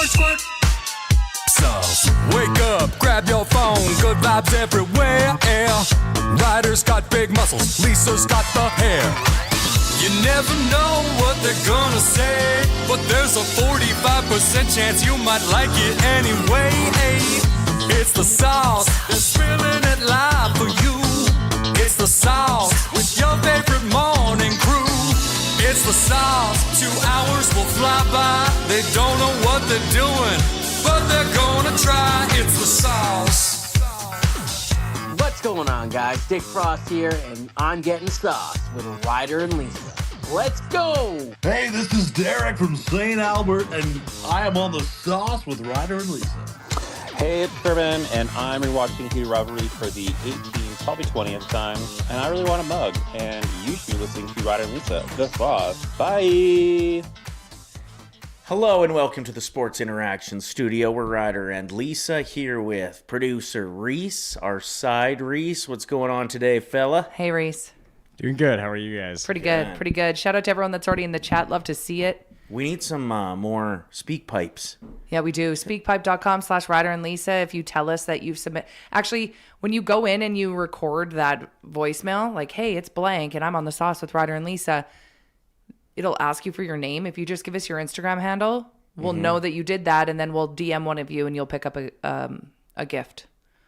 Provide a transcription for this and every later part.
squirt. Sauce. Wake up, grab your phone, good vibes everywhere. Ryder's got big muscles, Lisa's got the hair. You never know what they're gonna say, but there's a 45% chance you might like it anyway. It's the sauce, they're spilling it live for you. It's the sauce with your favorite morning crew. It's the sauce, 2 hours will fly by. They don't know what they're doing, but they're gonna try. It's the sauce. What's going on, guys? Dick Frost here, and I'm getting sauce with Ryder and Lisa. Let's go! Hey, this is Derek from St. Albert, and I am on the sauce with Ryder and Lisa. Hey, it's Irvin, and I'm rewatching the rivalry for the 18th, probably 20th time, and I really want a mug, and you should be listening to Ryder and Lisa, the sauce. Bye! Hello and welcome to the Sports Interaction Studio. We're Ryder and Lisa here with producer Reese, our Side Reece. What's going on today, fella? Hey, Reese. Doing good. How are you guys? Pretty good. Pretty good. Shout out to everyone that's already in the chat. Love to see it. We need some more speak pipes. Yeah, we do. Speakpipe.com/Ryder and Lisa. If you tell us that you've actually, when you go in and you record that voicemail, like, hey, it's blank and I'm on the sauce with Ryder and Lisa, it'll ask you for your name. If you just give us your Instagram handle, we'll know that you did that, and then we'll DM one of you and you'll pick up a gift.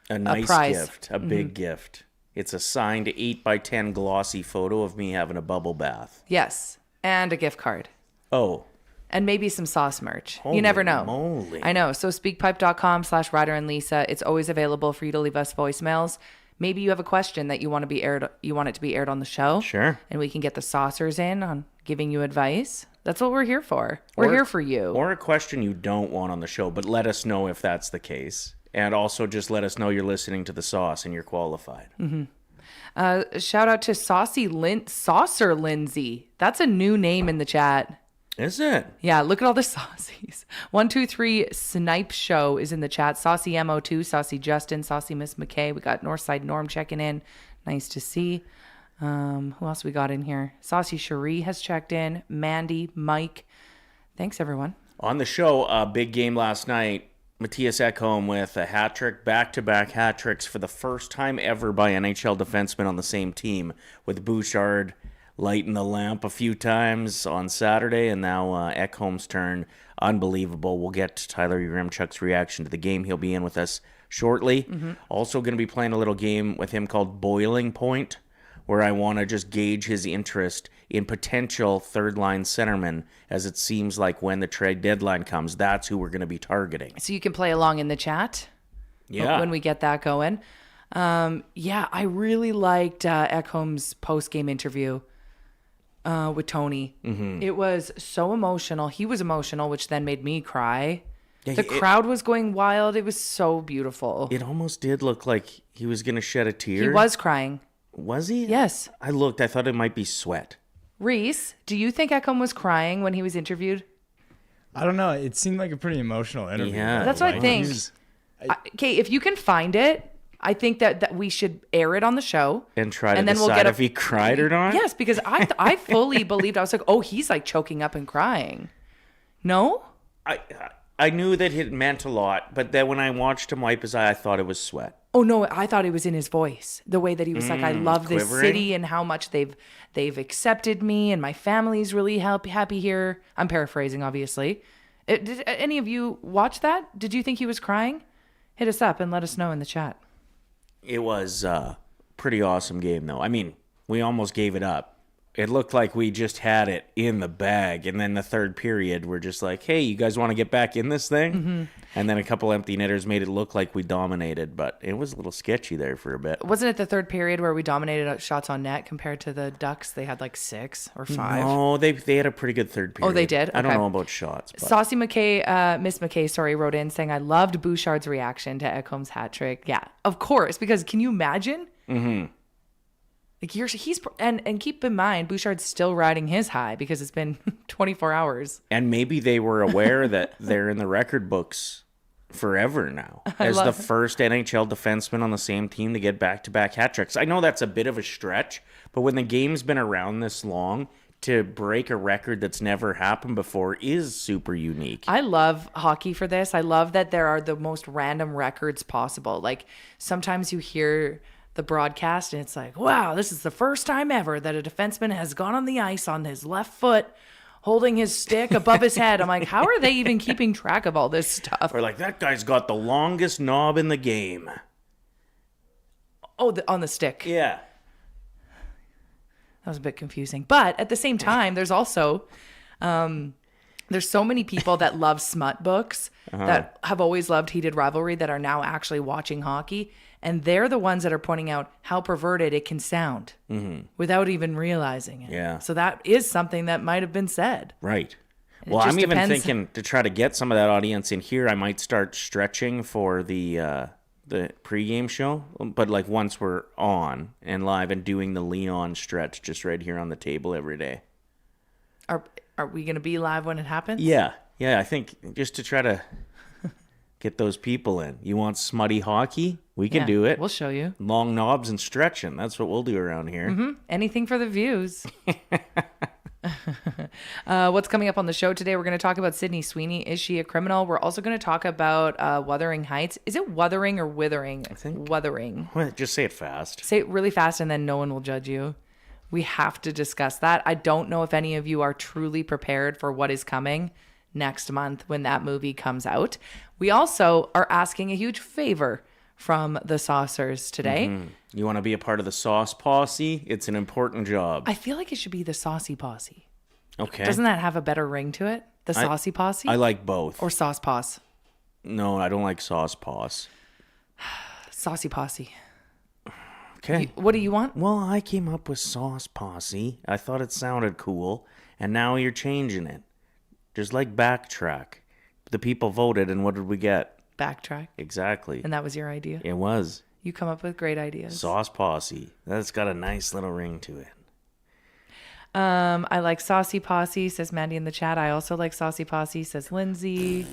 A nice prize. gift. A big gift. It's a signed 8x10 glossy photo of me having a bubble bath. Yes. And a gift card. Oh. And maybe some sauce merch. Holy You never know. moly. I know. So speakpipe.com/Ryder and Lisa. It's always available for you to leave us voicemails. Maybe you have a question that you want to be aired. You want it to be aired on the show. Sure. And we can get the saucers in on giving you advice. That's what we're here for. We're here for you. Or a question you don't want on the show, but let us know if that's the case. And also just let us know you're listening to the sauce and you're qualified. Mm-hmm. Shout out to Saucer Lindsay. That's a new name in the chat. Is it? Yeah, look at all the saucies. 123 Snipe Show is in the chat. Saucy MO2, Saucy Justin, Saucy Miss McKay. We got Northside Norm checking in. Nice to see. Who else we got in here? Saucy Cherie has checked in. Mandy, Mike. Thanks, everyone. On the show, a big game last night. Matthias Ekholm with a hat trick, back-to-back hat tricks for the first time ever by NHL defensemen on the same team, with Bouchard lighting the lamp a few times on Saturday, and now Ekholm's turn. Unbelievable. We'll get to Tyler Yaremchuk's reaction to the game. He'll be in with us shortly. Also going to be playing a little game with him called Boiling Point, where I want to just gauge his interest in potential third-line centermen, as it seems like when the trade deadline comes, that's who we're going to be targeting. So you can play along in the chat. Yeah. When we get that going. I really liked Ekholm's post-game interview with Tony. It was so emotional. He was emotional, which then made me cry. Yeah, the crowd was going wild. It was so beautiful. It almost did look like he was going to shed a tear. He was crying. Was he? Yes. I looked. I thought it might be sweat. Reese, do you think Ekholm was crying when he was interviewed? I don't know. It seemed like a pretty emotional interview. Yeah. That's what I think. Okay, if you can find it, I think that we should air it on the show. And try to then decide if he cried or not? Yes, because I fully believed. I was like, oh, he's like choking up and crying. No? I knew that it meant a lot, but then when I watched him wipe his eye, I thought it was sweat. Oh, no, I thought it was in his voice. The way that he was like, I love this quivering. city and how much they've accepted me and my family's really happy here. I'm paraphrasing, obviously. Did any of you watch that? Did you think he was crying? Hit us up and let us know in the chat. It was a pretty awesome game, though. I mean, we almost gave it up. It looked like we just had it in the bag. And then the third period, we're just like, hey, you guys want to get back in this thing? And then a couple empty netters made it look like we dominated. But it was a little sketchy there for a bit. Wasn't it the third period where we dominated shots on net compared to the Ducks? They had like 6 or 5. No, they had a pretty good third period. Oh, they did? I don't Okay. know about shots. But. Saucy McKay, Miss McKay, wrote in saying, I loved Bouchard's reaction to Ekholm's hat trick. Yeah, of course, because can you imagine? Like and keep in mind, Bouchard's still riding his high because it's been 24 hours. And maybe they were aware that they're in the record books forever now as the first NHL defenseman on the same team to get back-to-back hat tricks. I know that's a bit of a stretch, but when the game's been around this long, to break a record that's never happened before is super unique. I love hockey for this. I love that there are the most random records possible. Like sometimes you hear the broadcast and it's like, wow, this is the first time ever that a defenseman has gone on the ice on his left foot holding his stick above his head. I'm like, how are they even keeping track of all this stuff? Or like, that guy's got the longest knob in the game. Oh, on the stick. Yeah. That was a bit confusing. But at the same time, there's also, there's so many people that love smut books that have always loved Heated Rivalry that are now actually watching hockey. And they're the ones that are pointing out how perverted it can sound without even realizing it. Yeah. So that is something that might have been said. Right. It Well, just I'm even depends. thinking to try to get some of that audience in here, I might start stretching for the pregame show. But like once we're on and live and doing the Leon stretch just right here on the table every day. Are we going to be live when it happens? Yeah. Yeah, I think just to try to get those people in. You want smutty hockey? We can do it. We'll show you. Long knobs and stretching. That's what we'll do around here. Anything for the views. What's coming up on the show today? We're going to talk about Sydney Sweeney. Is she a criminal? We're also going to talk about Wuthering Heights. Is it Wuthering or Withering? I think- Wuthering. Well, just say it fast. Say it really fast and then no one will judge you. We have to discuss that. I don't know if any of you are truly prepared for what is coming next month when that movie comes out. We also are asking a huge favor from the Saucers today. You want to be a part of the Sauce Posse? It's an important job. I feel like it should be the Saucy Posse. Okay. Doesn't that have a better ring to it? The Saucy Posse? I like both. Or Sauce Posse? No, I don't like Sauce Posse. Saucy Posse. Okay. What do you want? Well, I came up with Sauce Posse. I thought it sounded cool, and now you're changing it. Just like Backtrack. The people voted, and what did we get? Backtrack. Exactly. And that was your idea? It was. You come up with great ideas. Sauce Posse. That's got a nice little ring to it. I like Saucy Posse, says Mandy in the chat. I also like Saucy Posse, says Lindsay.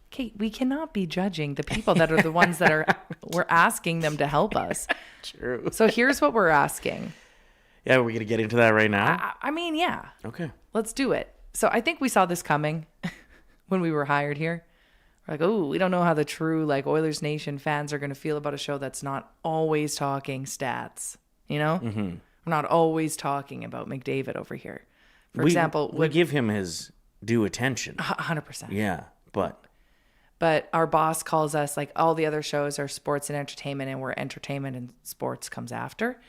Kate, we cannot be judging the people that are the ones that are, we're asking them to help us. True. So here's what we're asking. Yeah, we're going to get into that right now? I mean, yeah, Okay. let's do it. So I think we saw this coming when we were hired here. We're like, oh, we don't know how the true like Oilers Nation fans are going to feel about a show that's not always talking stats. You know, we're not always talking about McDavid over here. For example, we give him his due attention. 100%. Yeah, but our boss calls us like all the other shows are sports and entertainment, and we're entertainment and sports comes after.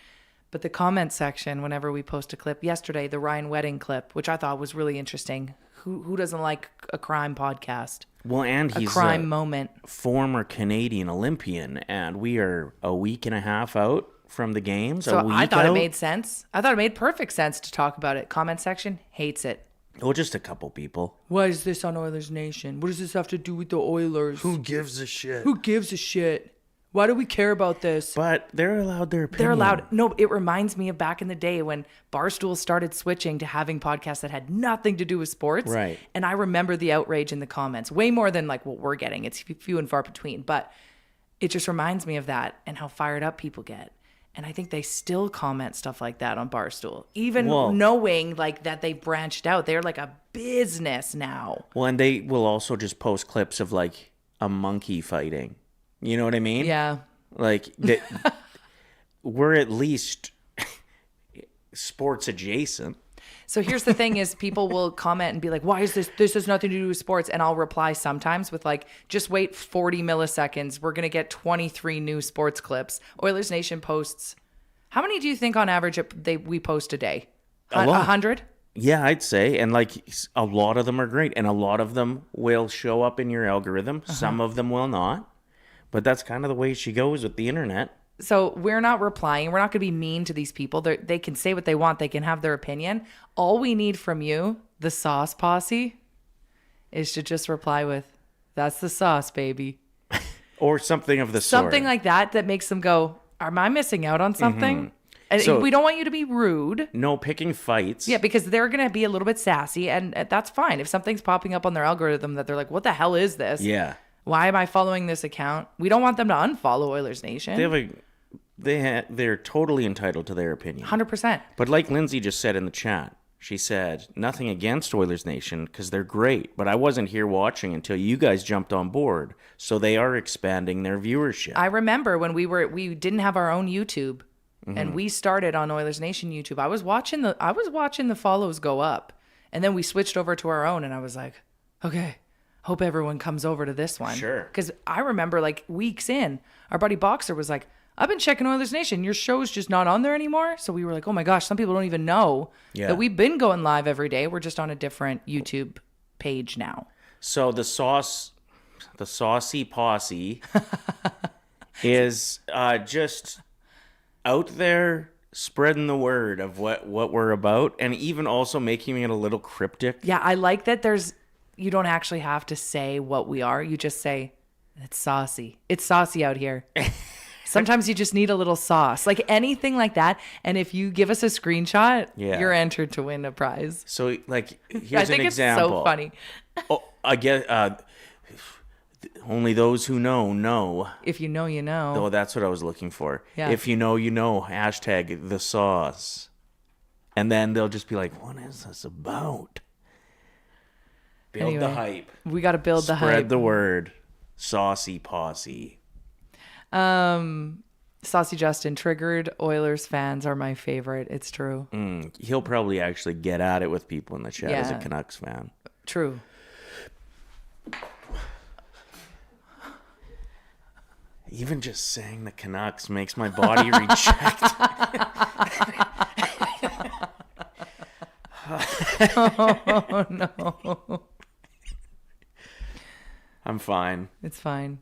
But the comment section, whenever we post a clip, yesterday the Ryan Wedding clip, which I thought was really interesting. Who doesn't like a crime podcast? well, and A he's crime moment. former Canadian Olympian, and we are a week and a half out from the games. So a week I thought out. it made sense. I thought it made perfect sense to talk about it. Comment section hates it. Well, just a couple people. Why is this on Oilers Nation? What does this have to do with the Oilers? Who gives a shit? Who gives a shit? Why do we care about this? But they're allowed their opinion. They're allowed. No, it reminds me of back in the day when Barstool started switching to having podcasts that had nothing to do with sports. Right. And I remember the outrage in the comments, way more than like what we're getting. It's few and far between. But it just reminds me of that and how fired up people get. And I think they still comment stuff like that on Barstool, even Well- knowing like that they've branched out. They're like a business now. Well, and they will also just post clips of like a monkey fighting. You know what I mean? Yeah. Like we're at least sports adjacent. So here's the thing is people will comment and be like, why is this? This has nothing to do with sports. And I'll reply sometimes with like, just wait 40 milliseconds. We're going to get 23 new sports clips. Oilers Nation posts. How many do you think on average we post a day? A lot. 100? Yeah, I'd say. And like a lot of them are great. And a lot of them will show up in your algorithm. Some of them will not. But that's kind of the way she goes with the internet. So we're not replying. We're not going to be mean to these people. They can say what they want. They can have their opinion. All we need from you, the Sauce Posse, is to just reply with, that's the sauce, baby. Or something of the sort. Something like that makes them go, am I missing out on something? And So- we don't want you to be rude. No picking fights. Yeah, because they're going to be a little bit sassy, and that's fine. If something's popping up on their algorithm that they're like, what the hell is this? Yeah. Why am I following this account? We don't want them to unfollow Oilers Nation. They have a they're totally entitled to their opinion. 100%. But like Lindsay just said in the chat, she said, nothing against Oilers Nation because they're great, but I wasn't here watching until you guys jumped on board. So they are expanding their viewership. I remember when we didn't have our own YouTube and we started on Oilers Nation YouTube. I was watching the follows go up, and then we switched over to our own, and I was like, okay, hope everyone comes over to this one. Sure. Because I remember like weeks in, our buddy Boxer was like, I've been checking Oilers Nation. Your show's just not on there anymore. So we were like, oh my gosh, some people don't even know that we've been going live every day. We're just on a different YouTube page now. So the saucy posse is just out there spreading the word of what we're about, and even also making it a little cryptic. Yeah, I like that you don't actually have to say what we are. You just say, it's saucy. It's saucy out here. Sometimes you just need a little sauce, like anything like that. And if you give us a screenshot, you're entered to win a prize. So, like, here's I think an example. It's so funny. Oh, I get only those who know. If you know, you know. Oh, that's what I was looking for. Yeah. If you know, you know. Hashtag the sauce. And then they'll just be like, what is this about? Build the hype. We got to build the hype. Spread the word. Saucy posse. Saucy Justin, triggered Oilers fans are my favorite. It's true. He'll probably actually get at it with people in the chat as a Yeah. Canucks fan. True. Even just saying the Canucks makes my body reject. Oh, no. I'm fine. It's fine.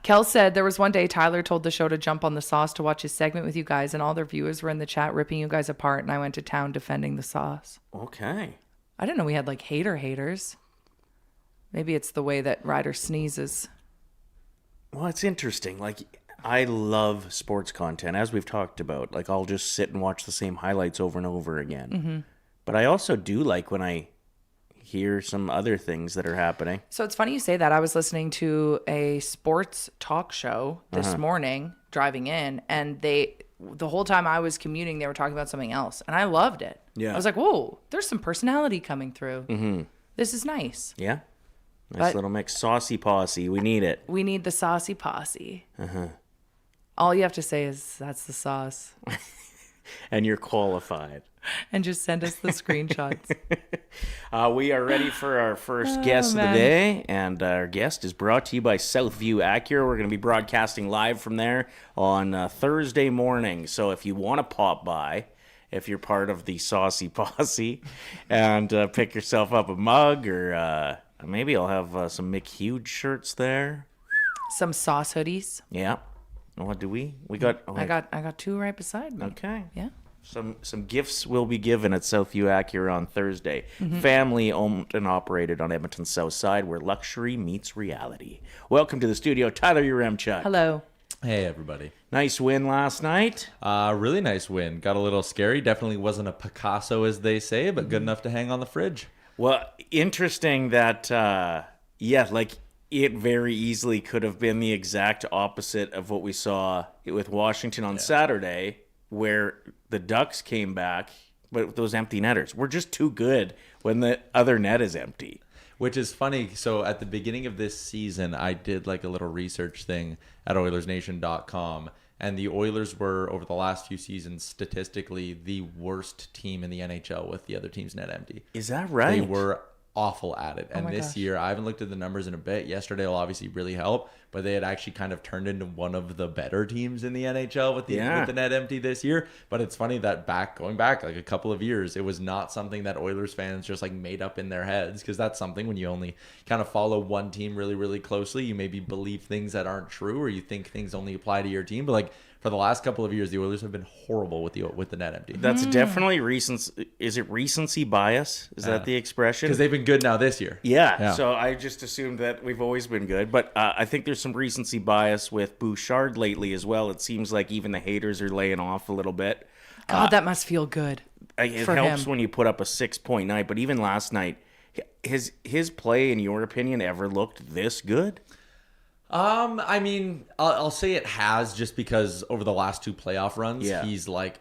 Kel said there was one day Tyler told the show to jump on the sauce to watch his segment with you guys, and all their viewers were in the chat ripping you guys apart, and I went to town defending the sauce. Okay. I didn't know we had like haters. Maybe it's the way that Ryder sneezes. Well, it's interesting. Like, I love sports content, as we've talked about. Like, I'll just sit and watch the same highlights over and over again. Mm-hmm. But I also do like when I hear some other things that are happening. So it's funny you say that. I was listening to a sports talk show this morning driving in, and the whole time I was commuting, they were talking about something else, and I loved it. Yeah. I was like, whoa, there's some personality coming through. Mm-hmm. This is nice. Yeah. Nice little mix. Saucy posse. We need it. We need the saucy posse. All you have to say is, that's the sauce. And you're qualified. And just send us the screenshots. We are ready for our first guest of the day, and our guest is brought to you by Southview Acura. We're going to be broadcasting live from there on Thursday morning. So if you want to pop by, if you're part of the Saucy Posse, and pick yourself up a mug, or maybe I'll have some Mick Huge shirts there. Some sauce hoodies. Yeah. What do we? We got. I got two right beside me. Okay. Yeah. Some gifts will be given at Southview Acura on Thursday. Family owned and operated on Edmonton's South Side, where luxury meets reality. Welcome to the studio, Tyler Yaremchuk. Hello. Hey, everybody. Nice win last night. Really nice win. Got a little scary. Definitely wasn't a Picasso, as they say, but good enough to hang on the fridge. Well, interesting that, like it very easily could have been the exact opposite of what we saw with Washington on Saturday, where the Ducks came back, but with those empty netters. We're just too good when the other net is empty. Which is funny. So at the beginning of this season, I did like a little research thing at Oilersnation.com. And the Oilers were, over the last few seasons, statistically the worst team in the NHL with the other team's net empty. Is that right? They were awful at it. And my this gosh. year, I haven't looked at the numbers in a bit. Yesterday will obviously really help, but they had actually kind of turned into one of the better teams in the NHL with the net empty this year. But it's funny that going back like a couple of years, it was not something that Oilers fans just like made up in their heads, because that's something when you only kind of follow one team really, really closely, you maybe believe things that aren't true, or you think things only apply to your team. But like, for the last couple of years, the Oilers have been horrible with the net empty. That's definitely recency. Is it recency bias? Is that the expression? Because they've been good now this year. Yeah, so I just assumed that we've always been good. But I think there's some recency bias with Bouchard lately as well. It seems like even the haters are laying off a little bit. God, that must feel good. It for helps him. when you put up a 6-point night. But even last night, his play, in your opinion, ever looked this good? I mean, I'll say it has, just because over the last 2 playoff runs, he's like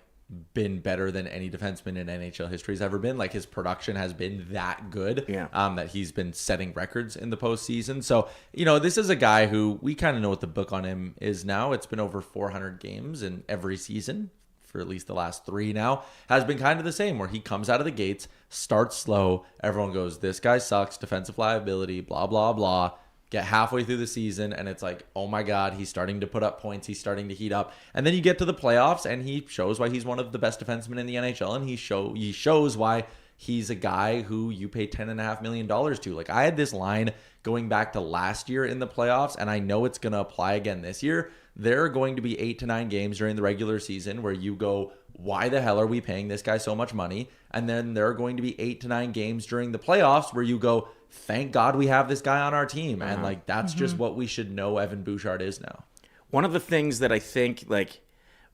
been better than any defenseman in NHL history has ever been. Like, his production has been that good, that he's been setting records in the postseason. So, this is a guy who we kind of know what the book on him is now. It's been over 400 games in every season for at least the last 3 now, has been kind of the same, where he comes out of the gates, starts slow. Everyone goes, this guy sucks, defensive liability, blah, blah, blah. Get halfway through the season and it's like, oh my God, he's starting to put up points. He's starting to heat up. And then you get to the playoffs and he shows why he's one of the best defensemen in the NHL. And he shows why he's a guy who you pay $10.5 million to. Like, I had this line going back to last year in the playoffs, and I know it's going to apply again this year. There are going to be 8 to 9 games during the regular season where you go, why the hell are we paying this guy so much money? And then there are going to be 8 to 9 games during the playoffs where you go, thank God we have this guy on our team. And like, that's just what we should know Evan Bouchard is now. One of the things that I think, like,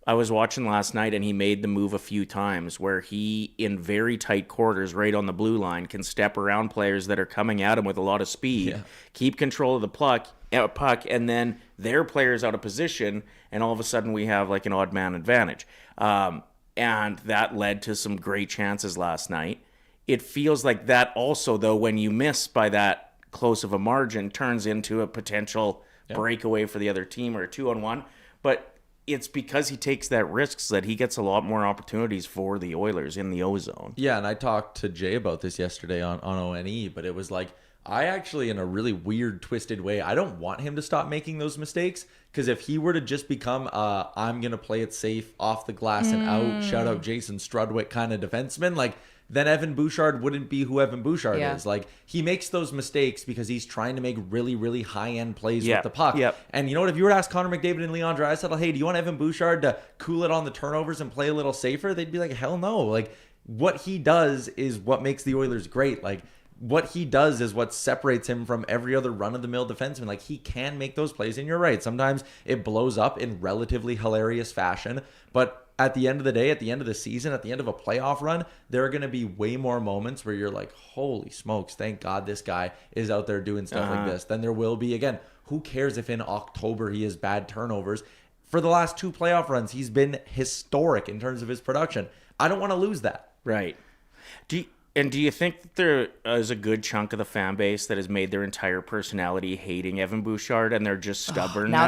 I was watching last night and he made the move a few times where he, in very tight quarters right on the blue line, can step around players that are coming at him with a lot of speed, keep control of the puck, and then their players out of position, and all of a sudden we have like an odd man advantage. And that led to some great chances last night. It feels like that also, though, when you miss by that close of a margin, turns into a potential breakaway for the other team or a 2-on-1. But it's because he takes that risk so that he gets a lot more opportunities for the Oilers in the O-zone. Yeah, and I talked to Jay about this yesterday on ONE, but it was like, I actually, in a really weird, twisted way, I don't want him to stop making those mistakes, because if he were to just become I'm going to play it safe, off the glass and out, shout out Jason Strudwick kind of defenseman, like, then Evan Bouchard wouldn't be who Evan Bouchard is. Like, he makes those mistakes because he's trying to make really, really high-end plays with the puck. And you know what? If you were to ask Connor McDavid and Leon Draisaitl, hey, do you want Evan Bouchard to cool it on the turnovers and play a little safer? They'd be like, hell no. Like, what he does is what makes the Oilers great. Like, what he does is what separates him from every other run-of-the-mill defenseman. Like, he can make those plays, and you're right. Sometimes it blows up in relatively hilarious fashion, but at the end of the day, at the end of the season, at the end of a playoff run, there are going to be way more moments where you're like, holy smokes, thank God this guy is out there doing stuff like this. Then there will be, again, who cares if in October he has bad turnovers? For the last 2 playoff runs, he's been historic in terms of his production. I don't want to lose that. Right. Do you think that there is a good chunk of the fan base that has made their entire personality hating Evan Bouchard, and they're just stubborn now?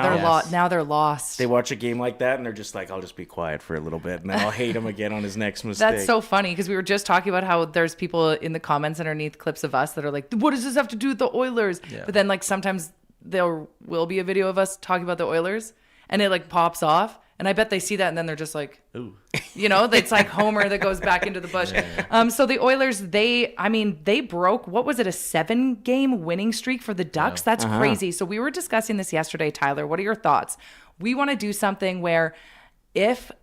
Now they're lost. They watch a game like that and they're just like, I'll just be quiet for a little bit and then I'll hate him again on his next mistake. That's so funny, because we were just talking about how there's people in the comments underneath clips of us that are like, what does this have to do with the Oilers? But then, like, sometimes there will be a video of us talking about the Oilers and it like pops off. And I bet they see that and then they're just like, ooh, it's like Homer that goes back into the bush. So the Oilers, they broke, what was it, a 7-game winning streak for the Ducks? That's crazy. So we were discussing this yesterday, Tyler. What are your thoughts? We want to do something where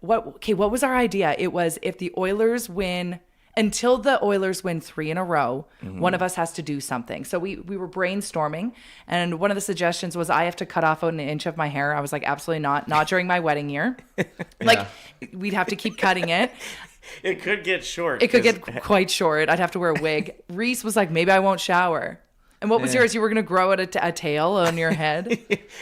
what was our idea? It was, if the Oilers win, until the Oilers win 3 in a row, one of us has to do something. So we were brainstorming, and one of the suggestions was I have to cut off an inch of my hair. I was like, absolutely not during my wedding year. Like, we'd have to keep cutting it. It could get short. It could get quite short. I'd have to wear a wig. Reese was like, maybe I won't shower. And what was yours? You were going to grow out a tail on your head?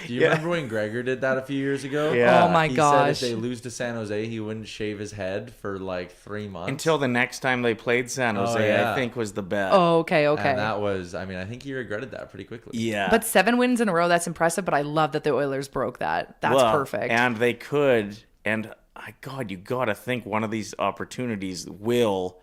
Do you remember when Gregor did that a few years ago? Yeah. Oh, my gosh. He said if they lose to San Jose, he wouldn't shave his head for like 3 months. Until the next time they played San Jose, I think was the bet. Oh, okay. And that was, I think he regretted that pretty quickly. Yeah. But 7 wins in a row, that's impressive. But I love that the Oilers broke that. That's perfect. And they could, and God, you got to think one of these opportunities will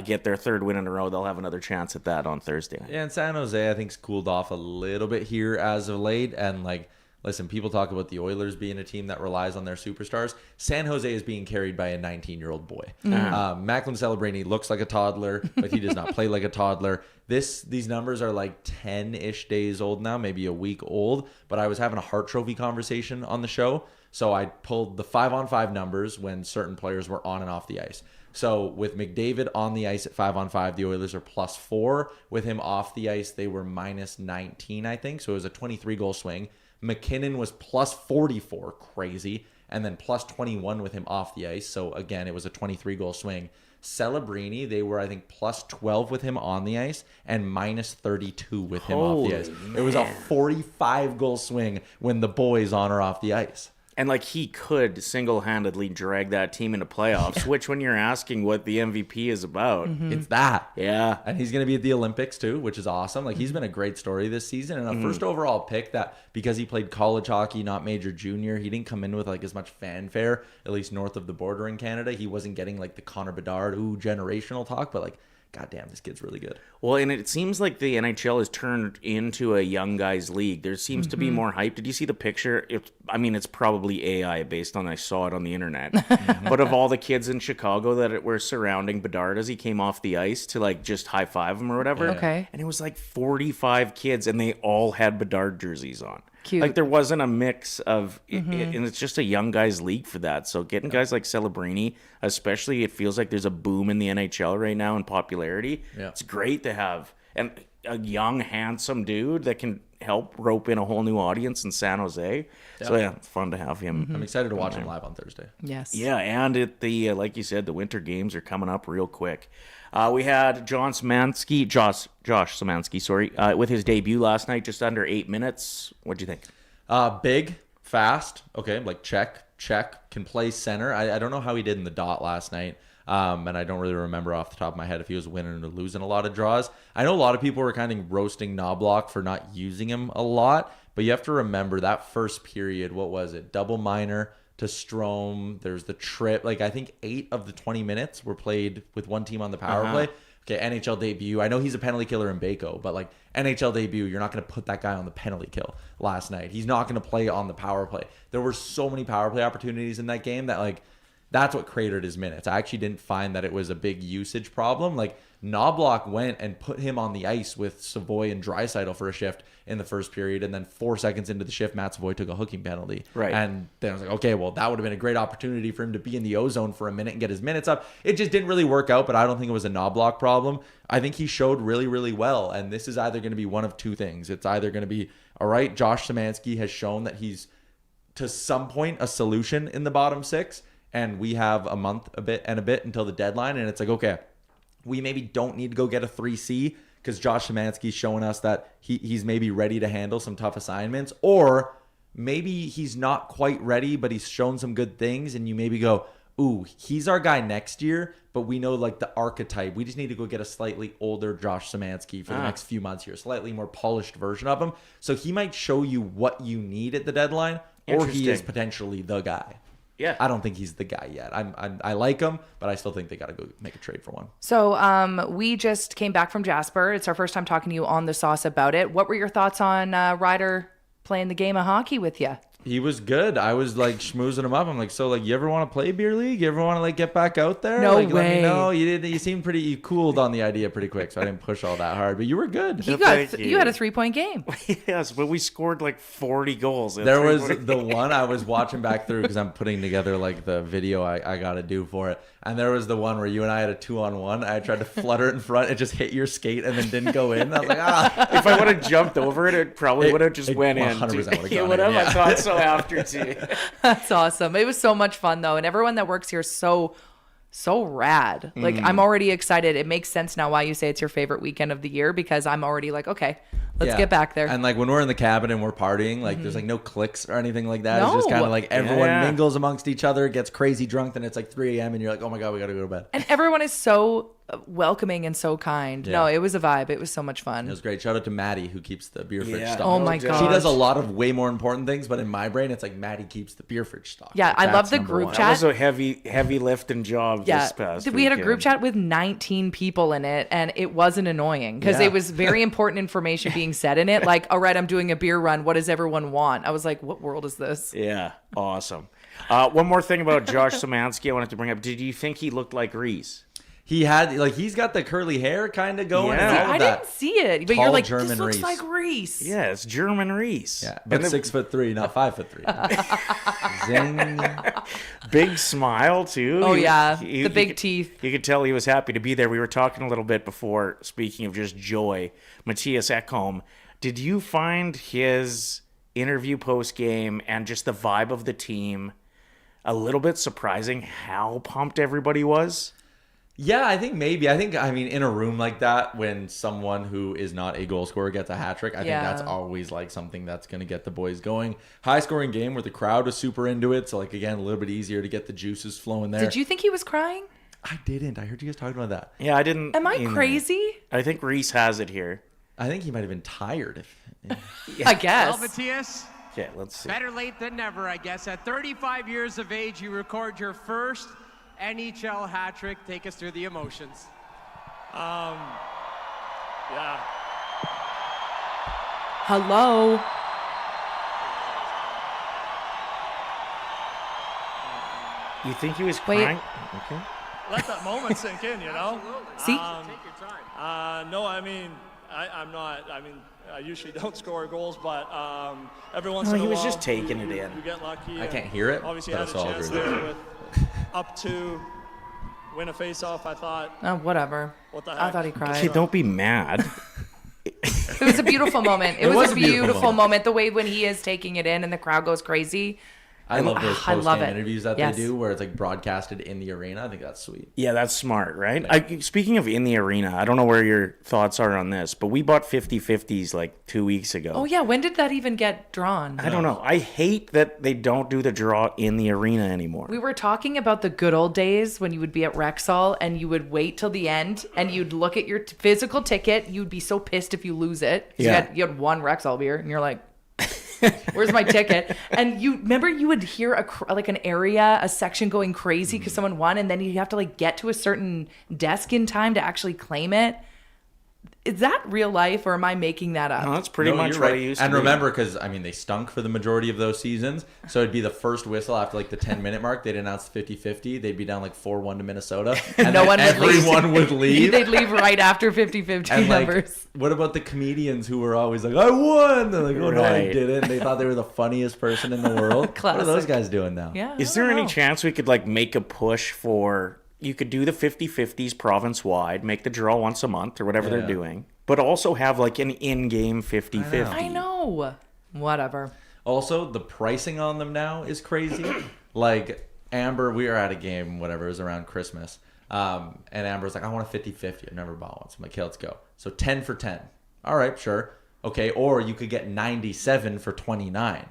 get their 3rd win in a row. They'll have another chance at that on Thursday night. Yeah, and San Jose, I think, has cooled off a little bit here as of late. And, like, listen, people talk about the Oilers being a team that relies on their superstars. San Jose is being carried by a 19-year-old boy. Macklin Celebrini looks like a toddler, but he does not play like a toddler. These numbers are like 10-ish days old now, maybe a week old. But I was having a Hart Trophy conversation on the show, so I pulled the 5-on-5 numbers when certain players were on and off the ice. So with McDavid on the ice at 5-on-5, the Oilers are +4. With him off the ice, they were -19, I think. So it was a 23-goal swing. McKinnon was +44, crazy. And then +21 with him off the ice. So again, it was a 23-goal swing. Celebrini, they were, I think, plus 12 with him on the ice and minus 32 with him off the ice. It was a 45-goal swing when the boys on or off the ice. And like he could single-handedly drag that team into playoffs, which when you're asking what the MVP is about, It's that. yeah. And he's going to be at the Olympics too, which is awesome. Like he's been a great story this season and a first overall pick that because he played college hockey, not major junior, he didn't come in with like as much fanfare, at least north of the border in Canada. He wasn't getting like the Connor Bedard, generational talk, but like, goddamn, this kid's really good. Well, and it seems like the NHL has turned into a young guys league. There seems to be more hype. Did you see the picture? It's probably AI based on I saw it on the internet. But of all the kids in Chicago that were surrounding Bedard as he came off the ice to like just high five him or whatever. Okay. And it was like 45 kids and they all had Bedard jerseys on. Cute. Like there wasn't a mix of, and it's just a young guys league for that. So getting guys like Celebrini, especially, it feels like there's a boom in the NHL right now in popularity. Yeah. It's great to have a young, handsome dude that can help rope in a whole new audience in San Jose. So yeah, it's fun to have him. I'm excited to watch him live on Thursday. Yes. Yeah, and like you said, the winter games are coming up real quick. We had Josh Szymanski, sorry, with his debut last night, just under 8 minutes. What'd you think? Big, fast. Okay, like check, can play center. I don't know how he did in the dot last night. And I don't really remember off the top of my head if he was winning or losing a lot of draws. I know a lot of people were kind of roasting Knobloch for not using him a lot, but you have to remember that first period, what was it? Double minor to Strome. There's the trip. Like I think 8 of the 20 minutes were played with one team on the power play. Okay, NHL debut. I know he's a penalty killer in Baco, but like NHL debut, you're not going to put that guy on the penalty kill last night. He's not going to play on the power play. There were so many power play opportunities in that game that like that's what cratered his minutes. I actually didn't find that it was a big usage problem. Like Knobloch went and put him on the ice with Savoy and Draisaitl for a shift in the first period, and then 4 seconds into the shift, Matt Savoy took a hooking penalty. Right. And then I was like, okay, well, that would have been a great opportunity for him to be in the ozone for a minute and get his minutes up. It just didn't really work out, but I don't think it was a Knobloch problem. I think he showed really, really well, and this is either going to be one of two things. It's either going to be, all right, Josh Szymanski has shown that he's, to some point, a solution in the bottom six, and we have a month a bit until the deadline, and it's like, okay, we maybe don't need to go get a 3C because Josh Szymanski's showing us that he's maybe ready to handle some tough assignments, or maybe he's not quite ready, but he's shown some good things, and you maybe go, ooh, he's our guy next year, but we know like the archetype. We just need to go get a slightly older Josh Szymanski for the next few months here, slightly more polished version of him. So he might show you what you need at the deadline, or he is potentially the guy. Yeah. I don't think he's the guy yet. I like him, but I still think they got to go make a trade for one. So we just came back from Jasper. It's our first time talking to you on the sauce about it. What were your thoughts on Ryder playing the game of hockey with you? He was good. I was like schmoozing him up. I'm like, so like, you ever want to play beer league? You ever want to like get back out there? No like, way. Let me know. You seemed pretty. You cooled on the idea pretty quick, so I didn't push all that hard. But you were good. You had a 3-point game. Yes, but we scored like 40 goals. There was the one I was watching back through because I'm putting together like the video I got to do for it. And there was the one where you and I had a 2-on-1. I tried to flutter it in front. It just hit your skate and then didn't go in. I was like, If I would have jumped over it, it probably would have just went in. 100% would have It gone would in, have. yeah. I thought so after too. That's awesome. It was so much fun though, and everyone that works here is so rad. Like I'm already excited. It makes sense now why you say it's your favorite weekend of the year, because I'm already like, okay, let's get back there. And like when we're in the cabin and we're partying, like there's like no cliques or anything like that. It's just No. kind of like everyone Yeah. mingles amongst each other, gets crazy drunk, then it's like 3 a.m. and you're like, oh my God, we got to go to bed. And everyone is so welcoming and so kind. Yeah. No, it was a vibe. It was so much fun. It was great. Shout out to Maddie who keeps the beer fridge Yeah. stocked. Oh my She god. She does a lot of way more important things, but in my brain, it's like Maddie keeps the beer fridge stocked. Yeah, Like, I love that's the number group one. chat. That was a heavy lifting job Yeah, this past we had a group weekend. chat with 19 people in it, and it wasn't annoying because Yeah. it was very important information being said in it. Like, all right, I'm doing a beer run. What does everyone want? I was like, what world is this? Yeah, awesome. One more thing about Josh Szymanski I wanted to bring up. Did you think he looked like Reese? He had, like, he's got the curly hair kind of going. Yeah. And all of I that. didn't see it, but Tall you're like, German this looks Reese. like Reese. Yeah, it's German Reese. Yeah, And but the 6'3", not 5'3". Zing. big smile too. Oh, He- yeah. he- The you big could- teeth. You could tell he was happy to be there. We were talking a little bit before, speaking of just joy. Matthias Ekholm, did you find his interview post game and just the vibe of the team a little bit surprising? How pumped everybody was. Yeah, I think maybe. I mean, in a room like that, when someone who is not a goal scorer gets a hat trick, I think that's always like something that's going to get the boys going. High scoring game where the crowd is super into it. So, like, again, a little bit easier to get the juices flowing there. Did you think he was crying? I didn't. I heard you guys talking about that. Yeah, I didn't. Am I crazy? I think Reese has it here. I think he might have been tired. I guess. Well, Matthias, Okay, let's see. better late than never, I guess. At 35 years of age, you record your first NHL hat trick. Take us through the emotions. Yeah. Hello. You think he was Wait. crying? Okay. Let that moment sink in, you know? See? Take your time. No, I mean, I'm not. I mean, I usually don't score goals, but every once No, in a he while, was just taking it in. You get lucky. I can't hear it, Obviously, but had a it's all chance good. there with up to win a face-off. I thought, Oh, whatever. what the heck? I thought he cried. Okay, don't be mad. It was a beautiful moment. It was a beautiful moment. The way when he is taking it in and the crowd goes crazy. I love those I love post-game it. interviews that Yes. they do where it's like broadcasted in the arena. I think that's sweet. Yeah, that's smart, right? Speaking of in the arena, I don't know where your thoughts are on this, but we bought 50/50s like 2 weeks ago. Oh yeah, when did that even get drawn? I don't know. I hate that they don't do the draw in the arena anymore. We were talking about the good old days when you would be at Rexall and you would wait till the end and you'd look at your physical ticket. You'd be so pissed if you lose it. Yeah. You had one Rexall beer and you're like, where's my ticket? And you remember you would hear a section going crazy because someone won, and then you have to like get to a certain desk in time to actually claim it. Is that real life, or am I making that up? No, that's pretty much you're what right. I used And to remember, because I mean, they stunk for the majority of those seasons, so it'd be the first whistle after like the 10-minute mark. They'd announce the 50-50. They'd be down like 4-1 to Minnesota, and No then one would leave. everyone would leave. They'd leave right after 50-50 And like, numbers. what about the comedians who were always like, "I won"? They're like, "Oh no, I Right. didn't." They thought they were the funniest person in the world. What are those Classic. guys doing now? Yeah. Is I there don't any know. chance we could like make a push for you could do the 50/50s province wide, make the draw once a month or whatever Yeah. they're doing, but also have like an in-game 50/50. I know. Whatever. Also, the pricing on them now is crazy. Like, Amber, we were at a game, whatever, it was around Christmas. And Amber's like, I want a 50-50. I've never bought one. So I'm like, okay, let's go. So 10 for 10. All right, sure. Okay, or you could get 97 for 29.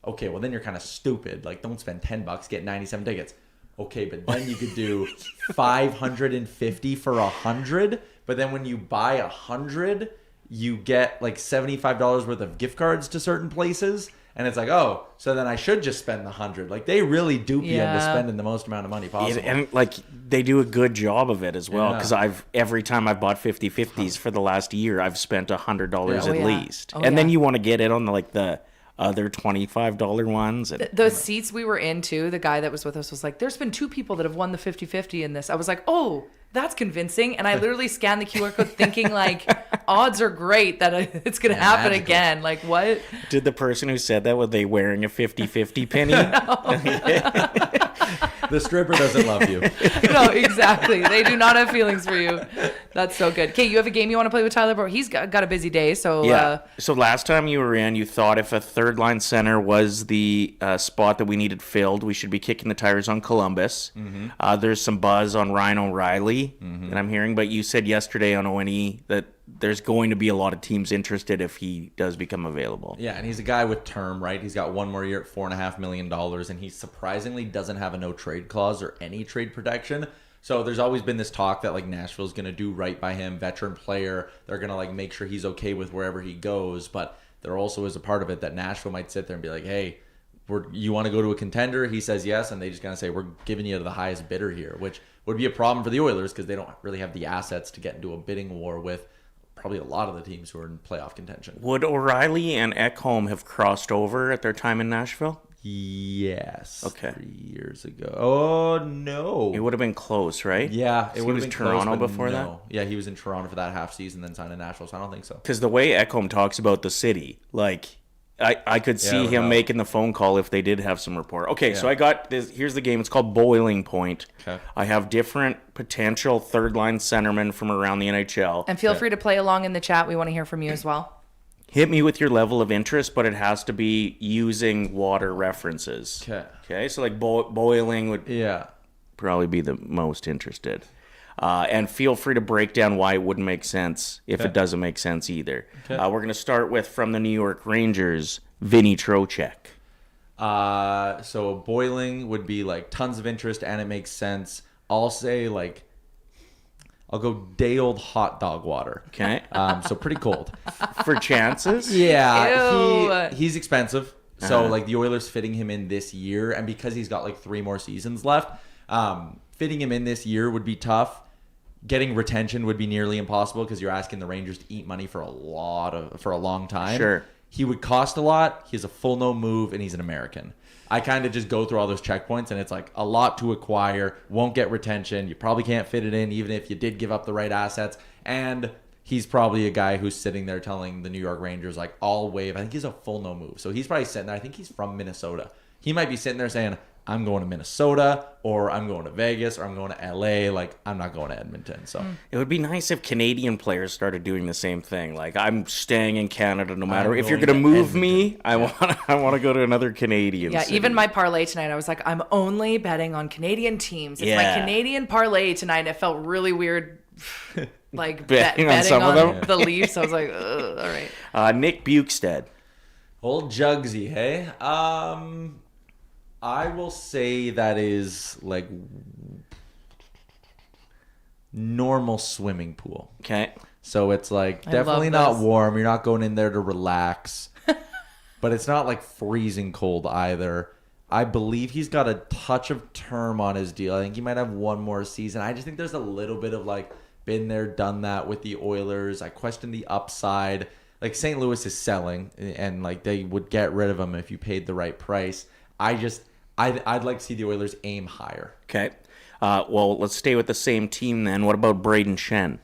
Okay, well, then you're kind of stupid. Like, don't spend $10, get 97 tickets. Okay, but then you could do 550 for 100. But then when you buy 100, you get like $75 worth of gift cards to certain places. And it's like, oh, so then I should just spend the 100. Like, they really dupe you into Yeah. spending the most amount of money possible. And like they do a good job of it as well, Yeah. because every time I've bought 50/50s for the last year, I've spent $100 Yeah. at Oh, yeah. least. Oh, And then yeah. you want to get it on like the other $25 ones. And The seats we were in too, the guy that was with us was like, there's been 2 people that have won the 50-50 in this. I was like, oh, that's convincing. And I literally scanned the QR code thinking like, odds are great that it's going to happen magical. again. Like what? did the person who said that, were they wearing a 50/50 penny? The stripper doesn't love you. No, exactly. They do not have feelings for you. That's so good. Okay, you have a game you want to play with Tyler, bro? He's got a busy day. So Yeah. So last time you were in, you thought if a third line center was the spot that we needed filled, we should be kicking the tires on Columbus. There's some buzz on Ryan O'Reilly that I'm hearing, but you said yesterday on ONE that there's going to be a lot of teams interested if he does become available. Yeah, and he's a guy with term, right? He's got one more year at $4.5 million, and he surprisingly doesn't have a no trade clause or any trade protection. So there's always been this talk that like Nashville's going to do right by him, veteran player. They're going to like make sure he's okay with wherever he goes. But there also is a part of it that Nashville might sit there and be like, hey, you want to go to a contender? He says yes, and they just going to say, we're giving you the highest bidder here, which would be a problem for the Oilers because they don't really have the assets to get into a bidding war with probably a lot of the teams who are in playoff contention. Would O'Reilly and Ekholm have crossed over at their time in Nashville? Yes. Okay. 3 years ago. Oh, no. It would have been close, right? Yeah, So it he would was have been Toronto close, but before that? no. Yeah, he was in Toronto for that half season, then signed in Nashville, so I don't think so. Because the way Ekholm talks about the city, like I could see no him doubt. making the phone call if they did have some rapport. Okay, so Yeah. I got this. Here's the game. It's called Boiling Point. Okay. I have different potential third line centermen from around the NHL. and feel free to play along in the chat. We want to hear from you as well. Hit me with your level of interest, but it has to be using water references. Okay. Okay, so like boiling would Yeah. probably be the most interested. And feel free to break down why it wouldn't make sense if it doesn't make sense either. Okay. We're going to start with, from the New York Rangers, Vinny Trocheck. So boiling would be like tons of interest and it makes sense. I'll say like, I'll go day old hot dog water. Okay. So pretty cold. For chances? Yeah. He's expensive. So like the Oilers fitting him in this year, and because he's got like 3 more seasons left, fitting him in this year would be tough. Getting retention would be nearly impossible because you're asking the Rangers to eat money for a long time. Sure. He would cost a lot. He has a full no move, and he's an American. I kind of just go through all those checkpoints, and it's like a lot to acquire. Won't get retention. You probably can't fit it in, even if you did give up the right assets. And he's probably a guy who's sitting there telling the New York Rangers, like, I'll waive. I think he's a full no move. So he's probably sitting there. I think he's from Minnesota. He might be sitting there saying, I'm going to Minnesota, or I'm going to Vegas, or I'm going to LA. Like, I'm not going to Edmonton. So it would be nice if Canadian players started doing the same thing. Like, I'm staying in Canada no matter. If you're going to move me, I want to go to another Canadian city. Even my parlay tonight, I was like, I'm only betting on Canadian teams. It's my Canadian parlay tonight. It felt really weird, like betting on some of them. The Leafs. I was like, ugh, all right. Nick Bukestad. Old Jugsy, hey? I will say that is like normal swimming pool. Okay. So it's like definitely not warm. You're not going in there to relax. But it's not like freezing cold either. I believe he's got a touch of term on his deal. I think he might have 1 more season. I just think there's a little bit of like been there, done that with the Oilers. I question the upside. Like St. Louis is selling, and like they would get rid of him if you paid the right price. I'd like to see the Oilers aim higher. Okay. Well, let's stay with the same team then. What about Braden Shen?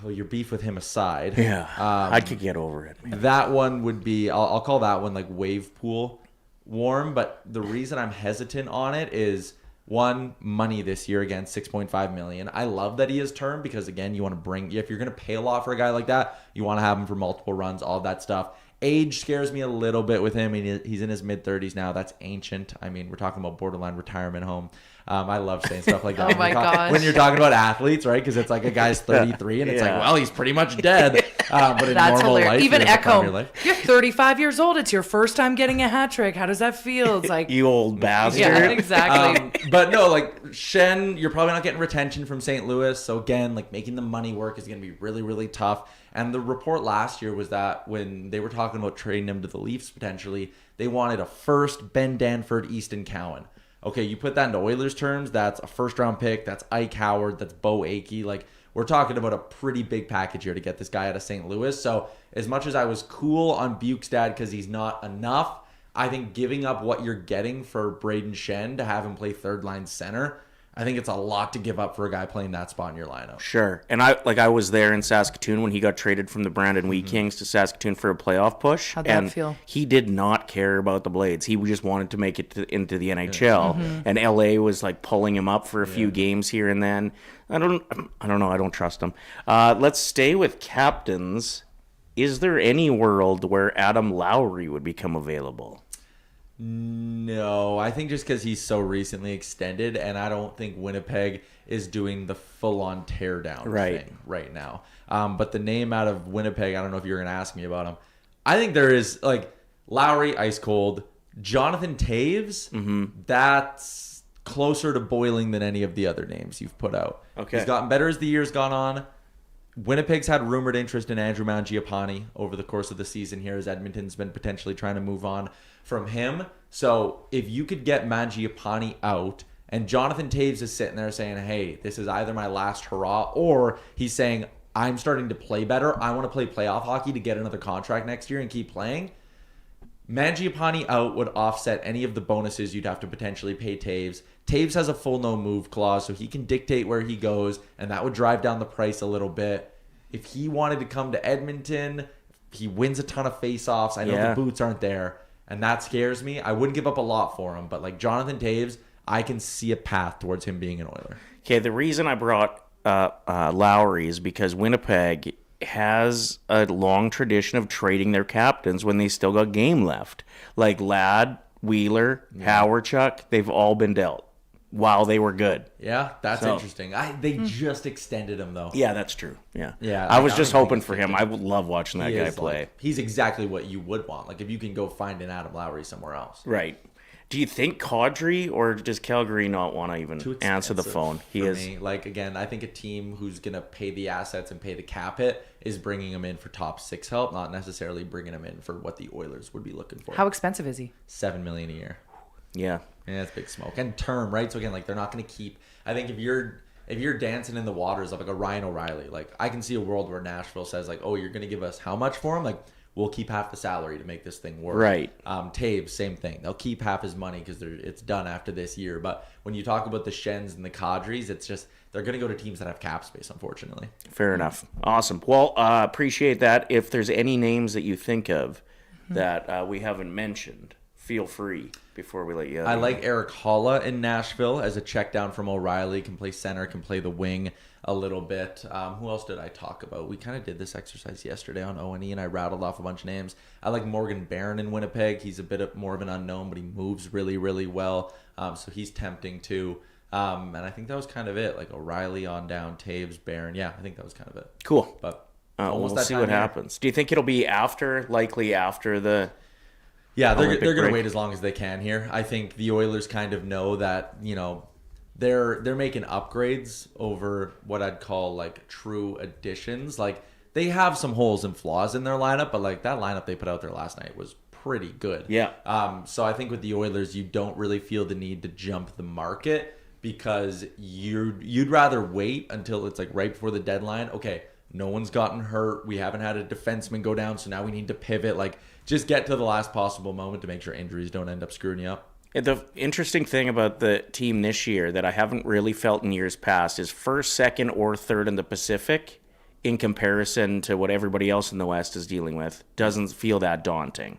Well, your beef with him aside. Yeah, I could get over it. Man. That one would be, I'll call that one like wave pool warm. But the reason I'm hesitant on it is, one, money this year, again, $6.5 million. I love that he has term because, again, you want to bring, if you're going to pay a lot for a guy like that, you want to have him for multiple runs, all that stuff. Age scares me a little bit with him. He's in his mid-30s now. That's ancient. I mean, we're talking about borderline retirement home. I love saying stuff like that. Oh, my gosh. When you're talking about athletes, right? Because it's like a guy's 33, and it's like, well, he's pretty much dead. But in That's normal hilarious. life, Even he has a primary Ekholm, life. you're 35 years old. It's your first time getting a hat trick. How does that feel? It's like, You old bastard. yeah, exactly. But no, like Shen, you're probably not getting retention from St. Louis. So again, like making the money work is going to be really, really tough. And the report last year was that when they were talking about trading him to the Leafs potentially, they wanted a first, Ben Danford, Easton Cowan. Okay, you put that into Oilers terms, that's a first-round pick, that's Ike Howard, that's Bo Akey. Like, we're talking about a pretty big package here to get this guy out of St. Louis. So as much as I was cool on Bukestad because he's not enough, I think giving up what you're getting for Braden Shen to have him play third-line center, I think it's a lot to give up for a guy playing that spot in your lineup. Sure. And I was there in Saskatoon when he got traded from the Brandon Wheat Kings to Saskatoon for a playoff push. How'd that feel? He did not care about the Blades. He just wanted to make it into the NHL. And LA was like pulling him up for a few games here and then. I don't know. I don't trust him. Let's stay with captains. Is there any world where Adam Lowry would become available? No, I think just because he's so recently extended, and I don't think Winnipeg is doing the full-on teardown thing right now. But the name out of Winnipeg, I don't know if you're going to ask me about him. I think there is, like, Lowry, ice cold. Jonathan Taves, that's closer to boiling than any of the other names you've put out. Okay. He's gotten better as the year's gone on. Winnipeg's had rumored interest in Andrew Mangiapane over the course of the season here, as Edmonton's been potentially trying to move on from him. So if you could get Mangiapane out, and Jonathan Taves is sitting there saying, hey, this is either my last hurrah, or he's saying, I'm starting to play better. I want to play playoff hockey to get another contract next year and keep playing. Mangiapane out would offset any of the bonuses you'd have to potentially pay Taves. Taves has a full no move clause, so he can dictate where he goes, and that would drive down the price a little bit. If he wanted to come to Edmonton, he wins a ton of face-offs. I know the boots aren't there, and that scares me. I wouldn't give up a lot for him, but like Jonathan Taves, I can see a path towards him being an Oiler. Okay, the reason I brought Lowry is because Winnipeg has a long tradition of trading their captains when they still got game left. Like Ladd, Wheeler, Yaremchuk, they've all been dealt. while they were good. Yeah, that's interesting. They just extended him though. Yeah, that's true. Yeah. I was just hoping for him. I would love watching that guy play. He's exactly what you would want. Like if you can go find an Adam Lowry somewhere else. Right. Do you think Kadri, or does Calgary not want to even answer the phone? He is. Me. Like, again, I think a team who's going to pay the assets and pay the cap hit is bringing him in for top 6 help, not necessarily bringing him in for what the Oilers would be looking for. How expensive is he? $7 million a year. Yeah. Yeah, that's big smoke. And term, right? So again, like they're not going to keep. I think if you're dancing in the waters of like a Ryan O'Reilly, like I can see a world where Nashville says like, oh, you're going to give us how much for him? Like, we'll keep half the salary to make this thing work. Right. Taves, same thing. They'll keep half his money because it's done after this year. But when you talk about the Shens and the Kadris, it's just they're going to go to teams that have cap space, unfortunately. Fair enough. Awesome. Well, appreciate that. If there's any names that you think of that we haven't mentioned, feel free before we let you out. I like Eric Holla in Nashville as a check down from O'Reilly. Can play center, can play the wing a little bit. Who else did I talk about? We kind of did this exercise yesterday on O&E, and I rattled off a bunch of names. I like Morgan Barron in Winnipeg. He's a bit more of an unknown, but he moves really, really well. So he's tempting too. And I think that was kind of it. Like O'Reilly on down, Taves, Barron. Yeah, I think that was kind of it. Cool. But we'll see what happens. Do you think it'll be likely after the... Yeah, they're going to wait as long as they can here. I think the Oilers kind of know that, they're making upgrades over what I'd call like true additions. Like they have some holes and flaws in their lineup, but like that lineup they put out there last night was pretty good. Yeah. So I think with the Oilers, you don't really feel the need to jump the market because you'd rather wait until it's like right before the deadline. Okay, no one's gotten hurt. We haven't had a defenseman go down, so now we need to pivot. Like just get to the last possible moment to make sure injuries don't end up screwing you up. The interesting thing about the team this year that I haven't really felt in years past is first, second, or third in the Pacific in comparison to what everybody else in the West is dealing with doesn't feel that daunting.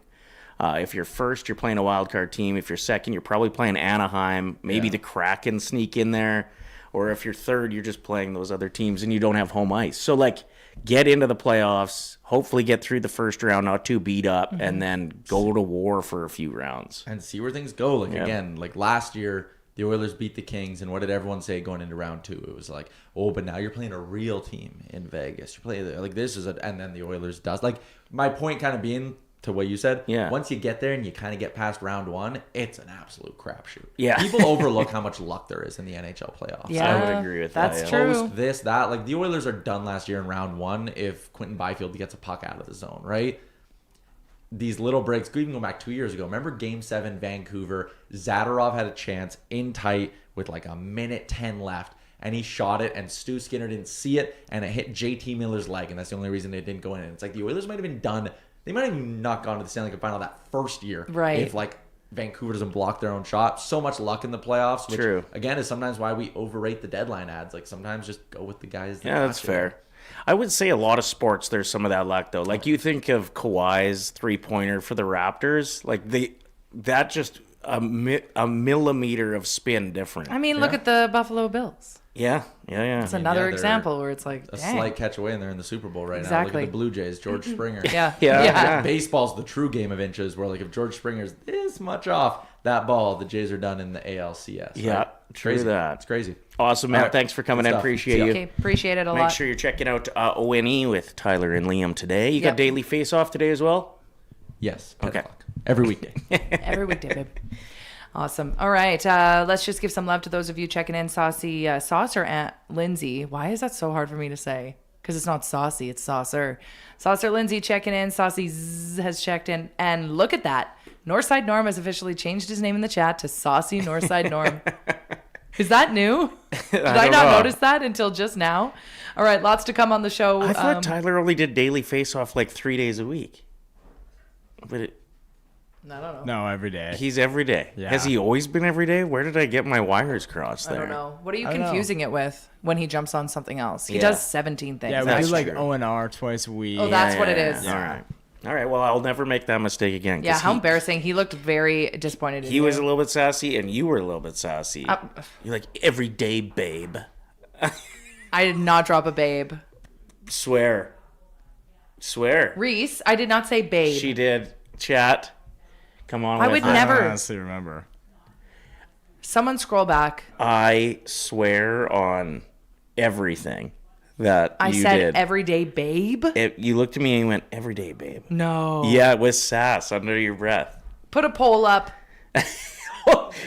If you're first, you're playing a wild card team. If you're second, you're probably playing Anaheim. Maybe the Kraken sneak in there. Or if you're third, you're just playing those other teams and you don't have home ice. So, like, get into the playoffs, hopefully get through the first round, not too beat up, and then go to war for a few rounds. And see where things go. Like, again, like last year, the Oilers beat the Kings, and what did everyone say going into round 2? It was like, oh, but now you're playing a real team in Vegas. You're playing, like, this is and then the Oilers does. Like, my point kind of being to what you said, once you get there and you kind of get past round 1, it's an absolute crapshoot. Yeah. People overlook how much luck there is in the NHL playoffs. Yeah, I would agree with that. That's true. Post this, that. Like, the Oilers are done last year in round 1 if Quentin Byfield gets a puck out of the zone, right? These little breaks, could even go back 2 years ago. Remember Game 7, Vancouver? Zadorov had a chance in tight with like a minute 10 left, and he shot it, and Stu Skinner didn't see it, and it hit JT Miller's leg, and that's the only reason it didn't go in. And it's like the Oilers might have been done. They might have not gone to the Stanley Cup final that first year. Right. If like Vancouver doesn't block their own shot. So much luck in the playoffs, which True. Again is sometimes why we overrate the deadline ads. Like sometimes just go with the guys that Yeah, that's fair. I would say a lot of sports, there's some of that luck, though. Like, you think of Kawhi's three-pointer for the Raptors. Like, that just a millimeter of spin different. I mean, look at the Buffalo Bills. Yeah. It's another example where it's like, a dang. slight catch away, and they're in the Super Bowl right now. Exactly. Look at the Blue Jays, George Springer. Yeah. Baseball's the true game of inches, where like if George Springer's this much off that ball, the Jays are done in the ALCS. Yeah, right? true Crazy. that. It's crazy. Awesome, Matt. All right. Thanks for coming Good in. stuff. Appreciate you. Okay, appreciate it a lot. Make sure you're checking out ONE with Tyler and Liam today. You got Daily Face Off today as well? Yes. Okay. Every weekday. Every weekday, babe. Awesome. All right. Let's just give some love to those of you checking in. Saucy Saucer Aunt Lindsay. Why is that so hard for me to say? Because it's not saucy, it's saucer. Saucer Lindsay checking in. Saucy Z has checked in. And look at that. Northside Norm has officially changed his name in the chat to Saucy Northside Norm. Is that new? Did I not notice that until just now? All right. Lots to come on the show. I thought Tyler only did Daily Face Off like 3 days a week. But I don't know. No, every day. He's every day. Yeah. Has he always been every day? Where did I get my wires crossed there? I don't know. What are you I don't confusing it with when he jumps on something else? He Yeah. does 17 things. Yeah, we That's do like true. O&R twice a week. Oh, that's what it is. All right. All right. Well, I'll never make that mistake again. 'cause Yeah, how embarrassing. He looked very disappointed in He you. was a little bit sassy, and you were a little bit sassy. You're like, every day, babe. I did not drop a babe. Swear. Reese, I did not say babe. She did. Chat. Come on. I with would it. never. I don't honestly remember. Someone scroll back. I swear on everything that I you said did. everyday babe. You looked at me and you went, everyday babe. No. Yeah, it was sass under your breath. Put a poll up.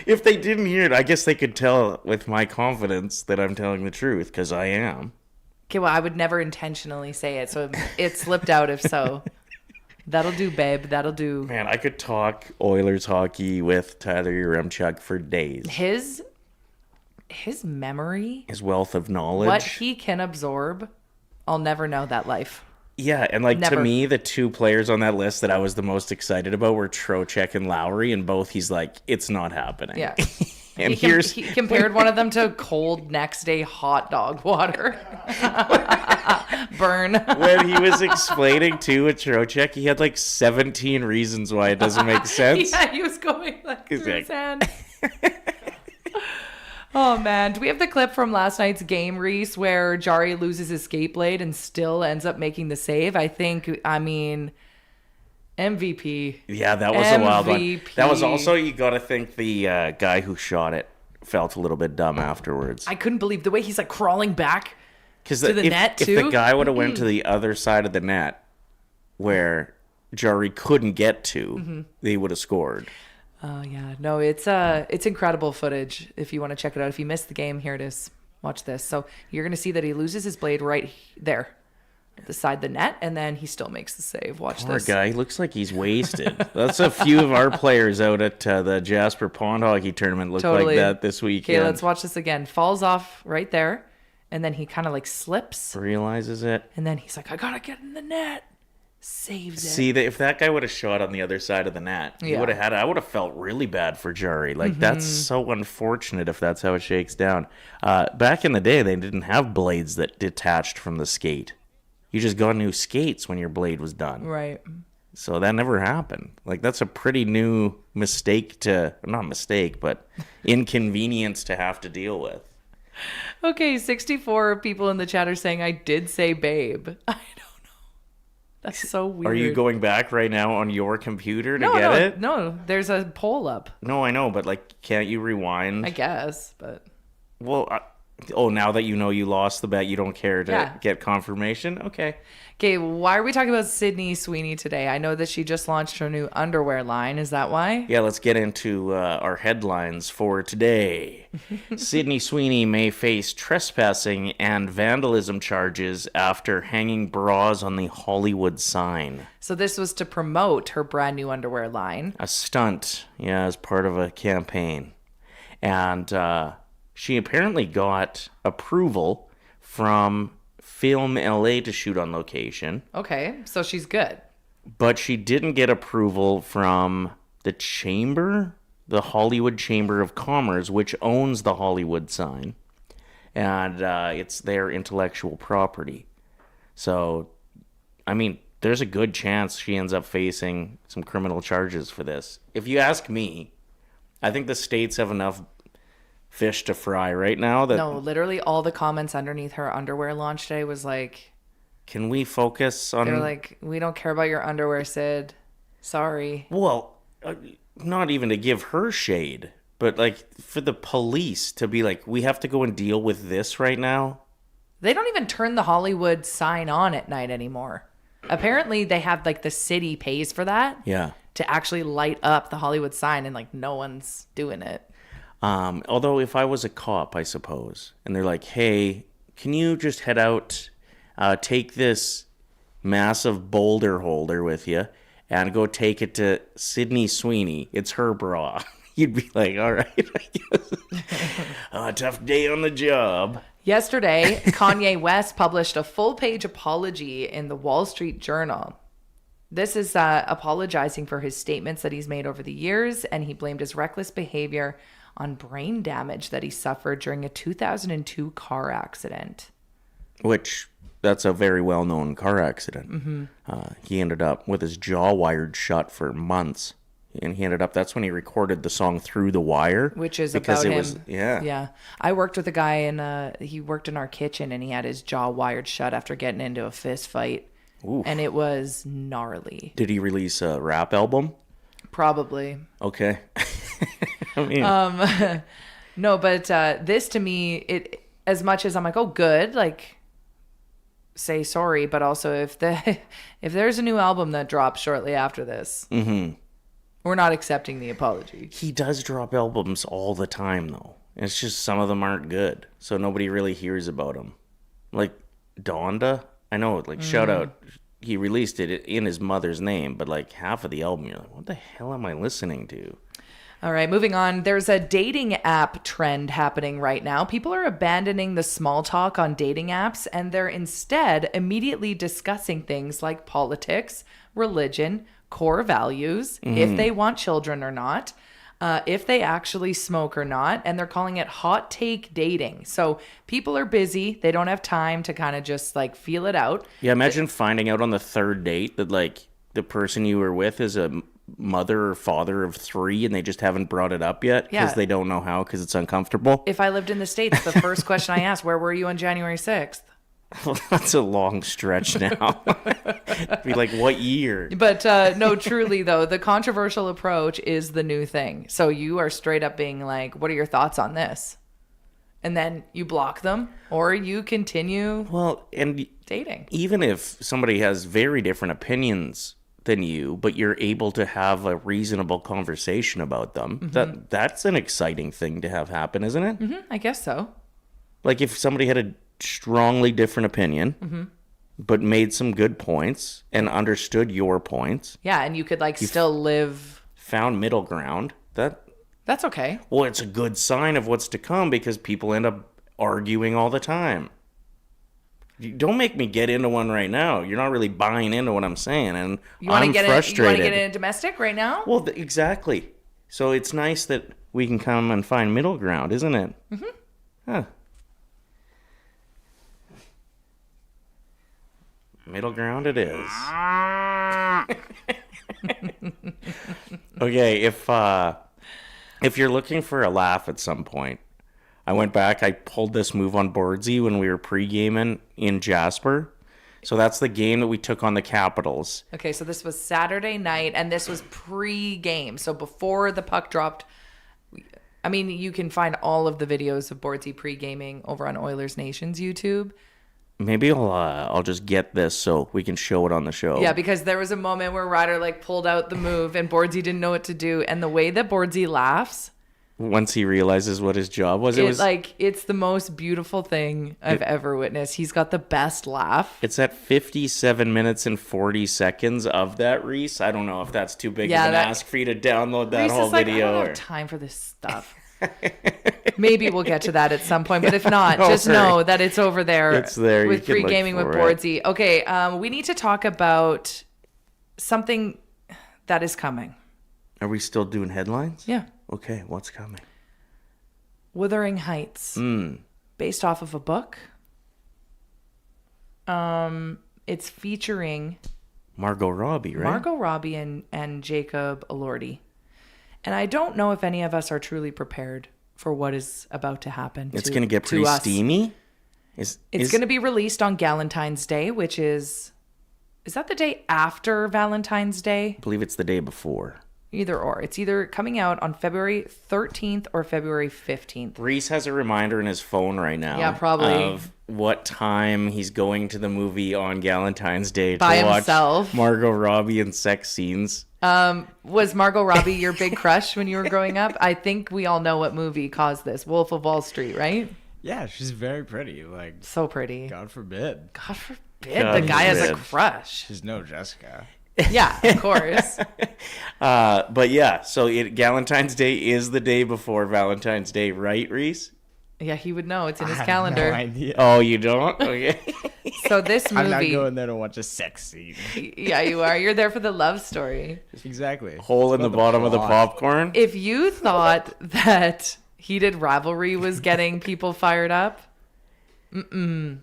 If they didn't hear it, I guess they could tell with my confidence that I'm telling the truth, because I am. Okay, well, I would never intentionally say it, so it slipped out if so. That'll do, babe. That'll do. Man, I could talk Oilers hockey with Tyler Yaremchuk for days. His memory, His wealth of knowledge. what he can absorb, I'll never know that life. Yeah, and like Never. to me, the two players on that list that I was the most excited about were Trocheck and Lowry, and both he's like, it's not happening. Yeah. And He compared one of them to cold next day hot dog water. Burn. When he was explaining too with Trocheck, he had like 17 reasons why it doesn't make sense. Yeah, he was going like He's through like- his hand. Oh man, do we have the clip from last night's game, Reese, where Jari loses his skate blade and still ends up making the save? I mean, MVP. Yeah, that was a wild one. MVP. That was also, you got to think the guy who shot it felt a little bit dumb afterwards. I couldn't believe the way he's like crawling back. Because to the net, if the too? guy would have went to the other side of the net where Jari couldn't get to, they would have scored. Oh yeah, no, it's incredible footage. If you want to check it out, if you missed the game, here it is. Watch this. So you're gonna see that he loses his blade right there, beside the net, and then he still makes the save. Watch Poor this. guy, he looks like he's wasted. That's a few of our players out at the Jasper Pond Hockey Tournament look like that this weekend. Okay, let's watch this again. Falls off right there, and then he kind of like slips, Realizes it. and then he's like, "I gotta get in the net." Saves it. See, if that guy would have shot on the other side of the net, he Yeah. would have had. I would have felt really bad for Jari. Like that's so unfortunate if that's how it shakes down. Back in the day, they didn't have blades that detached from the skate. You just got new skates when your blade was done. Right. So that never happened. Like that's a pretty new mistake not mistake, but inconvenience to have to deal with. Okay, 64 people in the chat are saying I did say babe. I don't know. That's so weird. Are you going back right now on your computer to no, get no, it? No, there's a poll up. No, I know, but like, can't you rewind? I guess, but Well, now that you know you lost the bet, you don't care to get confirmation? Okay. okay. Why are we talking about Sydney Sweeney today? I know that she just launched her new underwear line. Is that why? Yeah, let's get into our headlines for today. Sydney Sweeney may face trespassing and vandalism charges after hanging bras on the Hollywood sign. So this was to promote her brand new underwear line. A stunt, yeah, as part of a campaign. And she apparently got approval from Film LA to shoot on location, Okay, so she's good. but she didn't get approval from the Hollywood Chamber of Commerce, which owns the Hollywood sign. And it's their intellectual property. So, I mean, there's a good chance she ends up facing some criminal charges for this. If you ask me, I think the states have enough fish to fry right now that No, literally all the comments underneath her underwear launch day was like, can we focus on they're like, we don't care about your underwear, Sid. Sorry. well, not even to give her shade, but like for the police to be like, we have to go and deal with this right now. They don't even turn the Hollywood sign on at night anymore. Apparently they have like the city pays for that Yeah. to actually light up the Hollywood sign, and like no one's doing it. Although if I was a cop, I suppose, and they're like, hey, can you just head out, take this massive boulder holder with you and go take it to Sydney Sweeney. It's her bra. You'd be like, all right, I guess. Tough day on the job. Yesterday, Kanye West published a full-page apology in the Wall Street Journal. This is apologizing for his statements that he's made over the years, and he blamed his reckless behavior on brain damage that he suffered during a 2002 car accident. Which, that's a very well-known car accident. Mm-hmm. He ended up with his jaw wired shut for months. And he ended up, that's when he recorded the song Through the Wire. Which is because about it him. was, yeah. Yeah. I worked with a guy, and he worked in our kitchen, and he had his jaw wired shut after getting into a fist fight. Oof. And it was gnarly. Did he release a rap album? Probably. Okay. I mean, No, but this to me, it as much as I'm like, oh, good, like say sorry, but also if there's a new album that drops shortly after this, we're not accepting the apology. he does drop albums all the time, though. It's just some of them aren't good, so nobody really hears about them. Like Donda, I know, like shout out, he released it in his mother's name, but like half of the album, you're like, what the hell am I listening to? All right, moving on. There's a dating app trend happening right now. People are abandoning the small talk on dating apps, and they're instead immediately discussing things like politics, religion, core values, if they want children or not, if they actually smoke or not, and they're calling it hot take dating. So people are busy. They don't have time to kind of just like feel it out. Yeah, imagine finding out on the third date that like the person you were with is a mother or father of 3 and they just haven't brought it up yet because they don't know how because it's uncomfortable. If I lived in the States, the first question I asked, where were you on January 6th? Well, that's a long stretch now. Be like, what year? But no, truly though, the controversial approach is the new thing. So you are straight up being like, what are your thoughts on this? And then you block them or you continue dating. Even if somebody has very different opinions than you, but you're able to have a reasonable conversation about them, that's an exciting thing to have happen, isn't it? I guess so. Like if somebody had a strongly different opinion, but made some good points and understood your points. Yeah, and you could like still live. Found middle ground. That's okay. Well, it's a good sign of what's to come because people end up arguing all the time. Don't make me get into one right now. You're not really buying into what I'm saying, and I'm frustrated. You want to get in a domestic right now? Well, exactly. So it's nice that we can come and find middle ground, isn't it? Huh. Middle ground it is. Okay, if you're looking for a laugh at some point, I went back, I pulled this move on Boardsy when we were pre-gaming in Jasper. So that's the game that we took on the Capitals. Okay, so this was Saturday night, and this was pre-game. So before the puck dropped, I mean, you can find all of the videos of Boardsy pre-gaming over on Oilers Nation's YouTube. Maybe I'll just get this so we can show it on the show. Yeah, because there was a moment where Ryder like pulled out the move, and Boardsy didn't know what to do. And the way that Boardsy laughs... Once he realizes what his job was, it's the most beautiful thing I've ever witnessed. He's got the best laugh. It's at 57 minutes and 40 seconds of that, Reese. I don't know if that's too big of an ask for you to download that Reese whole is like, video. I don't have time for this stuff. Maybe we'll get to that at some point, but if not, just know that it's over there. It's there. With pre-gaming with Boardsy. Okay, we need to talk about something that is coming. Are we still doing headlines? Yeah. Okay, what's coming? Wuthering Heights. Based off of a book. It's featuring Margot Robbie, right? Margot Robbie and Jacob Elordi. And I don't know if any of us are truly prepared for what is about to happen. It's going to get pretty steamy. It's going to be released on Galentine's Day, which is that the day after Valentine's Day? I believe it's the day before. Either or. It's either coming out on February 13th or February 15th. Reese has a reminder in his phone right now. Yeah, probably. Of what time he's going to the movie on Galentine's Day by to watch himself. Margot Robbie and sex scenes. Was Margot Robbie your big crush when you were growing up? I think we all know what movie caused this. Wolf of Wall Street, right? Yeah, she's very pretty. Like, so pretty. God forbid. God forbid the guy has a crush. She's no Jessica. Yeah, of course. But yeah, so Galentine's Day is the day before Valentine's Day, right, Reese? Yeah, he would know. It's in his I calendar. have no idea. Oh, you don't? Okay. So this movie... I'm not going there to watch a sex scene. Yeah, you are. You're there for the love story. Exactly. Hole in the bottom of the popcorn. If you thought that heated rivalry was getting people fired up, well,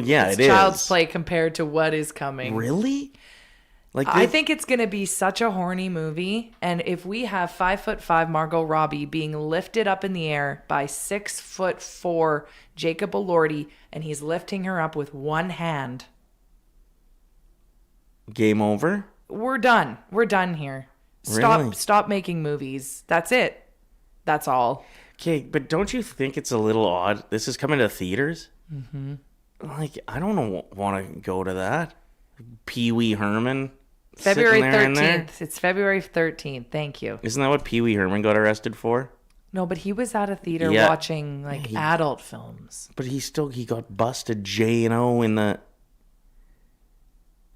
yeah, it's it is. Child's play compared to what is coming. Really? Like I think it's going to be such a horny movie. And if we have 5'5" Margot Robbie being lifted up in the air by 6'4" Jacob Elordi, and he's lifting her up with one hand. Game over? We're done. We're done here. Really? Stop making movies. That's it. That's all. Okay, but don't you think it's a little odd? This is coming to theaters? Mm-hmm. Like, I don't want to go to that. Pee Wee Herman. February sitting there in there. 13th. It's February 13th. Thank you. Isn't that what Pee Wee Herman got arrested for? No, but he was at a theater Yeah. watching like adult films. But he got busted J&O in the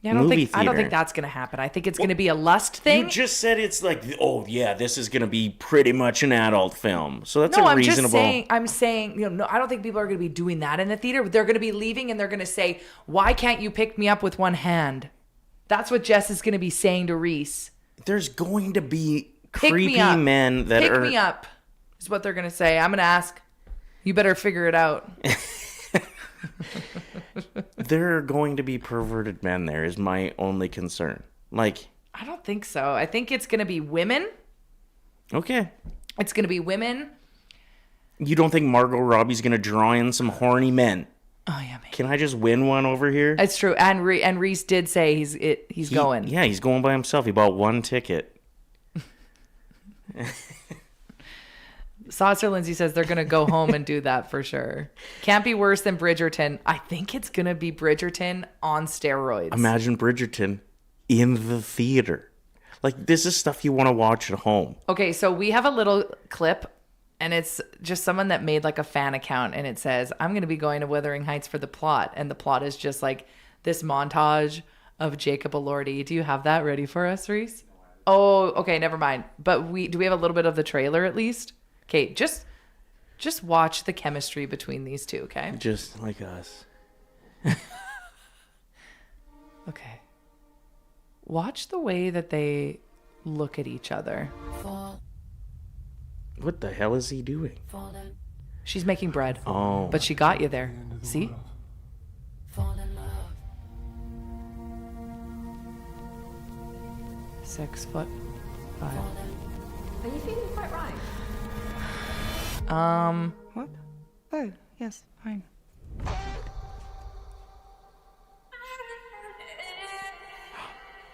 Yeah, I don't movie think theater. that's gonna happen. I think it's gonna be a lust thing. You just said it's like, oh yeah, this is gonna be pretty much an adult film. So that's No, a I'm reasonable. just saying. I'm saying, no, I don't think people are going to be doing that in the theater. They're going to be leaving and they're going to say, "Why can't you pick me up with one hand?" That's what Jess is going to be saying to Reese. There's going to be Pick me creepy up. men that Pick are. me up is what they're going to say. I'm going to ask. You better figure it out. There are going to be perverted men. There is my only concern. Like, I don't think so. I think it's going to be women. okay, It's going to be women. you don't think Margot Robbie's gonna draw in some horny men? Oh yeah, maybe. Can I just win one over here? It's true. And Reese did say he's going. Yeah, he's going by himself. He bought one ticket. Saucer Lindsay says they're going to go home and do that for sure. Can't be worse than Bridgerton. I think it's going to be Bridgerton on steroids. Imagine Bridgerton in the theater. Like, this is stuff you want to watch at home. Okay, so we have a little clip, and it's just someone that made like a fan account, and it says, "I'm going to be going to Wuthering Heights for the plot." And the plot is just like this montage of Jacob Elordi. Do you have that ready for us, Reese? Oh, okay, never mind. But do we have a little bit of the trailer at least? Okay, just watch the chemistry between these two, okay? Just like us. Okay. Watch the way that they look at each other. What the hell is he doing? She's making bread. Oh. But she got you there. See? 6'5". Are you feeling quite right? What? Oh, yes, fine.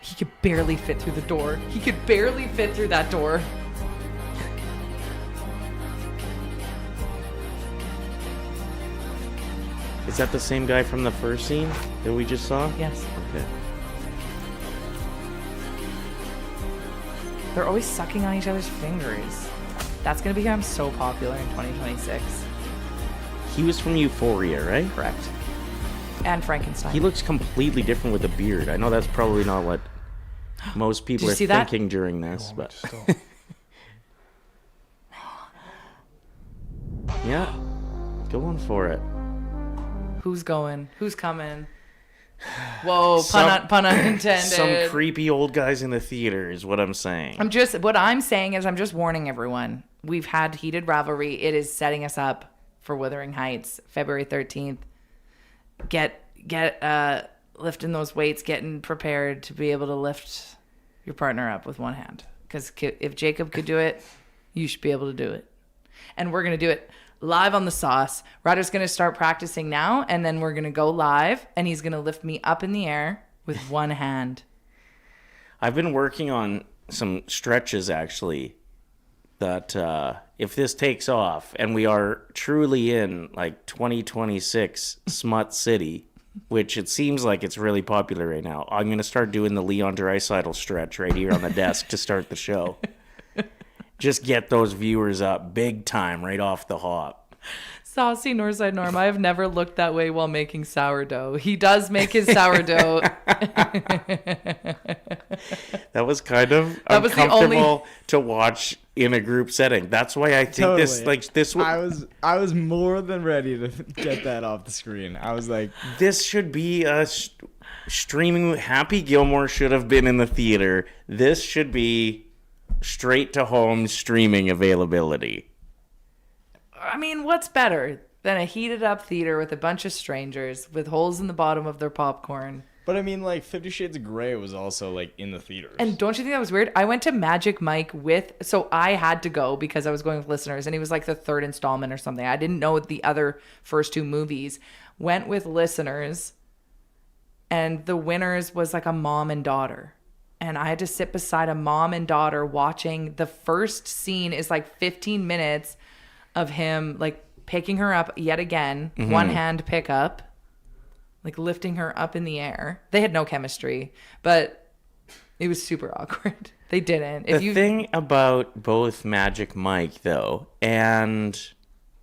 He could barely fit through the door. He could barely fit through that door. Is that the same guy from the first scene that we just saw? Yes. Okay. They're always sucking on each other's fingers. That's going to become so popular in 2026. He was from Euphoria, right? Correct. And Frankenstein. He looks completely different with a beard. I know that's probably not what most people Did you are see that? thinking during this, but yeah, going for it. Who's going? Who's coming? Whoa, pun unintended. Some creepy old guys in the theater is what I'm saying. What I'm saying is I'm just warning everyone. We've had heated rivalry. It is setting us up for Wuthering Heights, February 13th. Get lifting those weights, getting prepared to be able to lift your partner up with one hand. Because if Jacob could do it, you should be able to do it. And we're going to do it live on the sauce. Ryder's going to start practicing now, and then we're going to go live, and he's going to lift me up in the air with one hand. I've been working on some stretches, actually, that if this takes off and we are truly in like 2026 Smut City, which it seems like it's really popular right now, I'm going to start doing the Leon Draisaitl stretch right here on the desk to start the show. Just get those viewers up big time right off the hop. Saucy Northside Norm, I have never looked that way while making sourdough. He does make his sourdough. That was kind of uncomfortable to watch in a group setting. That's why I think this I was more than ready to get that off the screen. I was like, this should be a streaming. Happy Gilmore should have been in the theater. This should be straight to home streaming availability. I mean, what's better than a heated up theater with a bunch of strangers with holes in the bottom of their popcorn? but I mean, like 50 Shades of Grey was also like in the theaters. And don't you think that was weird? I went to Magic Mike so I had to go because I was going with listeners, and it was like the third installment or something. I didn't know the other first two movies. Went with listeners, and the winners was like a mom and daughter. and I had to sit beside a mom and daughter watching. The first scene is like 15 minutes of him like picking her up yet again, one hand pickup, like lifting her up in the air. They had no chemistry, but it was super awkward. They didn't. The thing about both Magic Mike, though, and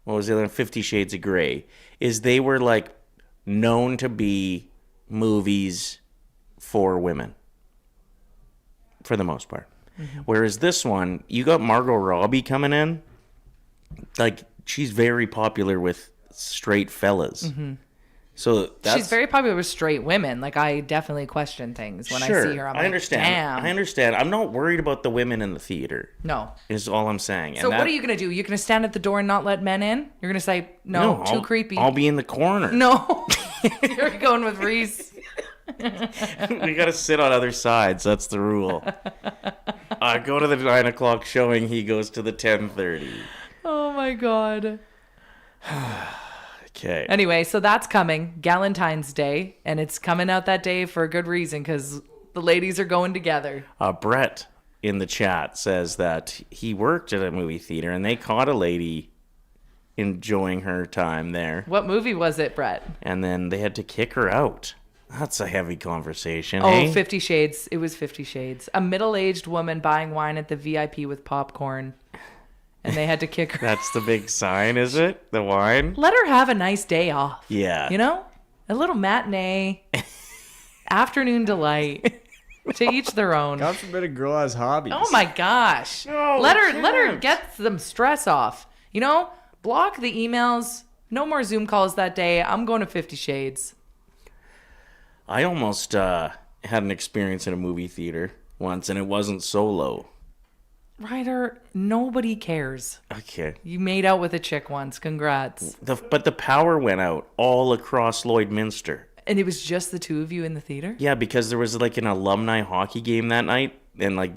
what was the other one? 50 Shades of Grey, is they were like known to be movies for women, for the most part. Whereas this one, you got Margot Robbie coming in, like she's very popular with straight fellas. So she's very popular with straight women. Like, I definitely question things when I see her. I understand. Damn. I understand. I'm not worried about the women in the theater. No. Is all I'm saying. So what are you going to do? You're going to stand at the door and not let men in? You're going to say, no, too creepy. I'll be in the corner. No. You're going with Reese. We got to sit on other sides. That's the rule. Go to the 9 o'clock showing. He goes to the 10:30. Oh, my God. Okay. Anyway, so that's coming, Galentine's Day, and it's coming out that day for a good reason, because the ladies are going together. Brett in the chat says that he worked at a movie theater and they caught a lady enjoying her time there. What movie was it, Brett? And then they had to kick her out. That's a heavy conversation. Oh, hey? 50 Shades. It was 50 Shades. A middle-aged woman buying wine at the VIP with popcorn. And they had to kick her. That's the big sign, is it? The wine? Let her have a nice day off. Yeah. You know? A little matinee. Afternoon delight. To each their own. God forbid a girl has hobbies. Oh my gosh. No, let her get some stress off. You know? Block the emails. No more Zoom calls that day. I'm going to 50 Shades. I almost had an experience in a movie theater once, and it wasn't solo. Ryder, nobody cares. Okay. You made out with a chick once. Congrats. But the power went out all across Lloydminster. And it was just the two of you in the theater? Yeah, because there was like an alumni hockey game that night, and like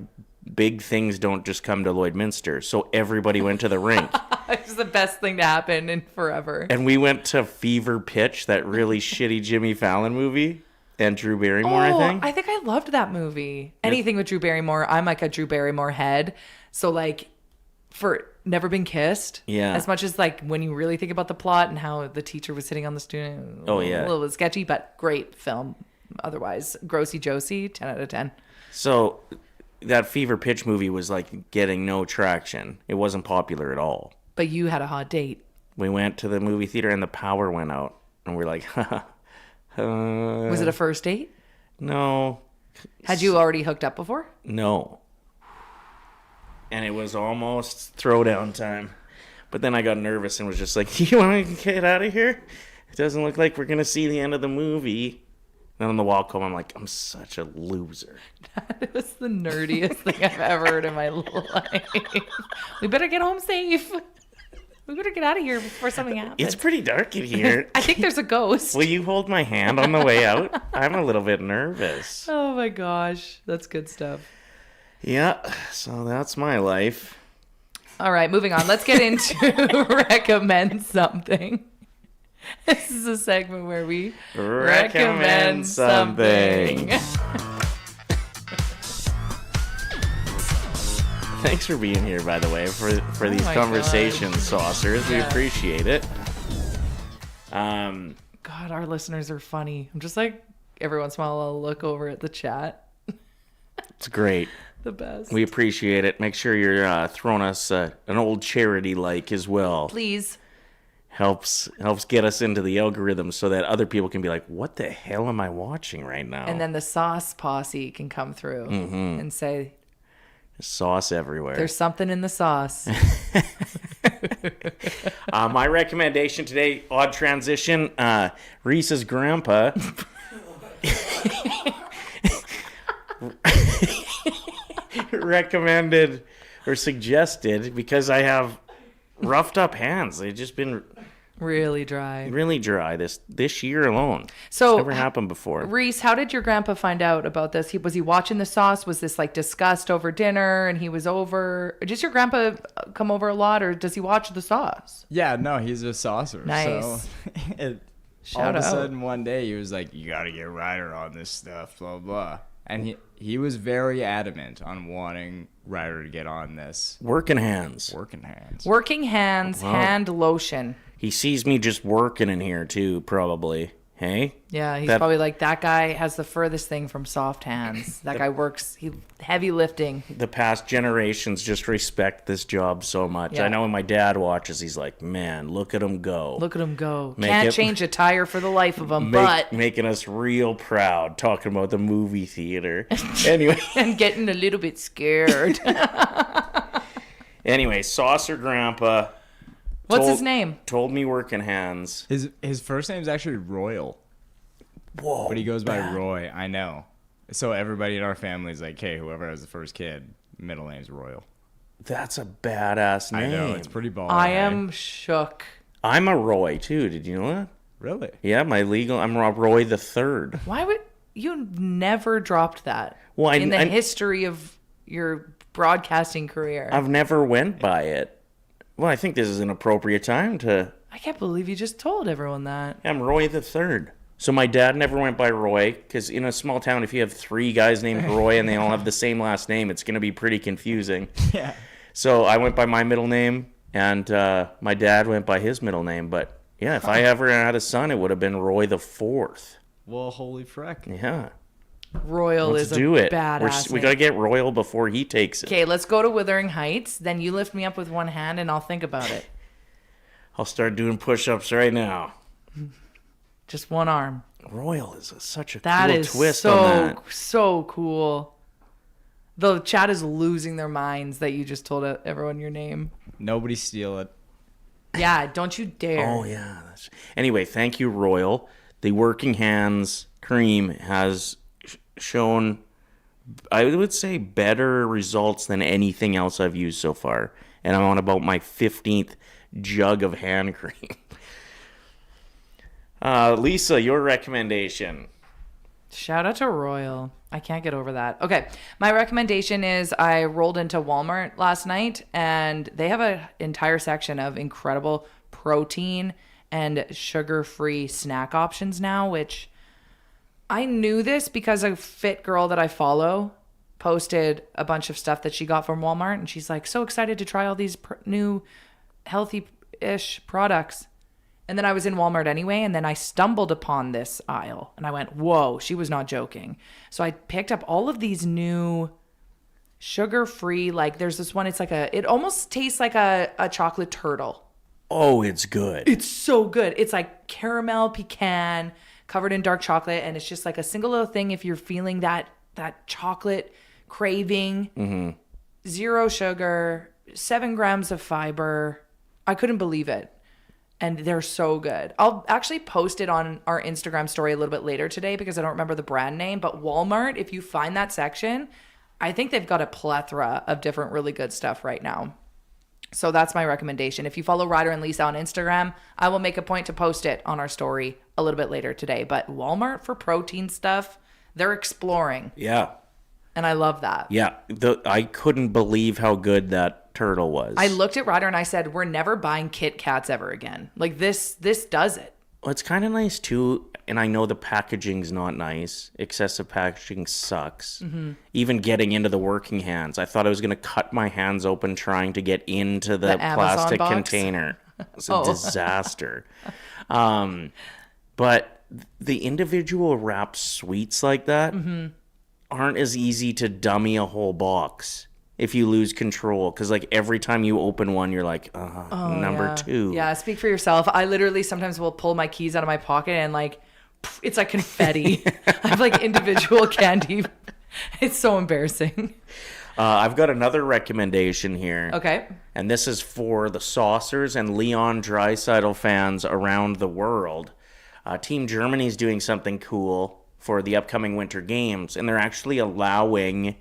big things don't just come to Lloydminster, so everybody went to the rink. It's the best thing to happen in forever. And we went to Fever Pitch, that really shitty Jimmy Fallon movie, and Drew Barrymore, I think. I loved that movie. Anything with Drew Barrymore, I'm like a Drew Barrymore head. So like, for Never Been Kissed, yeah. As much as like when you really think about the plot and how the teacher was hitting on the student, oh yeah, a little bit sketchy, but great film. Otherwise, Grossy Josie, 10 out of 10. So that Fever Pitch movie was like getting no traction. It wasn't popular at all. But you had a hot date. We went to the movie theater and the power went out, and we're like, was it a first date? No. Had you already hooked up before? No. And it was almost throwdown time. But then I got nervous and was just like, do you want to get out of here? It doesn't look like we're going to see the end of the movie. And on the walk home, I'm like, I'm such a loser. That was the nerdiest thing I've ever heard in my life. We better get home safe. We better get out of here before something happens. It's pretty dark in here. I think there's a ghost. Will you hold my hand on the way out? I'm a little bit nervous. Oh my gosh. That's good stuff. Yeah, so that's my life. All right, moving on. Let's get into recommend something. This is a segment where we recommend something. Thanks for being here, by the way, for these conversations, saucers. Yeah. We appreciate it. God, our listeners are funny. I'm just like, every once in a while, I'll look over at the chat. It's great. The best. We appreciate it. Make sure you're throwing us an old charity like as well. Please. Helps get us into the algorithm so that other people can be like, what the hell am I watching right now? And then the sauce posse can come through and say, sauce everywhere. There's something in the sauce. My recommendation today, odd transition, Reese's grandpa recommended or suggested, because I have roughed up hands. They've just been really dry this year alone. So it's never happened before. Reese, how did your grandpa find out about this? Was he watching the sauce? Was this like discussed over dinner and he was over? Does your grandpa come over a lot, or does he watch the sauce? Yeah, no, he's a saucer. Nice. So all of a sudden one day he was like, you gotta get Ryder on this stuff, blah blah. And he was very adamant on wanting Ryder to get on this. Working hands. Working hands. Working hands, Wow. hand lotion. He sees me just working in here too, probably. Hey? Yeah, he's probably like, that guy has the furthest thing from soft hands. That guy works heavy lifting. The past generations just respect this job so much. Yeah. I know when my dad watches, he's like, man, look at him go. Look at him go. Make Can't it- change a tire for the life of him, but... Making us real proud, talking about the movie theater. Anyway. And getting a little bit scared. Anyway, Saucer Grandpa... What's his name? Told me working hands. His first name's actually Royal. Whoa. But he goes by Roy. I know. So everybody in our family is like, hey, whoever has the first kid, middle name's Royal. That's a badass name. I know. It's pretty baller. I am shook. I'm a Roy, too. Did you know that? Really? Yeah, I'm Roy the Third. Why would... You never dropped that Well, in the history of your broadcasting career. I've never went by it. Well, I think this is an appropriate time to... I can't believe you just told everyone that. I'm Roy the Third. So my dad never went by Roy, because in a small town, if you have 3 guys named Roy and they all have the same last name, it's going to be pretty confusing. Yeah. So I went by my middle name, and my dad went by his middle name. But yeah, if I ever had a son, it would have been Roy the Fourth. Well, holy frick. Yeah. Royal Let's is do a it. badass We name. got to get Royal before he takes it. Okay, let's go to Wuthering Heights. Then you lift me up with one hand, and I'll think about it. I'll start doing push-ups right now. Just one arm. Royal is such a That cool is twist so on that. so cool. The chat is losing their minds that you just told everyone your name. Nobody steal it. Yeah, don't you dare. Oh, yeah. Anyway, thank you, Royal. The Working Hands cream has shown, I would say, better results than anything else I've used so far. And I'm on about my 15th jug of hand cream. Lisa, your recommendation. Shout out to Royal. I can't get over that. Okay, my recommendation is I rolled into Walmart last night, and they have an entire section of incredible protein and sugar-free snack options now, which I knew this because a fit girl that I follow posted a bunch of stuff that she got from Walmart, and she's like, so excited to try all these new healthy-ish products. And then I was in Walmart anyway, and then I stumbled upon this aisle, and I went, whoa, she was not joking. So I picked up all of these new sugar-free, like there's this one, it almost tastes like a chocolate turtle. Oh, it's good. It's so good. It's like caramel pecan covered in dark chocolate, and it's just like a single little thing if you're feeling that chocolate craving. Mm-hmm. 0 sugar, 7 grams of fiber. I couldn't believe it. And they're so good. I'll actually post it on our Instagram story a little bit later today because I don't remember the brand name. But Walmart, if you find that section, I think they've got a plethora of different really good stuff right now. So that's my recommendation. If you follow Ryder and Lisa on Instagram, I will make a point to post it on our story a little bit later today. But Walmart for protein stuff, they're exploring. Yeah. And I love that. Yeah. I couldn't believe how good that turtle was. I looked at Ryder and I said, we're never buying Kit Kats ever again. Like this does it. Well, it's kind of nice too, and I know the packaging's not nice. Excessive packaging sucks. Mm-hmm. Even getting into the working hands, I thought I was going to cut my hands open trying to get into the Amazon plastic box? container. It's a Oh. disaster. But the individual wrapped sweets like that Mm-hmm. aren't as easy to dummy a whole box if you lose control, because like every time you open one you're like number yeah. 2. Yeah, speak for yourself. I literally sometimes will pull my keys out of my pocket and like it's like confetti. I have like individual candy. It's so embarrassing. I've got another recommendation here. Okay. And this is for the Saucers and Leon Draisaitl fans around the world. Team Germany's doing something cool for the upcoming Winter Games, and they're actually allowing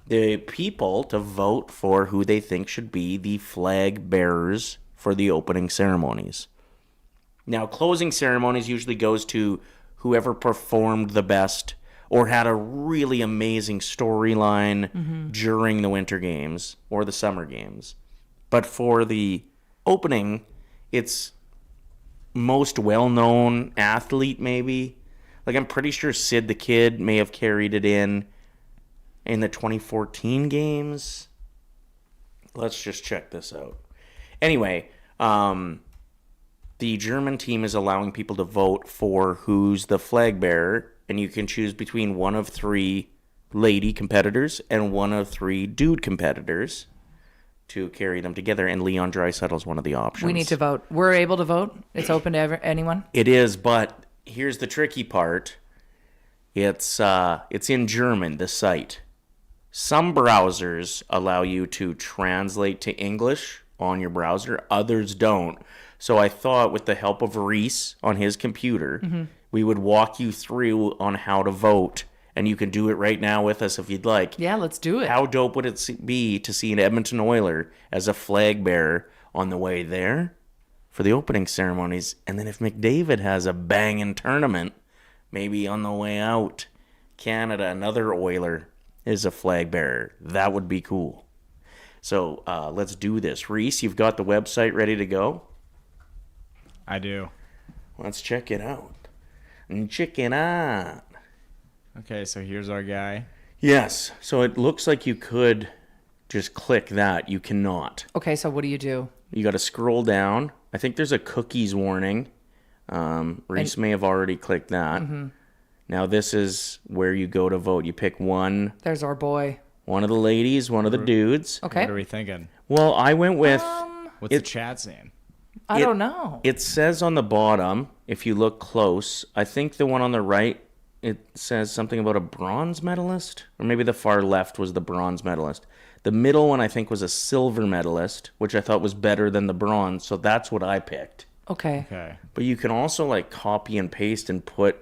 the people to vote for who they think should be the flag bearers for the opening ceremonies. Now, closing ceremonies usually goes to whoever performed the best or had a really amazing storyline during the Winter Games or the Summer Games. But for the opening, it's most well-known athlete maybe. Like, I'm pretty sure Sid the Kid may have carried it in the 2014 games. Let's just check this out. Anyway, the German team is allowing people to vote for who's the flag bearer, and you can choose between one of 3 lady competitors and one of 3 dude competitors to carry them together, and Leon Draisaitl is one of the options. We need to vote. We're able to vote? It's open to anyone? It is, but here's the tricky part. It's in German, the site. Some browsers allow you to translate to English on your browser. Others don't. So I thought with the help of Reese on his computer, we would walk you through on how to vote. And you can do it right now with us if you'd like. Yeah, let's do it. How dope would it be to see an Edmonton Oiler as a flag bearer on the way there for the opening ceremonies? And then if McDavid has a banging tournament, maybe on the way out, Canada, another Oiler is a flag bearer. That would be cool. So let's do this. Reese, you've got the website ready to go? I do. Let's check it out. Check it out. Okay, so here's our guy. Yes. So it looks like you could just click that. You cannot. Okay, so what do? You got to scroll down. I think there's a cookies warning. Reese may have already clicked that. Now this is where you go to vote. You pick one. There's our boy. One of the ladies, one of the dudes. Okay. What are we thinking? Well, I went with... What's the chat saying? I don't know. It says on the bottom, if you look close, I think the one on the right, it says something about a bronze medalist. Or maybe the far left was the bronze medalist. The middle one, I think, was a silver medalist, which I thought was better than the bronze. So that's what I picked. Okay. But you can also like copy and paste and put,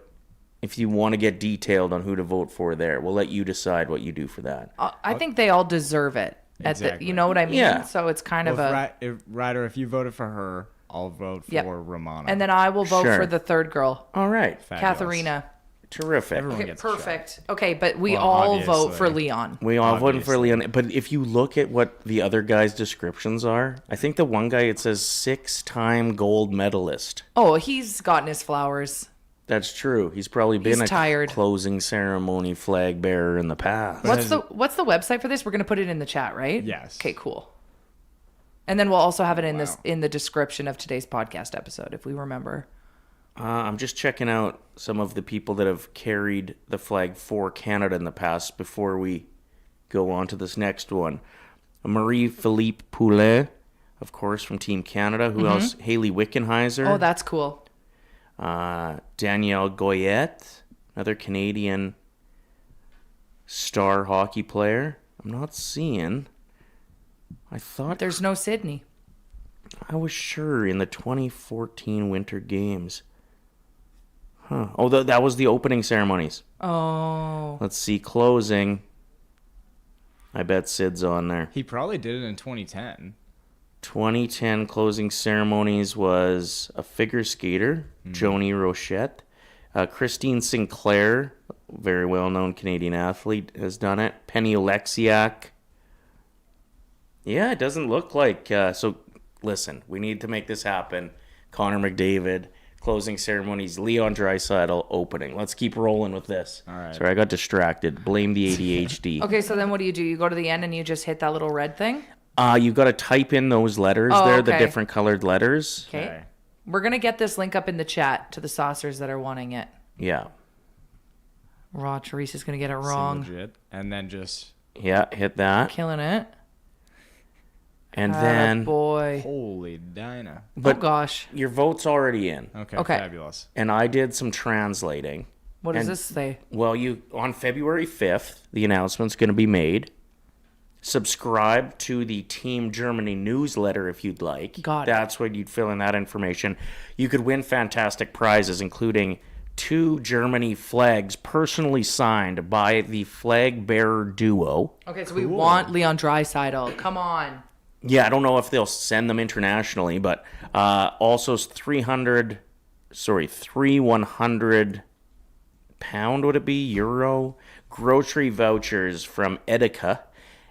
if you want to get detailed on who to vote for there. We'll let you decide what you do for that. I think they all deserve it. Exactly. You know what I mean? Yeah. So it's kind of if Ryder, if you voted for her, I'll vote for Romana. And then I will vote Sure. for the third girl, All right. Fabulous. Katharina. Terrific. Everyone Okay, gets a shot. perfect. Okay, but we Well, all vote obviously. for Leon. We all voted for Obviously. Leon. But if you look at what the other guys' descriptions are, I think the one guy, it says 6-time gold medalist. Oh, he's gotten his flowers. That's true. He's probably been He's a tired. closing ceremony flag bearer in the past. What's the website for this? We're gonna put it in the chat, right? Yes. Okay, cool. And then we'll also have it in the description of today's podcast episode if we remember. I'm just checking out some of the people that have carried the flag for Canada in the past before we go on to this next one. Marie-Philippe Poulet, of course, from Team Canada. Who else? Haley Wickenheiser. Oh, that's cool. Danielle Goyette, another Canadian star hockey player. I'm not seeing. I thought There's no Sydney. I was sure in the 2014 Winter Games. Huh. Oh, that was the opening ceremonies. Oh. Let's see, closing. I bet Sid's on there. He probably did it in 2010. 2010 closing ceremonies was a figure skater, Joni Rochette. Christine Sinclair, very well-known Canadian athlete, has done it. Penny Oleksiak. Yeah, it doesn't look like... so, listen, we need to make this happen. Connor McDavid, closing ceremonies. Leon Draisaitl, opening. Let's keep rolling with this. All right. Sorry, I got distracted. Blame the ADHD. Okay, so then what do? You go to the end and you just hit that little red thing? You got to type in those letters there, the okay. different colored letters. Okay. We're going to get this link up in the chat to the saucers that are wanting it. Yeah. Raw Teresa's going to get it Seemed wrong. legit. And then just Yeah, hit that. Killing it. And then... boy. holy Dinah. But Oh, gosh. your vote's already in. Okay, Okay. fabulous. And I did some translating. What does And- this say? Well, on February 5th, the announcement's going to be made. Subscribe to the Team Germany newsletter if you'd like. Got it. That's where you'd fill in that information. You could win fantastic prizes, including 2 Germany flags personally signed by the flag bearer duo. Okay, so we want Leon Draisaitl. Come on. Yeah, I don't know if they'll send them internationally, but also 300 £100 would it be, euro, grocery vouchers from Edeka,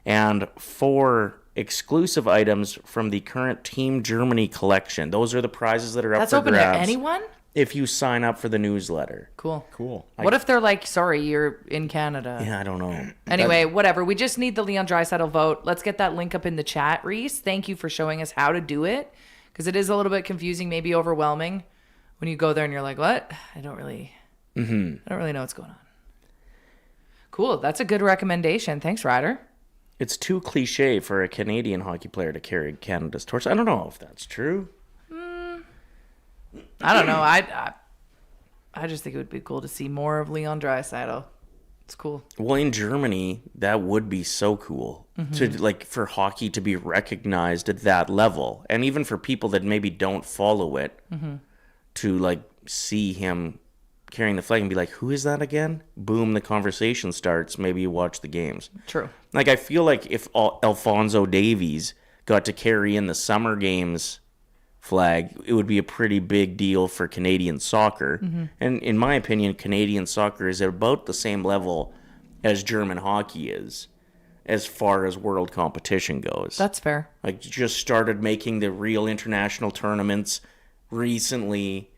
and 4 exclusive items from the current Team Germany collection. Those are the prizes that are up That's for open grabs. to anyone? if you sign up for the newsletter. Cool. What if they're like, sorry, you're in Canada? Yeah, I don't know. Anyway, whatever. We just need the Leon Draisaitl vote. Let's get that link up in the chat, Reese. Thank you for showing us how to do it, because it is a little bit confusing, maybe overwhelming when you go there and you're like, what? I don't really know what's going on. Cool. That's a good recommendation. Thanks, Ryder. It's too cliche for a Canadian hockey player to carry Canada's torch. I don't know if that's true. I don't know. I just think it would be cool to see more of Leon Draisaitl. It's cool. Well, in Germany, that would be so cool to like for hockey to be recognized at that level, and even for people that maybe don't follow it to like see him carrying the flag and be like, who is that again? Boom, the conversation starts. Maybe you watch the games. True. Like, I feel like if Alphonso Davies got to carry in the Summer Games flag, it would be a pretty big deal for Canadian soccer. And in my opinion, Canadian soccer is at about the same level as German hockey is as far as world competition goes. That's fair. Like, just started making the real international tournaments recently,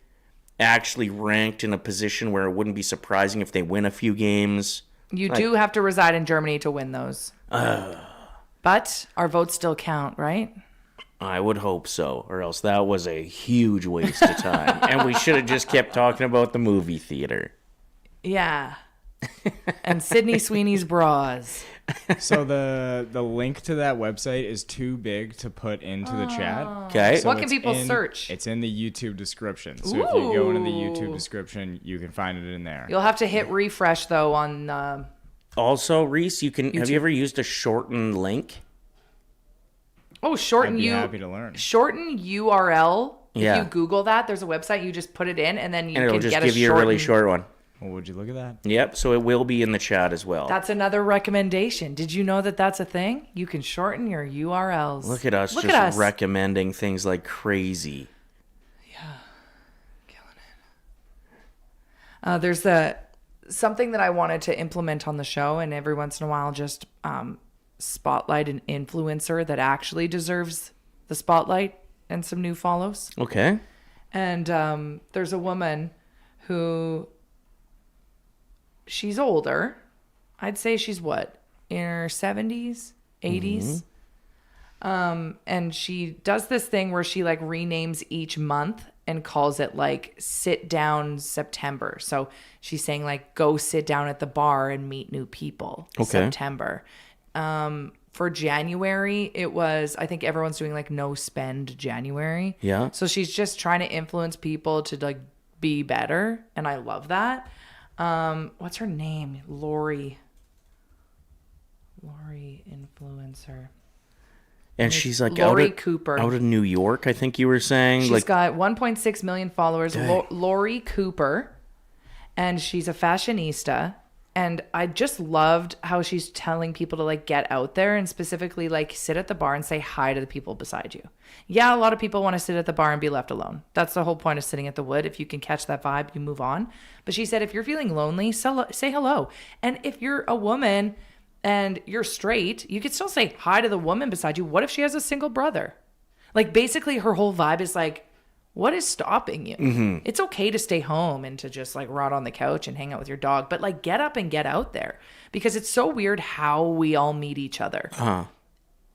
actually ranked in a position where it wouldn't be surprising if they win a few games. You do have to reside in Germany to win those. But our votes still count, right? I would hope so, or else that was a huge waste of time. And we should have just kept talking about the movie theater. Yeah. And Sydney Sweeney's bras. So the link to that website is too big to put into the chat. Okay. So What can it's people search? It's in the YouTube description. So if you go into the YouTube description, you can find it in there. You'll have to hit refresh, though, on... Also, Reese, have you ever used a shortened link? Oh, I'd be happy to learn. Shorten URL. Yeah. If you Google that, there's a website. You just put it in, and then you And it'll can just get give you a really short one. Well, would you look at that? Yep, so it will be in the chat as well. That's another recommendation. Did you know that that's a thing? You can shorten your URLs. Look at us recommending things like crazy. Killing it. There's something that I wanted to implement on the show, and every once in a while just spotlight an influencer that actually deserves the spotlight and some new follows. Okay. And there's a woman who... She's older. I'd say she's what? In her 70s, 80s. And she does this thing where she like renames each month and calls it like Sit Down September. So she's saying like go sit down at the bar and meet new people. Okay. September. For January, it was, I think everyone's doing like no spend January. Yeah. So she's just trying to influence people to like be better. And I love that. What's her name? Lori influencer. And she's like Lori Cooper. out of New York, I think you were saying. She's got 1.6 million followers. Lori Cooper. And she's a fashionista. And I just loved how she's telling people to like get out there and specifically like sit at the bar and say hi to the people beside you. Yeah, a lot of people want to sit at the bar and be left alone. That's the whole point of sitting at the wood. If you can catch that vibe, you move on. But she said, if you're feeling lonely, say hello. And if you're a woman and you're straight, you could still say hi to the woman beside you. What if she has a single brother? Like basically her whole vibe is like, what is stopping you? It's okay to stay home and to just like rot on the couch and hang out with your dog, but like get up and get out there, because it's so weird how we all meet each other.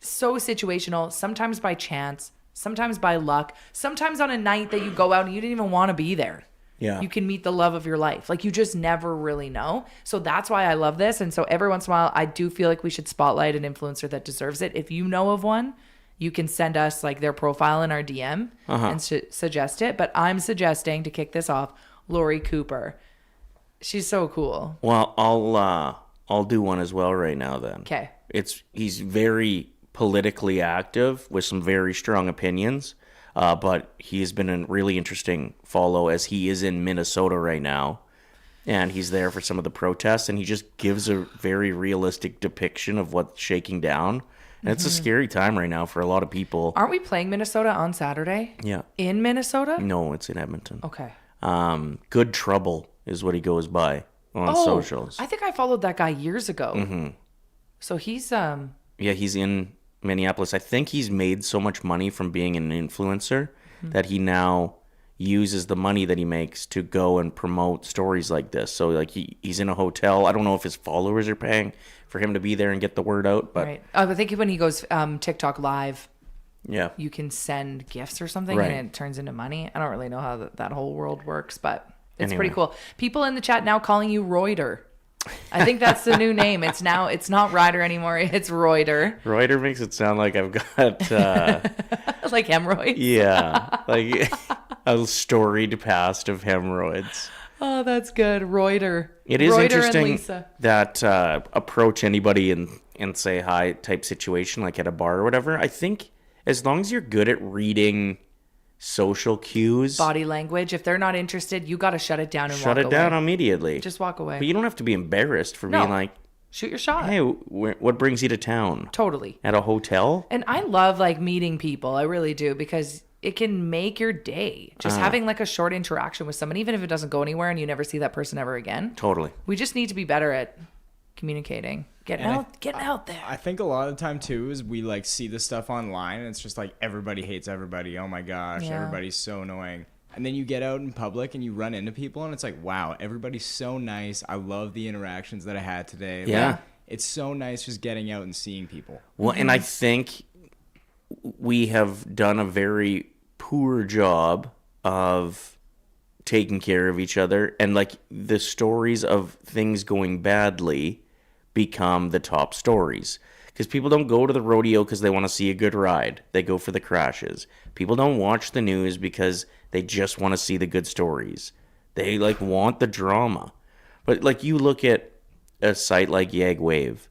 So situational, sometimes by chance, sometimes by luck, sometimes on a night that you go out and you didn't even want to be there. Yeah. You can meet the love of your life. Like you just never really know. So that's why I love this. And so every once in a while, I do feel like we should spotlight an influencer that deserves it. If you know of one, you can send us like their profile in our DM and suggest it. But I'm suggesting, to kick this off, Lori Cooper. She's so cool. Well, I'll do one as well right now then. Okay. He's very politically active with some very strong opinions, but he's been a really interesting follow as he is in Minnesota right now. And he's there for some of the protests, and he just gives a very realistic depiction of what's shaking down. And it's a scary time right now for a lot of people. Aren't we playing Minnesota on Saturday? Yeah. In Minnesota? No, it's in Edmonton. Okay. Good Trouble is what he goes by on socials. I think I followed that guy years ago. So he's Yeah, he's in Minneapolis. I think he's made so much money from being an influencer that he now uses the money that he makes to go and promote stories like this. So like he's in a hotel. I don't know if his followers are paying for him to be there and get the word out, but right. I think when he goes TikTok live, yeah, you can send gifts or something Right. and it turns into money. I don't really know how that whole world works, but it's Anyway. pretty cool. People in the chat now calling you Royder. I think that's the new name. It's not Ryder anymore. It's Royder. Ryder makes it sound like I've got Like hemorrhoids. yeah, like a storied past of hemorrhoids. Oh, that's good. Royder. It is Royder interesting and Lisa. that approach anybody and say hi type situation, like at a bar or whatever. I think as long as you're good at reading social cues, Body language. If they're not interested, you got to shut it down and shut walk it down away. immediately. Just walk away. But you don't have to be embarrassed for No. being like, Shoot your shot. hey, what brings you to town? Totally. At a hotel? And I love like meeting people. I really do, because it can make your day. Just having like a short interaction with someone, even if it doesn't go anywhere and you never see that person ever again. Totally. We just need to be better at communicating. Getting out there. I think a lot of the time too is we like see the stuff online and it's just like everybody hates everybody. Oh my gosh, Yeah. everybody's so annoying. And then you get out in public and you run into people and it's like, wow, everybody's so nice. I love the interactions that I had today. Yeah. Like, it's so nice just getting out and seeing people. Well, and I think we have done a very poor job of taking care of each other. And like the stories of things going badly become the top stories. Because people don't go to the rodeo because they want to see a good ride. They go for the crashes. People don't watch the news because they just want to see the good stories. They like want the drama. But like you look at a site like Yag Wave,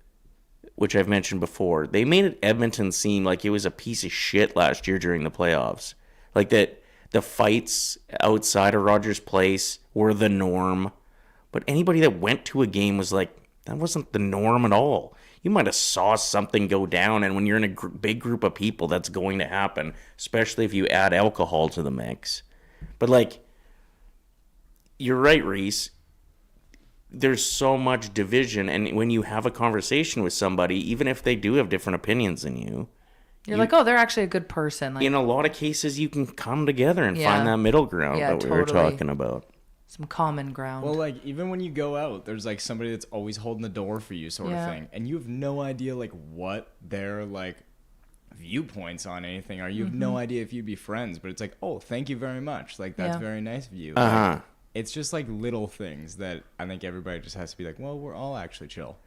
which I've mentioned before, they made Edmonton seem like it was a piece of shit last year during the playoffs. Like that the fights outside of Rogers Place were the norm. But anybody that went to a game was like, that wasn't the norm at all. You might have saw something go down, and when you're in a big group of people, that's going to happen, especially if you add alcohol to the mix. But, like, you're right, Reese. There's so much division, and when you have a conversation with somebody, even if they do have different opinions than you, You're like, oh, they're actually a good person. Like, in a lot of cases, you can come together and Yeah. find that middle ground Yeah, that we were totally. talking about. some common ground. Well, like even when you go out, there's like somebody that's always holding the door for you, sort Yeah. of thing, and you have no idea like what their like viewpoints on anything are. You have no idea if you'd be friends, but it's like, oh, thank you very much. Like that's Yeah. very nice of you. Uh-huh. Like, it's just like little things that I think everybody just has to be like, well, we're all actually chill.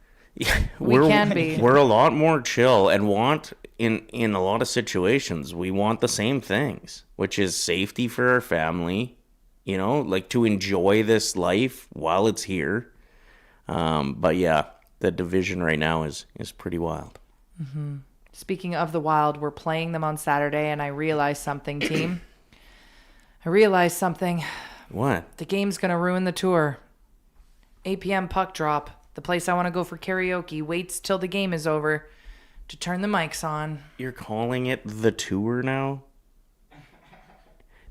We can be. We're a lot more chill and want in a lot of situations we want the same things, which is safety for our family, you know, like to enjoy this life while it's here. But yeah, the division right now is pretty wild. Speaking of the Wild, we're playing them on Saturday, and I realized something, team. I realized something. What? The game's going to ruin the tour. 8 p.m. puck drop. The place I want to go for karaoke waits till the game is over to turn the mics on. You're calling it the tour now?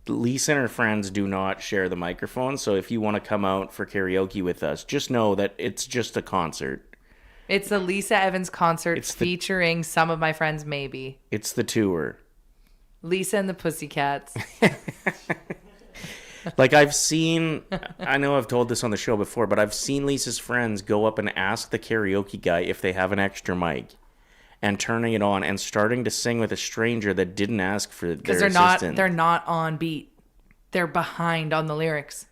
Lisa and her friends do not share the microphone, so if you want to come out for karaoke with us, just know that it's just a concert. It's the Lisa Evans concert It's the- featuring some of my friends, maybe. It's the tour. Lisa and the Pussycats. Like I've seen, I know I've told this on the show before, but I've seen Lisa's friends go up and ask the karaoke guy if they have an extra mic and turning it on and starting to sing with a stranger that didn't ask for their Because assistant. they're not on beat. They're behind on the lyrics.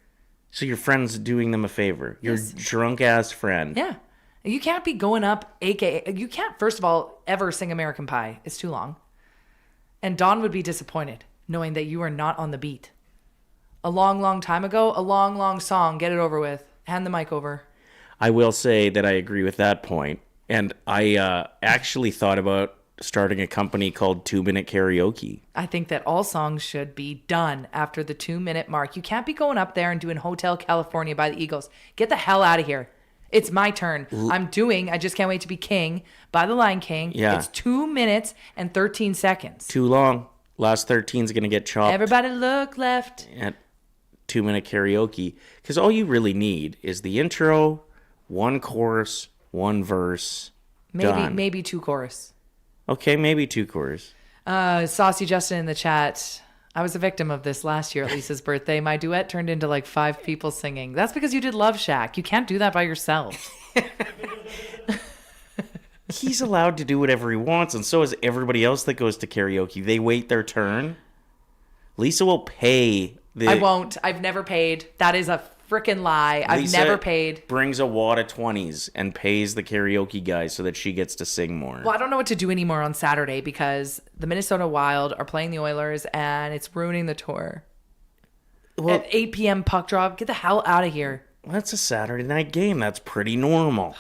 So your friend's doing them a favor. Your Yes. drunk ass friend. Yeah. You can't be going up, aka, you can't, first of all, ever sing American Pie. It's too long. And Dawn would be disappointed knowing that you are not on the beat. A long, long time ago, a long, long song, get it over with. Hand the mic over. I will say that I agree with that point. And I actually thought about starting a company called 2 Minute Karaoke. I think that all songs should be done after the 2-minute mark. You can't be going up there and doing Hotel California by the Eagles. Get the hell out of here. It's my turn. I'm doing I Just Can't Wait to Be King by the Lion King. Yeah. It's 2 minutes and 13 seconds. Too long. Last 13 is going to get chopped Everybody look left. at 2 Minute Karaoke. Because all you really need is the intro, one chorus, one verse. Done. Maybe 2 chorus. Okay, maybe 2 chorus. Saucy Justin in the chat. I was a victim of this last year at Lisa's birthday. My duet turned into like 5 people singing. That's because you did Love Shack. You can't do that by yourself. He's allowed to do whatever he wants, and so is everybody else that goes to karaoke. They wait their turn. Lisa will pay. I won't. I've never paid. That is a freaking lie. I've Lisa never paid. Brings a wad of 20s and pays the karaoke guy so that she gets to sing more. Well, I don't know what to do anymore on Saturday because the Minnesota Wild are playing the Oilers and it's ruining the tour. Well, At 8 p.m. puck drop. Get the hell out of here. Well, that's a Saturday night game. That's pretty normal.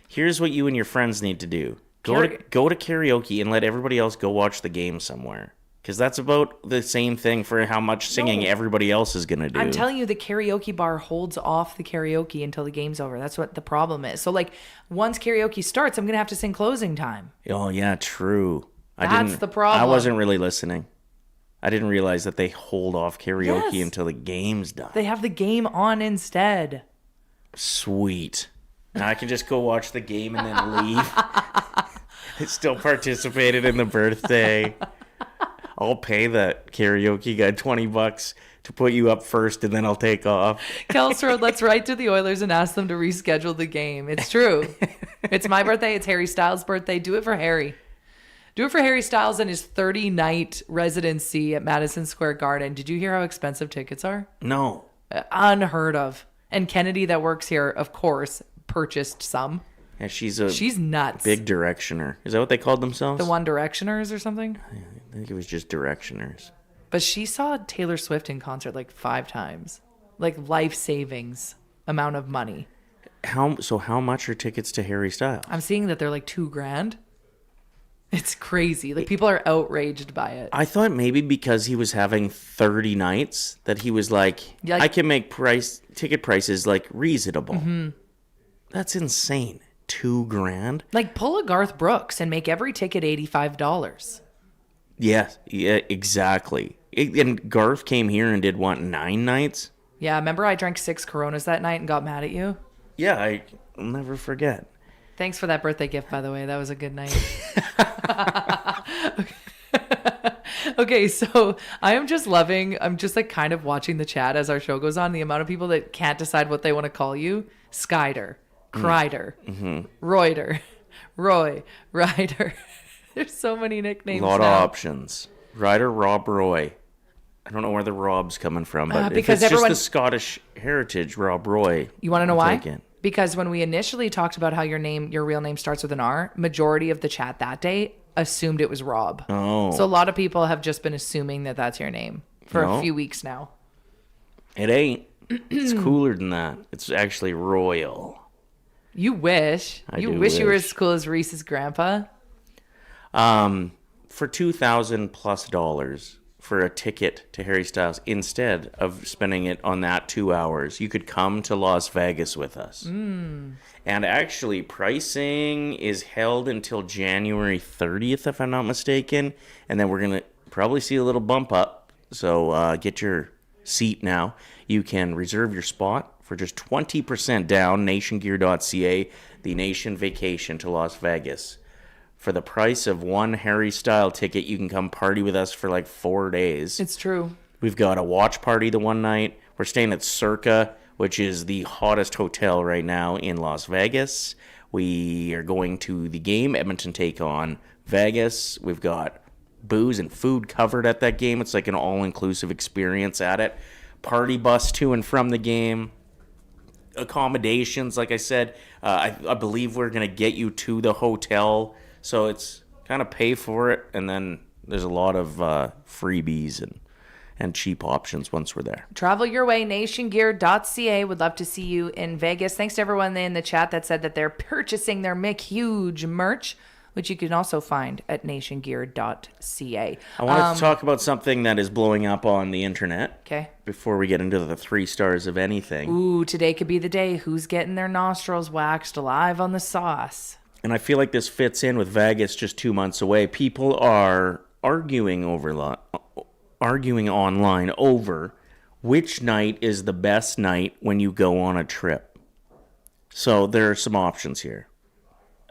Here's what you and your friends need to do. Go to karaoke and let everybody else go watch the game somewhere. Because that's about the same thing for how much singing everybody else is going to do. I'm telling you, the karaoke bar holds off the karaoke until the game's over. That's what the problem is. So, like, once karaoke starts, I'm going to have to sing closing time. Oh, yeah, true. That's the problem. I wasn't really listening. I didn't realize that they hold off karaoke until the game's done. They have the game on instead. Sweet. Now I can just go watch the game and then leave. I still participated in the birthday. I'll pay the karaoke guy $20 to put you up first, and then I'll take off. Kels wrote, let's write to the Oilers and ask them to reschedule the game. It's true. It's my birthday. It's Harry Styles' birthday. Do it for Harry. Do it for Harry Styles and his 30-night residency at Madison Square Garden. Did you hear how expensive tickets are? No. Unheard of. And Kennedy, that works here, of course, purchased some. Yeah, she's nuts. Big directioner. Is that what they called themselves? The One Directioners or something? I think it was just directioners. But she saw Taylor Swift in concert like 5 times. Like life savings amount of money. How much are tickets to Harry Styles? I'm seeing that they're like $2,000. It's crazy. Like people are outraged by it. I thought maybe because he was having 30 nights that he was like, I can make ticket prices like reasonable. Mm-hmm. That's insane. $2,000? Like pull a Garth Brooks and make every ticket $85. Yeah, exactly. And Garth came here and did what, 9 nights? Yeah, remember I drank 6 Coronas that night and got mad at you? Yeah, I'll never forget. Thanks for that birthday gift, by the way. That was a good night. Okay, so I'm just like kind of watching the chat as our show goes on. The amount of people that can't decide what they want to call you. Skyder, Kreider, Reuter, Roy, Ryder. There's so many nicknames. A lot now. of options. Ryder, Rob, Roy. I don't know where the Rob's coming from, but because if it's just the Scottish heritage, Rob Roy. You want to know why? Because when we initially talked about how your real name starts with an R, majority of the chat that day assumed it was Rob. Oh. So a lot of people have just been assuming that that's your name for a few weeks now. It ain't. It's cooler than that. It's actually Royal. You wish. You wish you were as cool as Reese's grandpa. For $2,000+ for a ticket to Harry Styles, instead of spending it on that 2 hours, you could come to Las Vegas with us. And actually, pricing is held until January 30th, if I'm not mistaken. And then we're going to probably see a little bump up. So get your seat now. You can reserve your spot for just 20% down, nationgear.ca, the Nation Vacation to Las Vegas. For the price of one Harry Style ticket, you can come party with us for like 4 days. It's true. We've got a watch party the one night. We're staying at Circa, which is the hottest hotel right now in Las Vegas. We are going to the game, Edmonton take on Vegas. We've got booze and food covered at that game. It's like an all-inclusive experience at it. Party bus to and from the game. Accommodations, like I said, I believe we're going to get you to the hotel. So it's kind of pay for it, and then there's a lot of freebies and cheap options once we're there. Travel your way, nationgear.ca. Would love to see you in Vegas. Thanks to everyone in the chat that said that they're purchasing their Mick Huge merch, which you can also find at nationgear.ca. I wanted to talk about something that is blowing up on the internet. Okay. Before we get into the 3 stars of anything. Ooh, today could be the day. Who's getting their nostrils waxed live on the sauce? And I feel like this fits in with Vegas just 2 months away. People are arguing online over which night is the best night when you go on a trip. So there are some options here.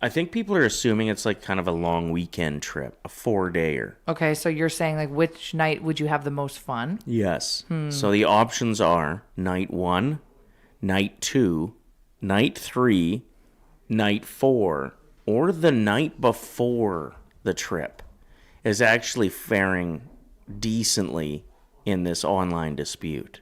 I think people are assuming it's like kind of a long weekend trip, a 4-dayer. Okay, so you're saying like which night would you have the most fun? Yes. So the options are night 1, night 2, night 3, night 4, or the night before the trip is actually faring decently in this online dispute.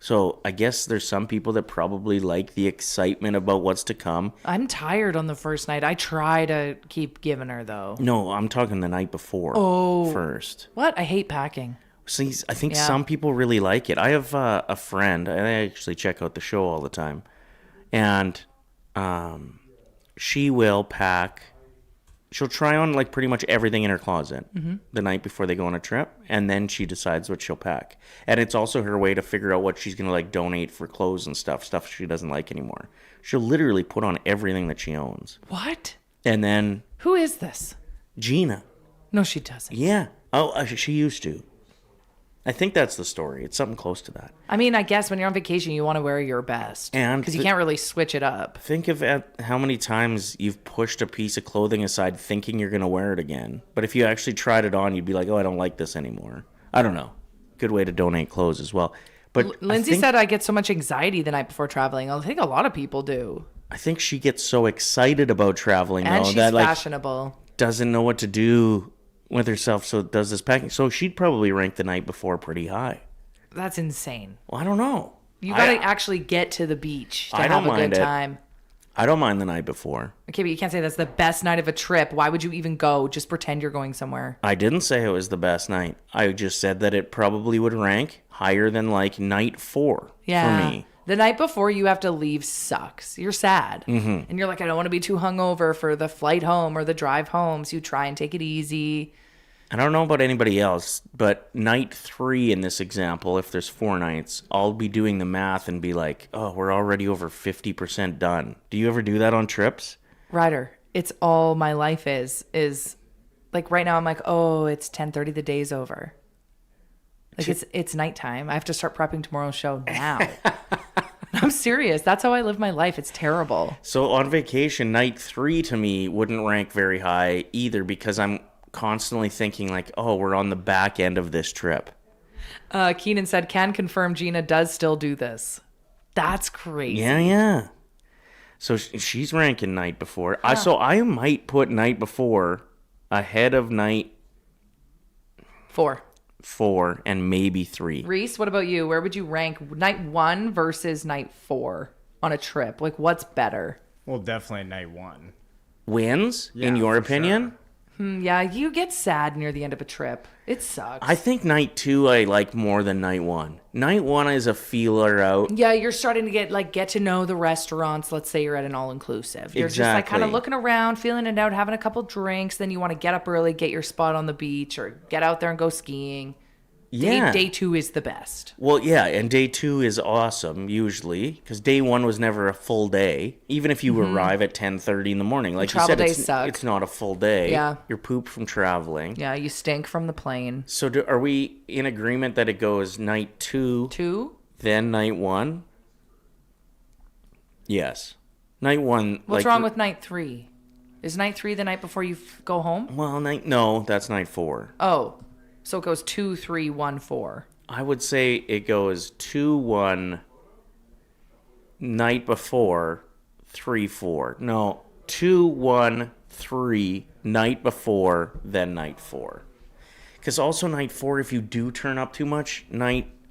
So I guess there's some people that probably like the excitement about what's to come. I'm tired on the first night. I try to keep giving her though. No, I'm talking the night before first. What? I hate packing. See, I think some people really like it. I have a friend, and I actually check out the show all the time, and she will pack. She'll try on like pretty much everything in her closet the night before they go on a trip, and then she decides what she'll pack. And it's also her way to figure out what she's gonna like donate for clothes and stuff she doesn't like anymore. She'll literally put on everything that she owns. What? And then Who is this? Gina. No, she doesn't. Yeah. Oh, she used to. I think that's the story. It's something close to that. I mean, I guess when you're on vacation, you want to wear your best. And because you can't really switch it up. Think of how many times you've pushed a piece of clothing aside thinking you're going to wear it again. But if you actually tried it on, you'd be like, oh, I don't like this anymore. I don't know. Good way to donate clothes as well. But Lindsay said I get so much anxiety the night before traveling. I think a lot of people do. I think she gets so excited about traveling, And though, she's that fashionable. Doesn't know what to do with herself, so does this packing. So she'd probably rank the night before pretty high. That's insane. Well, I don't know. You got to actually get to the beach to I have don't a good mind it. time. I don't mind the night before. Okay, but you can't say that's the best night of a trip. Why would you even go? Just pretend you're going somewhere. I didn't say it was the best night. I just said that it probably would rank higher than like night 4 for me. The night before you have to leave sucks. You're sad. Mm-hmm. And you're like, I don't want to be too hungover for the flight home or the drive home. So you try and take it easy. I don't know about anybody else, but night 3 in this example, if there's 4 nights, I'll be doing the math and be like, oh, we're already over 50% done. Do you ever do that on trips? Ryder, it's all my life is like right now I'm like, oh, it's 10:30, the day's over. Like it's nighttime. I have to start prepping tomorrow's show now. I'm serious. That's how I live my life. It's terrible. So on vacation, night 3 to me wouldn't rank very high either because I'm constantly thinking like, oh, we're on the back end of this trip. Keenan said, can confirm Gina does still do this. That's crazy. Yeah. So she's ranking night before. So I might put night before ahead of night 4 and maybe 3. Reese, what about you? Where would you rank night 1 versus night 4 on a trip? Like, what's better? Well, definitely night 1. Wins, Yeah, in your for opinion? sure. Yeah, you get sad near the end of a trip. It sucks. I think night 2 I like more than night 1. Night 1 is a feeler out. Yeah, you're starting to get to know the restaurants. Let's say you're at an all-inclusive. You're just like kind of Exactly. looking around, feeling it out, having a couple drinks. Then you want to get up early, get your spot on the beach, or get out there and go skiing. Yeah. Day 2 is the best. Well, yeah, and day 2 is awesome usually because day 1 was never a full day. Even if you arrive at 10:30 in the morning, like you travel said, days suck. it's not a full day. Yeah. You're pooped from traveling. Yeah, you stink from the plane. So are we in agreement that it goes night 2, 2? then night 1? Yes. Night 1. What's wrong with night 3? Is night 3 the night before you go home? Well, no, that's night 4. Oh, so it goes 2, 3, 1, 4. I would say it goes 2, 1, night before, 3, 4. No, 2, 1, 3, night before, then night 4. Because also night 4, if you do turn up too much,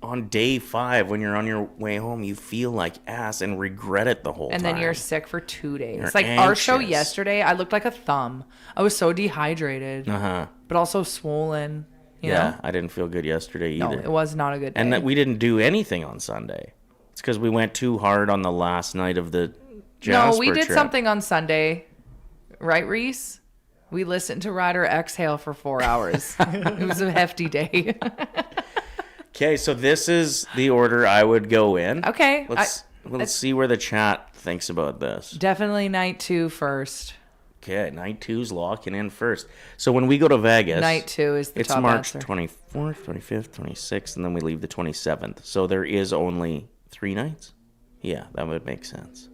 on day 5, when you're on your way home, you feel like ass and regret it the whole time. And then you're sick for 2 days. You're Like our show anxious. yesterday, I looked like a thumb. I was so dehydrated, but also swollen. You know? I didn't feel good yesterday either. No, it was not a good day. And that we didn't do anything on Sunday. It's because we went too hard on the last night of the Jasper No, we did trip. something on Sunday. Right, Reese? We listened to Ryder exhale for 4 hours. It was a hefty day. Okay, so this is the order I would go in. Okay. Let's see where the chat thinks about this. Definitely night 2 first. Okay, night 2's locking in first. So when we go to Vegas, Night 2 is the it's top March answer. 24th, 25th, 26th, and then we leave the 27th. So there is only 3 nights? Yeah, that would make sense.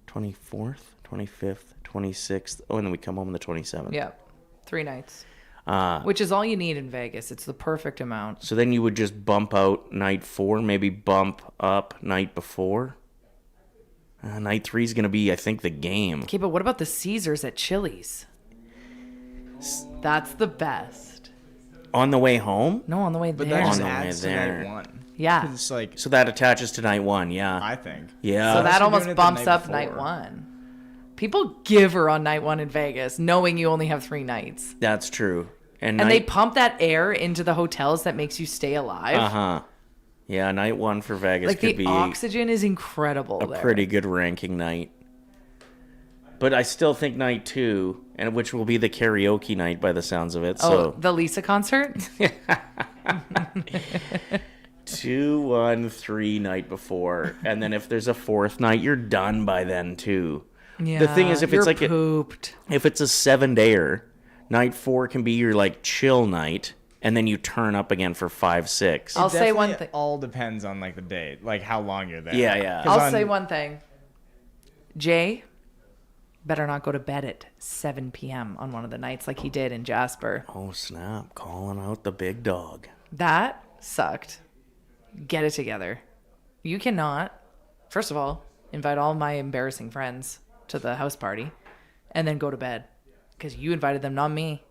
24th, 25th, 26th. Oh, and then we come home on the 27th. Yeah, 3 nights. Which is all you need in Vegas. It's the perfect amount. So then you would just bump out night 4, maybe bump up night before. Night 3 is going to be, I think, the game. Okay, but what about the Caesars at Chili's? That's the best. On the way home? No, on the way But there. that just On the adds way to there. night 1. Yeah. 'Cause it's like, So that attaches to night 1, yeah. I think. Yeah. So that Unless you're almost doing it the bumps night up before. night 1. People give her on night 1 in Vegas, knowing you only have 3 nights. That's true. And they pump that air into the hotels that makes you stay alive. Uh-huh. Yeah, night 1 for Vegas Like could the be oxygen is incredible a there. pretty good ranking night. But I still think night 2, and which will be the karaoke night by the sounds of it. Oh, the Lisa concert? 2, 1, 3 night before. And then if there's a 4th night, you're done by then too. Yeah, The thing is, if you're it's like pooped. if it's a 7-dayer, night 4 can be your like chill night, and then you turn up again for 5, 6. I'll say one Definitely thing. all depends on like the date, like how long you're there. Yeah, yeah. 'Cause I'll say one thing. Jay better not go to bed at 7 p.m. on one of the nights like he did in Jasper. Oh snap! Calling out the big dog. That sucked. Get it together. You cannot, first of all, invite all my embarrassing friends to the house party and then go to bed because you invited them, not me.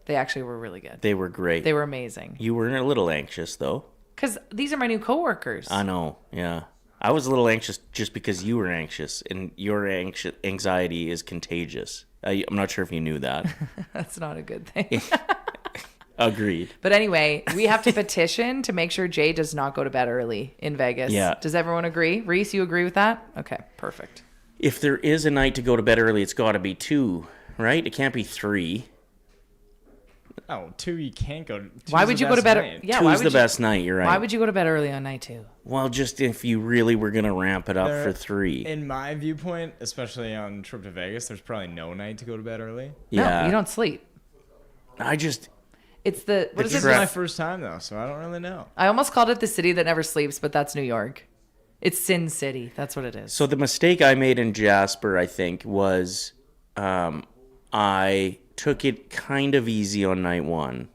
They actually were really good. They were great. They were amazing. You were a little anxious though. Because these are my new coworkers. I know. Yeah. I was a little anxious just because you were anxious, and your anxiety is contagious. I'm not sure if you knew that. That's not a good thing. Agreed. But anyway, we have to petition to make sure Jay does not go to bed early in Vegas. Yeah. Does everyone agree? Reese, you agree with that? Okay, perfect. If there is a night to go to bed early, it's got to be 2, right? It can't be 3. Oh, 2 you can't go. Why would you go to bed? Yeah, why Two's would the you, best night. You're right. Why would you go to bed early on night 2? Well, just if you really were gonna ramp it up There- for 3. In my viewpoint, especially on trip to Vegas, there's probably no night to go to bed early. Yeah. No, you don't sleep. I just It's the what is This it? is my first time though, so I don't really know. I almost called it the city that never sleeps, but that's New York. It's Sin City. That's what it is. So the mistake I made in Jasper, I think, was I took it kind of easy on night 1,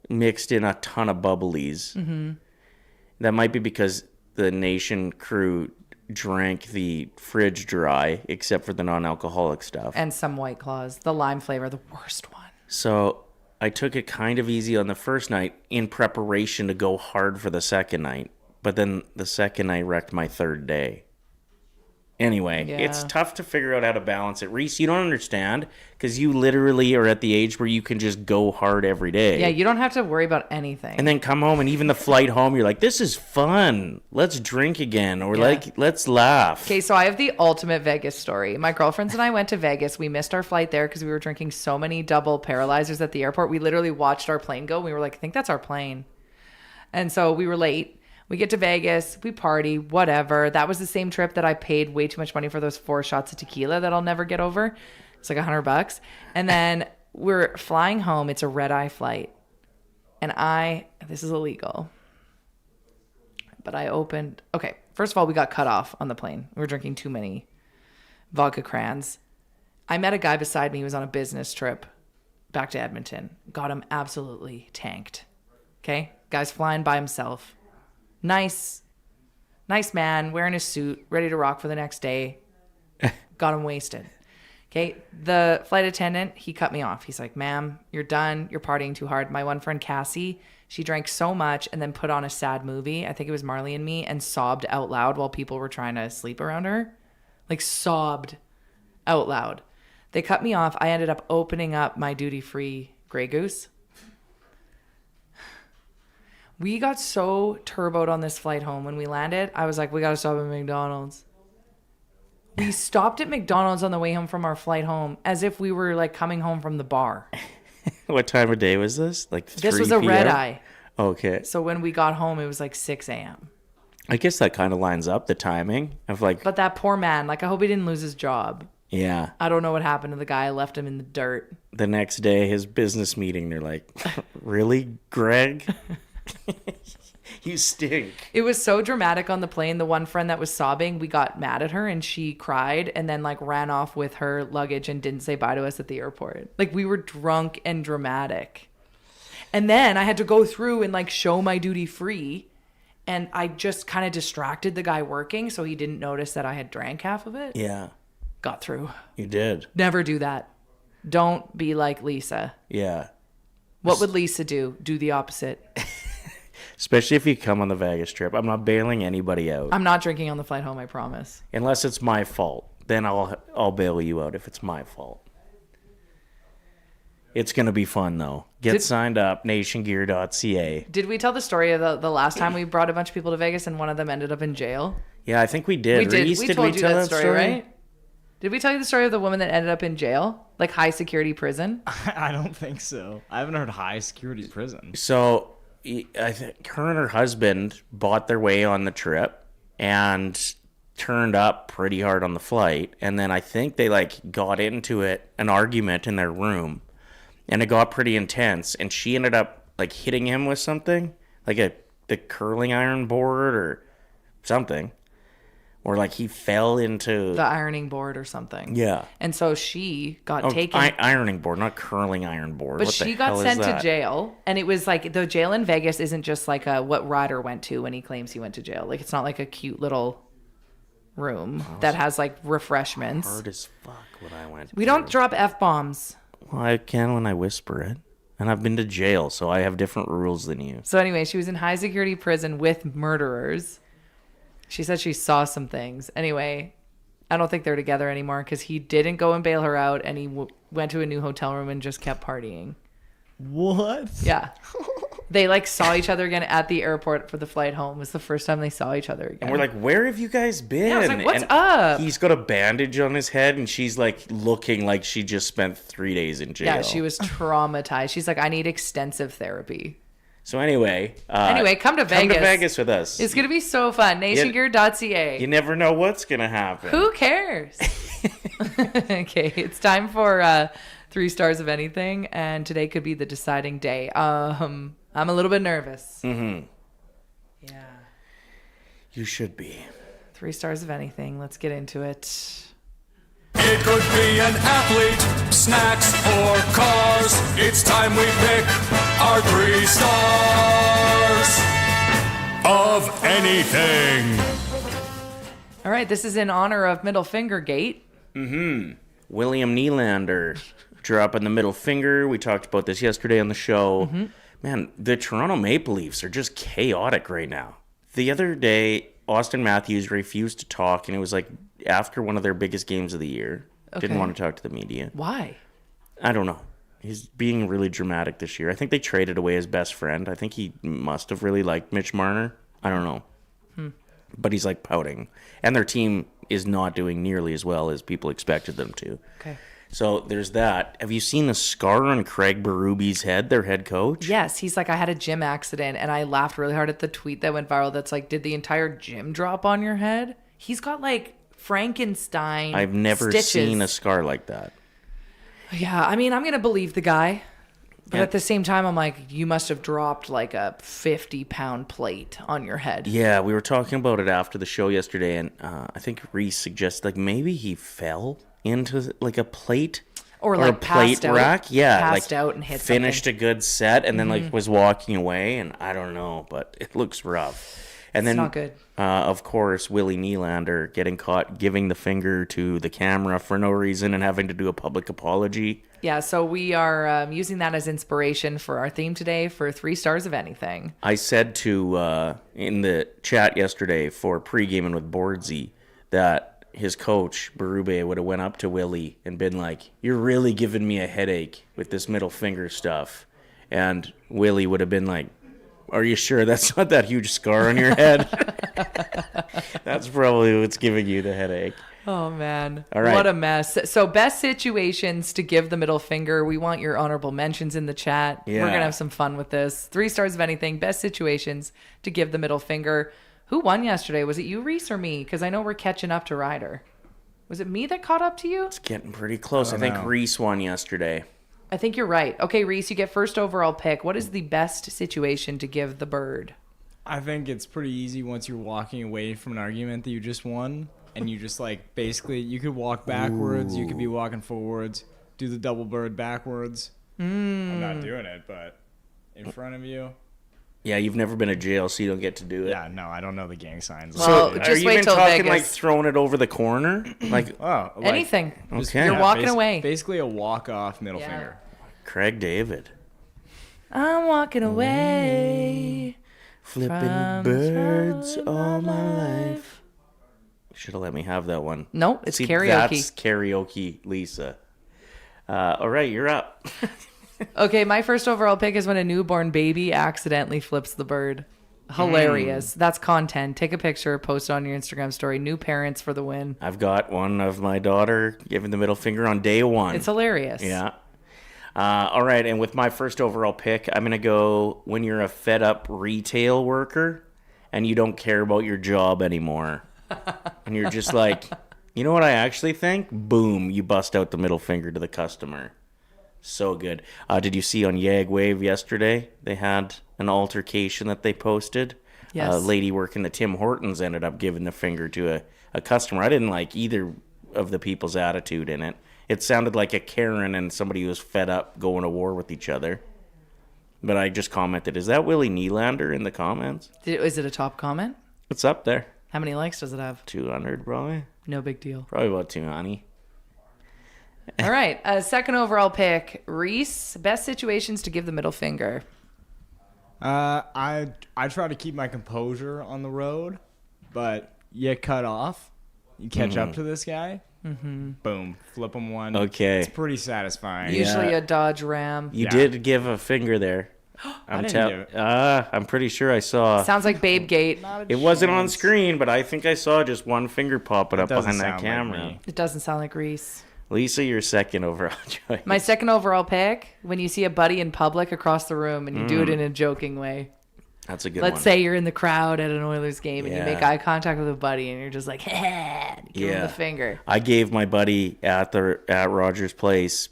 mixed in a ton of bubblies. Mm-hmm. That might be because the Nation crew drank the fridge dry, except for the non-alcoholic stuff. And some White Claws. The lime flavor, the worst one. So I took it kind of easy on the first night in preparation to go hard for the second night. But then the second night wrecked my third day. Anyway, it's Yeah. tough to figure out how to balance it. Reese, you don't understand because you literally are at the age where you can just go hard every day. Yeah, you don't have to worry about anything. And then come home, and even the flight home, you're like, this is fun. Let's drink again, or Yeah. let's laugh. Okay, so I have the ultimate Vegas story. My girlfriends and I went to Vegas. We missed our flight there because we were drinking so many double paralyzers at the airport. We literally watched our plane go. We were like, I think that's our plane. And so we were late. We get to Vegas, we party, whatever. That was the same trip that I paid way too much money for those 4 shots of tequila that I'll never get over. It's like $100. And then we're flying home. It's a red-eye flight. And this is illegal. But okay, first of all, we got cut off on the plane. We were drinking too many vodka crans. I met a guy beside me who was on a business trip back to Edmonton. Got him absolutely tanked. Okay? Guy's flying by himself. Nice man, wearing a suit, ready to rock for the next day. Got him wasted. Okay, the flight attendant, he cut me off. He's like, ma'am, you're done. You're partying too hard. My one friend, Cassie, she drank so much and then put on a sad movie. I think it was Marley and Me, and sobbed out loud while people were trying to sleep around her. Like, sobbed out loud. They cut me off. I ended up opening up my duty-free Grey Goose. We got so turboed on this flight home. When we landed, I was like, we got to stop at McDonald's. We stopped at McDonald's on the way home from our flight home as if we were like coming home from the bar. What time of day was this? Like 3 This was a p.m.? red eye. Okay. So when we got home, it was like 6 a.m. I guess that kind of lines up the timing of like, But that poor man, like I hope he didn't lose his job. yeah. I don't know what happened to the guy. I left him in the dirt. The next day, his business meeting, they're like, really, Greg? You stink. It was so dramatic on the plane. The one friend that was sobbing, we got mad at her and she cried and then like ran off with her luggage and didn't say bye to us at the airport. Like we were drunk and dramatic. And then I had to go through and like show my duty free. And I just kind of distracted the guy working so he didn't notice that I had drank half of it. Yeah. Got through. You did. Never do that. Don't be like Lisa. Yeah. What would Lisa do? Do the opposite. Especially if you come on the Vegas trip. I'm not bailing anybody out. I'm not drinking on the flight home, I promise. Unless it's my fault. Then I'll bail you out if it's my fault. It's going to be fun, though. Get signed up, nationgear.ca. Did we tell the story of the last time we brought a bunch of people to Vegas and one of them ended up in jail? Yeah, I think we did. We did. Reese, We told you tell that story, right? Did we tell you the story of the woman that ended up in jail? Like high security prison? I don't think so. I haven't heard high security prison. So I think her and her husband bought their way on the trip and turned up pretty hard on the flight. And then I think they like got into an argument in their room. And it got pretty intense. And she ended up like hitting him with something. Like the curling iron board or something. Or like he fell into The ironing board or something. Yeah. And so she got taken. Ironing board, not curling iron board. But What the she got hell is sent to that? jail. And it was like the jail in Vegas isn't just like what Ryder went to when he claims he went to jail. Like it's not like a cute little room that has like refreshments. Hard as fuck when I went. We don't drop F-bombs. Well, I can when I whisper it. And I've been to jail, so I have different rules than you. So anyway, she was in high security prison with murderers. She said she saw some things. Anyway, I don't think they're together anymore because he didn't go and bail her out, and he went to a new hotel room and just kept partying. What? Yeah. They like saw each other again at the airport for the flight home. It was the first time they saw each other again. And we're like, where have you guys been? Yeah, I was like, what's And up? He's got a bandage on his head, and she's like looking like she just spent 3 days in jail. Yeah, she was traumatized. She's like, I need extensive therapy. So anyway, Come to Vegas. Come to Vegas with us. It's going to be so fun. Nationgear.ca. You never know what's going to happen. Who cares? Okay, it's time for 3 stars of anything, and today could be the deciding day. I'm a little bit nervous. Mm-hmm. Yeah. You should be. 3 stars of anything. Let's get into it. It could be an athlete, snacks, or cars. It's time we pick our 3 stars of anything. All right, this is in honor of Middle Finger Gate. Mm-hmm. William Nylander dropping the middle finger. We talked about this yesterday on the show. Mm-hmm. Man, the Toronto Maple Leafs are just chaotic right now. The other day, Austin Matthews refused to talk, and it was like after one of their biggest games of the year. Okay. Didn't want to talk to the media. Why? I don't know. He's being really dramatic this year. I think they traded away his best friend. I think he must have really liked Mitch Marner. I don't know. But he's like pouting. And their team is not doing nearly as well as people expected them to. Okay. So there's that. Have you seen the scar on Craig Berube's head, their head coach? Yes, he's like, I had a gym accident, and I laughed really hard at the tweet that went viral that's like, did the entire gym drop on your head? He's got like Frankenstein I've never stitches. seen a scar like that. Yeah, I mean, I'm going to believe the guy. But Yeah. at the same time, I'm like, you must have dropped like a 50-pound plate on your head. Yeah, we were talking about it after the show yesterday, and I think Reese suggested like maybe he fell into like a plate Or like a plate passed out. rack. Yeah, Passed like out and hit finished something. a good set and then like was walking away, and I don't know, but it looks rough. And then, not good. Of course, Willie Nylander getting caught giving the finger to the camera for no reason and having to do a public apology. Yeah, so we are using that as inspiration for our theme today for 3 stars of anything. I said to in the chat yesterday for pre-gaming with Boardsy that his coach Berube would have went up to Willie and been like, "You're really giving me a headache with this middle finger stuff," and Willie would have been like, "Are you sure that's not that huge scar on your head?" That's probably what's giving you the headache. Oh, man. All right. What a mess. So best situations to give the middle finger. We want your honorable mentions in the chat. Yeah. We're going to have some fun with this. 3 stars of anything. Best situations to give the middle finger. Who won yesterday? Was it you, Reese, or me? Because I know we're catching up to Ryder. Was it me that caught up to you? It's getting pretty close. I think Reese won yesterday. I think you're right. Okay, Reese, you get first overall pick. What is the best situation to give the bird? I think it's pretty easy once you're walking away from an argument that you just won, and you just like basically you could walk backwards, you could be walking forwards, do the double bird backwards. I'm not doing it, but in front of you. Yeah, you've never been to jail, so you don't get to do it. Yeah, no, I don't know the gang signs. Well, So, just are you wait even till talking Vegas. like throwing it over the corner? Like Oh, like, Anything. Okay. You're walking away. Basically a walk-off middle finger. Craig David. I'm walking away. Flipping From birds from all my life. Should have let me have that one. Nope, it's See, karaoke. That's karaoke, Lisa. All right, you're up. Okay, my first overall pick is when a newborn baby accidentally flips the bird. Hilarious. That's content. Take a picture, post it on your Instagram story. New parents for the win. I've got one of my daughter giving the middle finger on day one. It's hilarious. Yeah. All right, and with my first overall pick, I'm going to go when you're a fed up retail worker and you don't care about your job anymore. And you're just like, you know what I actually think? Boom, you bust out the middle finger to the customer. So good. Did you see on Yag Wave yesterday? They had an altercation that they posted. Yes. A lady working at Tim Hortons ended up giving the finger to a customer. I didn't like either of the people's attitude in it. It sounded like a Karen and somebody who was fed up going to war with each other. But I just commented, is that Willie Nylander in the comments? Is it a top comment? It's up there. How many likes does it have? 200 probably. No big deal. Probably about 200. All right. Second overall pick, Reese. Best situations to give the middle finger. I try to keep my composure on the road, but you cut off. You catch up to this guy. Boom. Flip him one. Okay. It's pretty satisfying. Usually a Dodge Ram. You did give a finger there. I'm pretty sure I saw. Sounds like Babe Gate. It wasn't on screen, but I think I saw just one finger popping up doesn't behind that sound like camera. me. It doesn't sound like Reese. Lisa, your second overall choice. My second overall pick, when you see a buddy in public across the room and you do it in a joking way. That's a good one. Let's say you're in the crowd at an Oilers game and you make Yeah. eye contact with a buddy and you're just like, give him the finger. I gave my buddy at Rogers Place,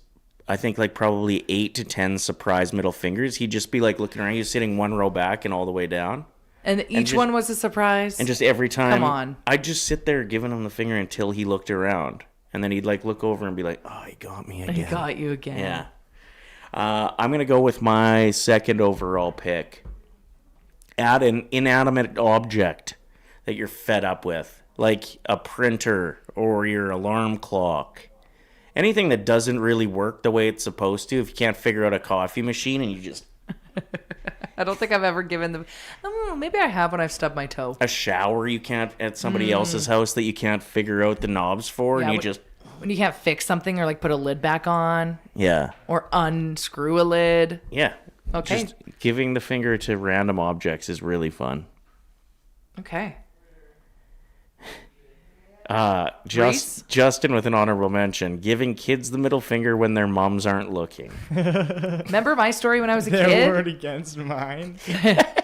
I think like probably 8 to 10 surprise middle fingers. He'd just be like looking around. He was sitting one row back and all the way down. And each one was a surprise. And just every time, Come on. I'd just sit there giving him the finger until he looked around. And then he'd like look over and be like, oh, he got me again. He got you again. Yeah. I'm going to go with my second overall pick. Add an inanimate object that you're fed up with, like a printer or your alarm clock. Anything that doesn't really work the way it's supposed to. If you can't figure out a coffee machine and you just... I don't think I've ever given them... maybe I have when I've stubbed my toe. A shower you can't... At somebody else's house that you can't figure out the knobs for, and you just... When you can't fix something or like put a lid back on. Yeah. Or unscrew a lid. Yeah. Okay. Just giving the finger to random objects is really fun. Okay. Justin with an honorable mention, giving kids the middle finger when their moms aren't looking. Remember my story when I was a Their kid? word against mine.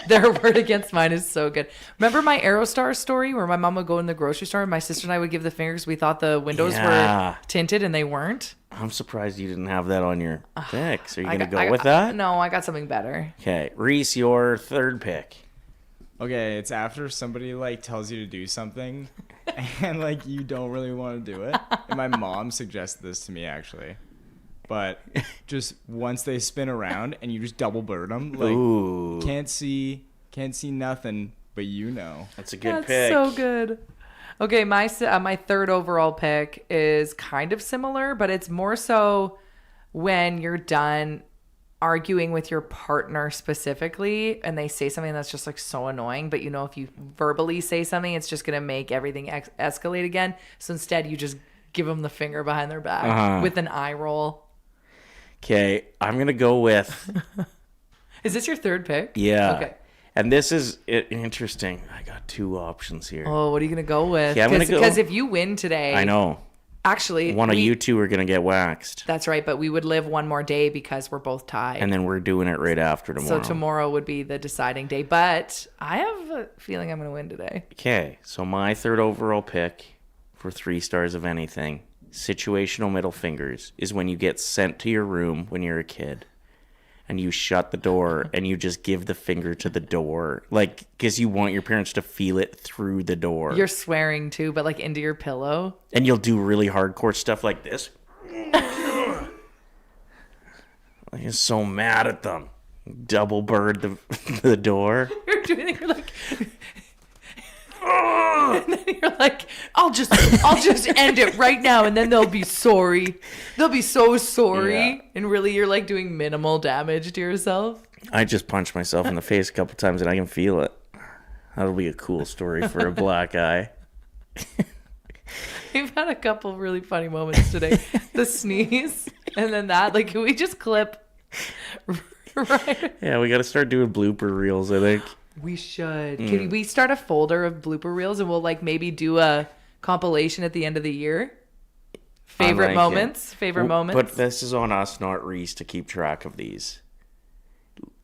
Their word against mine is so good. Remember my Aerostar story where my mom would go in the grocery store and my sister and I would give the finger because we thought the windows were tinted and they weren't? I'm surprised you didn't have that on your picks. Are you going to go I with got- that? No, I got something better. Okay. Reese, your third pick. Okay, it's after somebody like tells you to do something and like you don't really want to do it. And my mom suggested this to me actually. But just once they spin around and you just double bird them, like Ooh. can't see nothing, but you know. That's a good That's pick. so good. Okay, my third overall pick is kind of similar, but it's more so when you're done arguing with your partner specifically and they say something that's just like so annoying, but you know if you verbally say something it's just going to make everything escalate again, so instead you just give them the finger behind their back with an eye roll. Okay, I'm going to go with... Is this your third pick? Yeah. Okay. And this is interesting. I got two options here. Oh, what are you going to go with? Yeah, I'm gonna go- Because if you win today... I know. Actually... One of you two are going to get waxed. That's right, but we would live one more day because we're both tied. And then we're doing it right after tomorrow. So tomorrow would be the deciding day. But I have a feeling I'm going to win today. Okay, so my third overall pick for 3 stars of anything, situational middle fingers, is when you get sent to your room when you're a kid. and you shut the door and you just give the finger to the door, like, because you want your parents to feel it through the door. You're swearing too, but like into your pillow. And you'll do really hardcore stuff like this. You're so mad at them. Double bird the door. You're like, and then you're like, I'll just end it right now, and then they'll be sorry. They'll be so sorry. Yeah. And really, you're like doing minimal damage to yourself. I just punched myself in the face a couple times, and I can feel it. That'll be a cool story for a black eye. We've had a couple really funny moments today. The sneeze, and then that. Like, can we just clip? Right. Yeah, we got to start doing blooper reels, I think. We should. Can we start a folder of blooper reels, and we'll like maybe do a compilation at the end of the year? Favorite moments. But this is on us, not Reese, to keep track of these.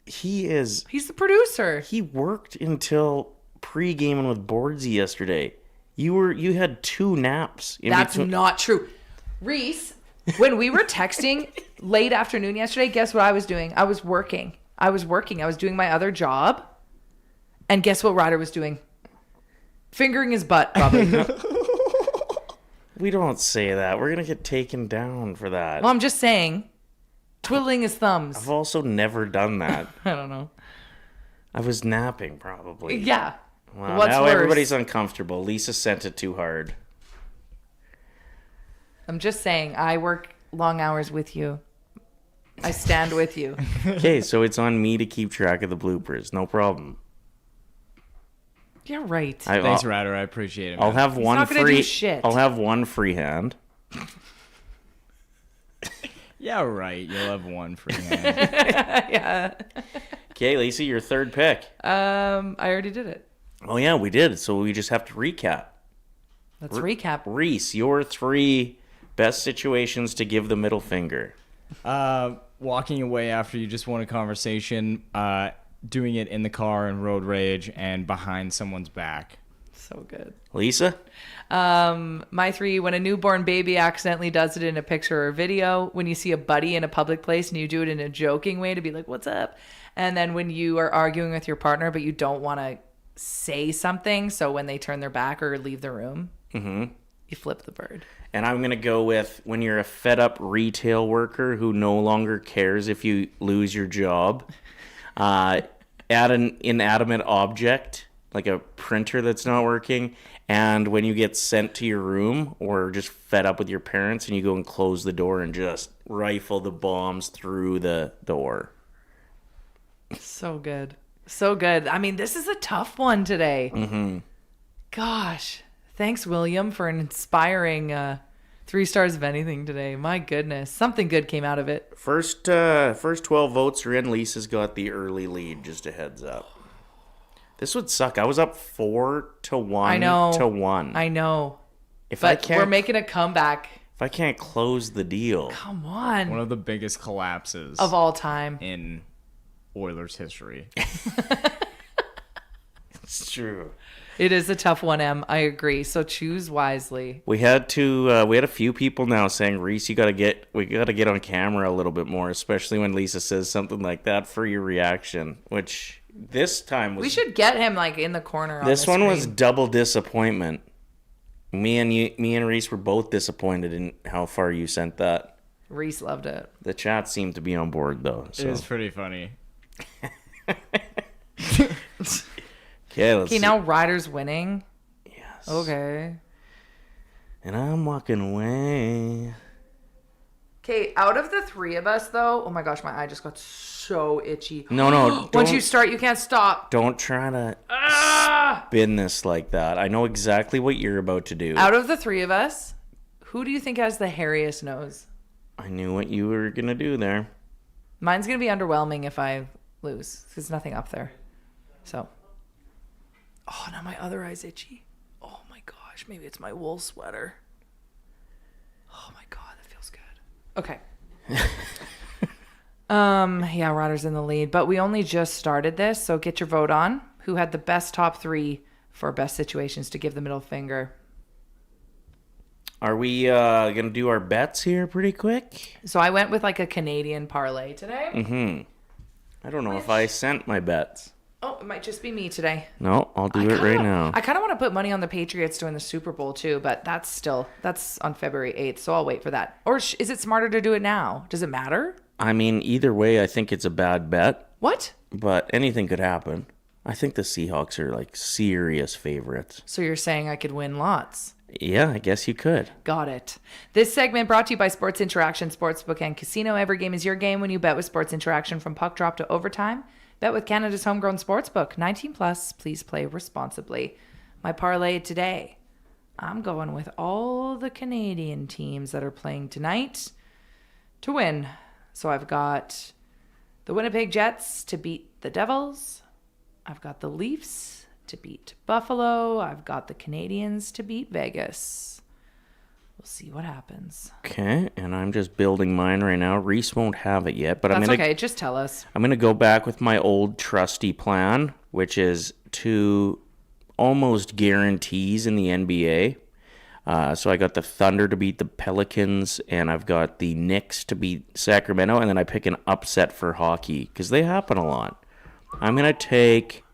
He's the producer. He worked until pre-gaming with Boardsy yesterday. You had 2 naps. That's not true. Reese, when we were texting late afternoon yesterday, guess what I was doing? I was working. I was doing my other job. And guess what Ryder was doing? Fingering his butt, probably. We don't say that. We're going to get taken down for that. Well, I'm just saying. Twiddling his thumbs. I've also never done that. I don't know. I was napping, probably. Yeah. Well, What's now worse? everybody's uncomfortable. Lisa sent it too hard. I'm just saying, I work long hours with you. I stand with you. Okay, so it's on me to keep track of the bloopers. No problem. You're right. Thanks, Ryder. I appreciate it. Man. I'll have He's one not gonna free. do shit. I'll have one free hand. Yeah, right. You'll have one free hand. Yeah. Okay, Lisa, your third pick. I already did it. Oh yeah, we did. So we just have to recap. Let's recap. Reese, your 3 best situations to give the middle finger. Walking away after you just won a conversation, doing it in the car in road rage, and behind someone's back. So good. Lisa? My 3, when a newborn baby accidentally does it in a picture or video, when you see a buddy in a public place and you do it in a joking way to be like, what's up? And then when you are arguing with your partner, but you don't want to say something, so when they turn their back or leave the room, you flip the bird. And I'm going to go with when you're a fed up retail worker who no longer cares if you lose your job. Add an inanimate object, like a printer that's not working. And when you get sent to your room or just fed up with your parents and you go and close the door and just rifle the bombs through the door. So good. So good. I mean, this is a tough one today. Mm-hmm. Gosh. Thanks, William, for an inspiring 3 stars of anything today. My goodness. Something good came out of it. First 12 votes are in. Lisa's got the early lead, just a heads up. This would suck. I was up 4-1 I know. to 1. I know. But we're making a comeback. If I can't close the deal. Come on. One of the biggest collapses of all time in Oilers history. It's true. It is a tough one, Em. I agree. So choose wisely. We had a few people now saying, Reese, we gotta get on camera a little bit more, especially when Lisa says something like that for your reaction. Which this time was. We should get him like in the corner. This on the one was screen. double disappointment. Me and Reese were both disappointed in how far you sent that. Reese loved it. The chat seemed to be on board though. So. It was pretty funny. Okay, now Ryder's winning. Yes. Okay. And I'm walking away. Okay, out of the 3 of us, though, oh my gosh, my eye just got so itchy. No. Once you start, you can't stop. Don't try to spin this like that. I know exactly what you're about to do. Out of the 3 of us, who do you think has the hairiest nose? I knew what you were going to do there. Mine's going to be underwhelming if I lose. There's nothing up there. So. Oh, now my other eye's itchy. Oh my gosh, maybe it's my wool sweater. Oh my god, that feels good. Okay. Yeah, Ryder's in the lead, but we only just started this, so get your vote on. Who had the best top 3 for best situations to give the middle finger? Are we going to do our bets here pretty quick? So I went with like a Canadian parlay today. Mm-hmm. I don't know if I sent my bets. Oh, it might just be me today. No, I'll do it right now. I kind of want to put money on the Patriots to win the Super Bowl too, but that's on February 8th, so I'll wait for that. Or is it smarter to do it now? Does it matter? I mean, either way, I think it's a bad bet. What? But anything could happen. I think the Seahawks are like serious favorites. So you're saying I could win lots? Yeah, I guess you could. Got it. This segment brought to you by Sports Interaction Sportsbook and Casino. Every game is your game when you bet with Sports Interaction from puck drop to overtime. Bet with Canada's homegrown sportsbook. 19 plus. Please play responsibly. My parlay today. I'm going with all the Canadian teams that are playing tonight to win. So I've got the Winnipeg Jets to beat the Devils. I've got the Leafs to beat Buffalo. I've got the Canadians to beat Vegas. We'll see what happens. Okay, and I'm just building mine right now. Reese won't have it yet, but That's okay. Just tell us. I'm going to go back with my old trusty plan, which is two almost guarantees in the NBA. So I got the Thunder to beat the Pelicans, and I've got the Knicks to beat Sacramento, and then I pick an upset for hockey, because they happen a lot. I'm going to take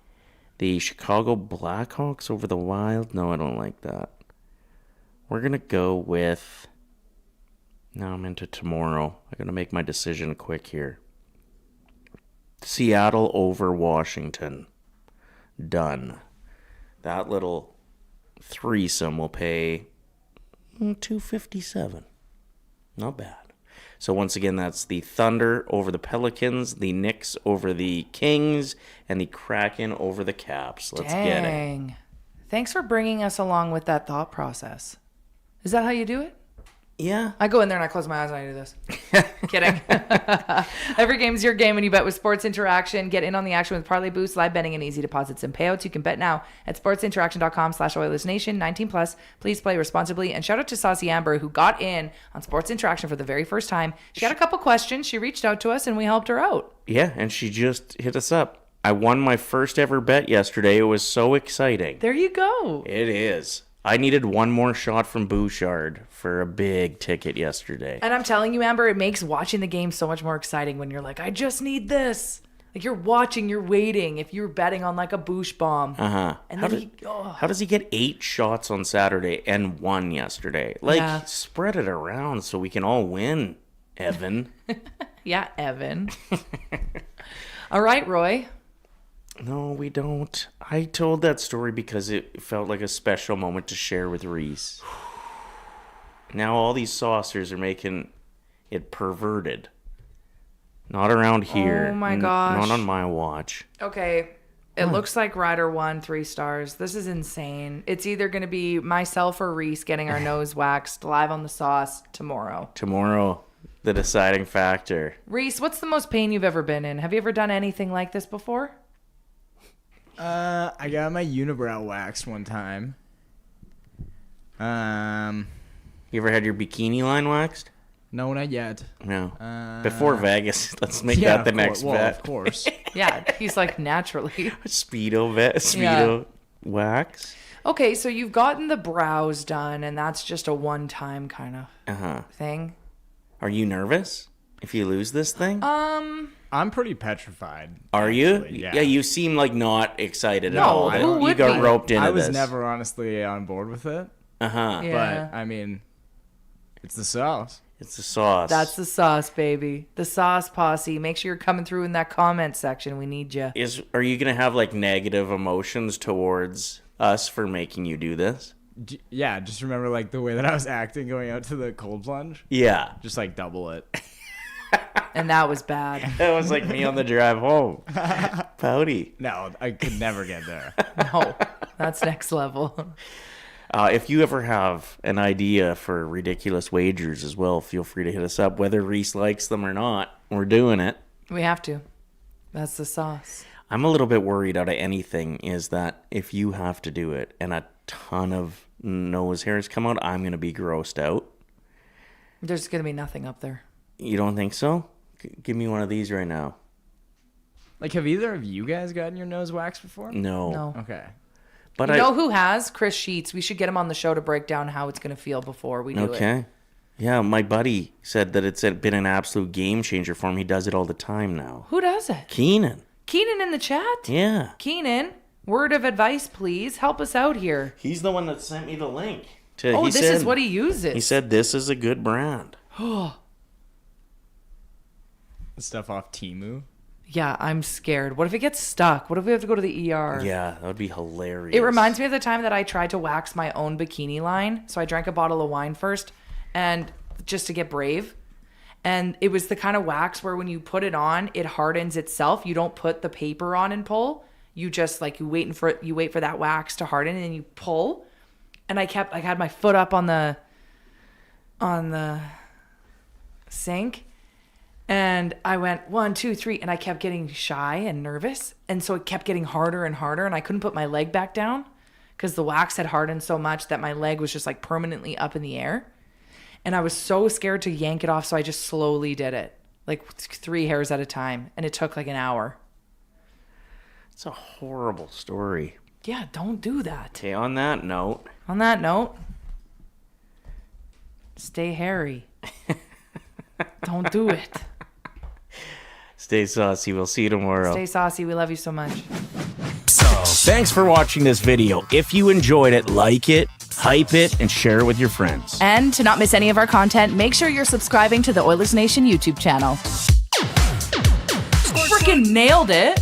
the Chicago Blackhawks over the Wild. No, I don't like that. We're going to go with... Now I'm into tomorrow. I got to make my decision quick here. Seattle over Washington. Done. That little threesome will pay $257. Not bad. So once again, that's the Thunder over the Pelicans, the Knicks over the Kings, and the Kraken over the Caps. Let's get it. Thanks for bringing us along with that thought process. Is that how you do it? Yeah. I go in there and I close my eyes and I do this. Kidding. Every game's your game when you bet with Sports Interaction. Get in on the action with Parlay Boost, live betting, and easy deposits and payouts. You can bet now at sportsinteraction.com/Oilersnation. 19 plus. Please play responsibly. And shout out to Saucy Amber, who got in on Sports Interaction for the very first time. She had a couple questions. She reached out to us and we helped her out. Yeah, and she just hit us up. I won my first ever bet yesterday. It was so exciting. There you go. It is. I needed one more shot from Bouchard for a big ticket yesterday. And I'm telling you, Amber, it makes watching the game so much more exciting when you're like, I just need this. Like you're watching, you're waiting. If you're betting on like a Bouch bomb. And how does he get 8 shots on Saturday and 1 yesterday? Like, spread it around so we can all win, Evan. Yeah, Evan. All right, Roy. No, we don't. I told that story because it felt like a special moment to share with Reese. Now all these saucers are making it perverted. Not around here. Oh my gosh. Not on my watch. Okay. It looks like Ryder won 3 stars. This is insane. It's either going to be myself or Reese getting our nose waxed live on the sauce tomorrow. Tomorrow, the deciding factor. Reese, what's the most pain you've ever been in? Have you ever done anything like this before? I got my unibrow waxed one time. You ever had your bikini line waxed? No, not yet. No. Before Vegas, let's make that the next bet. Well, of course. Yeah, he's like naturally. Speedo wax. Okay, so you've gotten the brows done, and that's just a one-time kind of thing. Are you nervous if you lose this thing? I'm pretty petrified. Are you? Yeah, you seem like not excited at all. Who would you got be? roped into I this. was never honestly on board with it. Yeah. But, I mean, it's the sauce. It's the sauce. That's the sauce, baby. The sauce posse. Make sure you're coming through in that comment section. We need you. Are you going to have like negative emotions towards us for making you do this? Yeah, just remember like the way that I was acting going out to the cold plunge. Yeah. Just like double it. And that was bad. That was like me on the drive home. Pouty. No, I could never get there. No, that's next level. If you ever have an idea for ridiculous wagers as well, feel free to hit us up. Whether Reese likes them or not, we're doing it. We have to. That's the sauce. I'm a little bit worried out of anything is that if you have to do it and a ton of nose hairs come out, I'm going to be grossed out. There's going to be nothing up there. You don't think so? Give me one of these right now. Like, have either of you guys gotten your nose waxed before? No. Okay. But you know who has? Chris Sheets. We should get him on the show to break down how it's going to feel before we do it. Okay. Yeah, my buddy said that it's been an absolute game changer for him. He does it all the time now. Who does it? Keenan. Keenan in the chat? Yeah. Keenan, word of advice, please. Help us out here. He's the one that sent me the link. This is what he uses. He said this is a good brand. Stuff off Temu. Yeah, I'm scared. What if it gets stuck? What if we have to go to the ER? Yeah, that would be hilarious. It reminds me of the time that I tried to wax my own bikini line. So I drank a bottle of wine first, and just to get brave. And it was the kind of wax where when you put it on, it hardens itself. You don't put the paper on and pull. You just you wait for that wax to harden, and then you pull. And I had my foot up on the sink, and I went 1, 2, 3, and I kept getting shy and nervous, and so it kept getting harder and harder, and I couldn't put my leg back down because the wax had hardened so much that my leg was just permanently up in the air, and I was so scared to yank it off, so I just slowly did it, 3 hairs at a time, and it took an hour. It's a horrible story. Yeah, don't do that. Okay, on that note, stay hairy. Don't do it. Stay saucy. We'll see you tomorrow. Stay saucy. We love you so much. So, thanks for watching this video. If you enjoyed it, like it, hype it, and share it with your friends. And to not miss any of our content, make sure you're subscribing to the Oilers Nation YouTube channel. Freaking nailed it.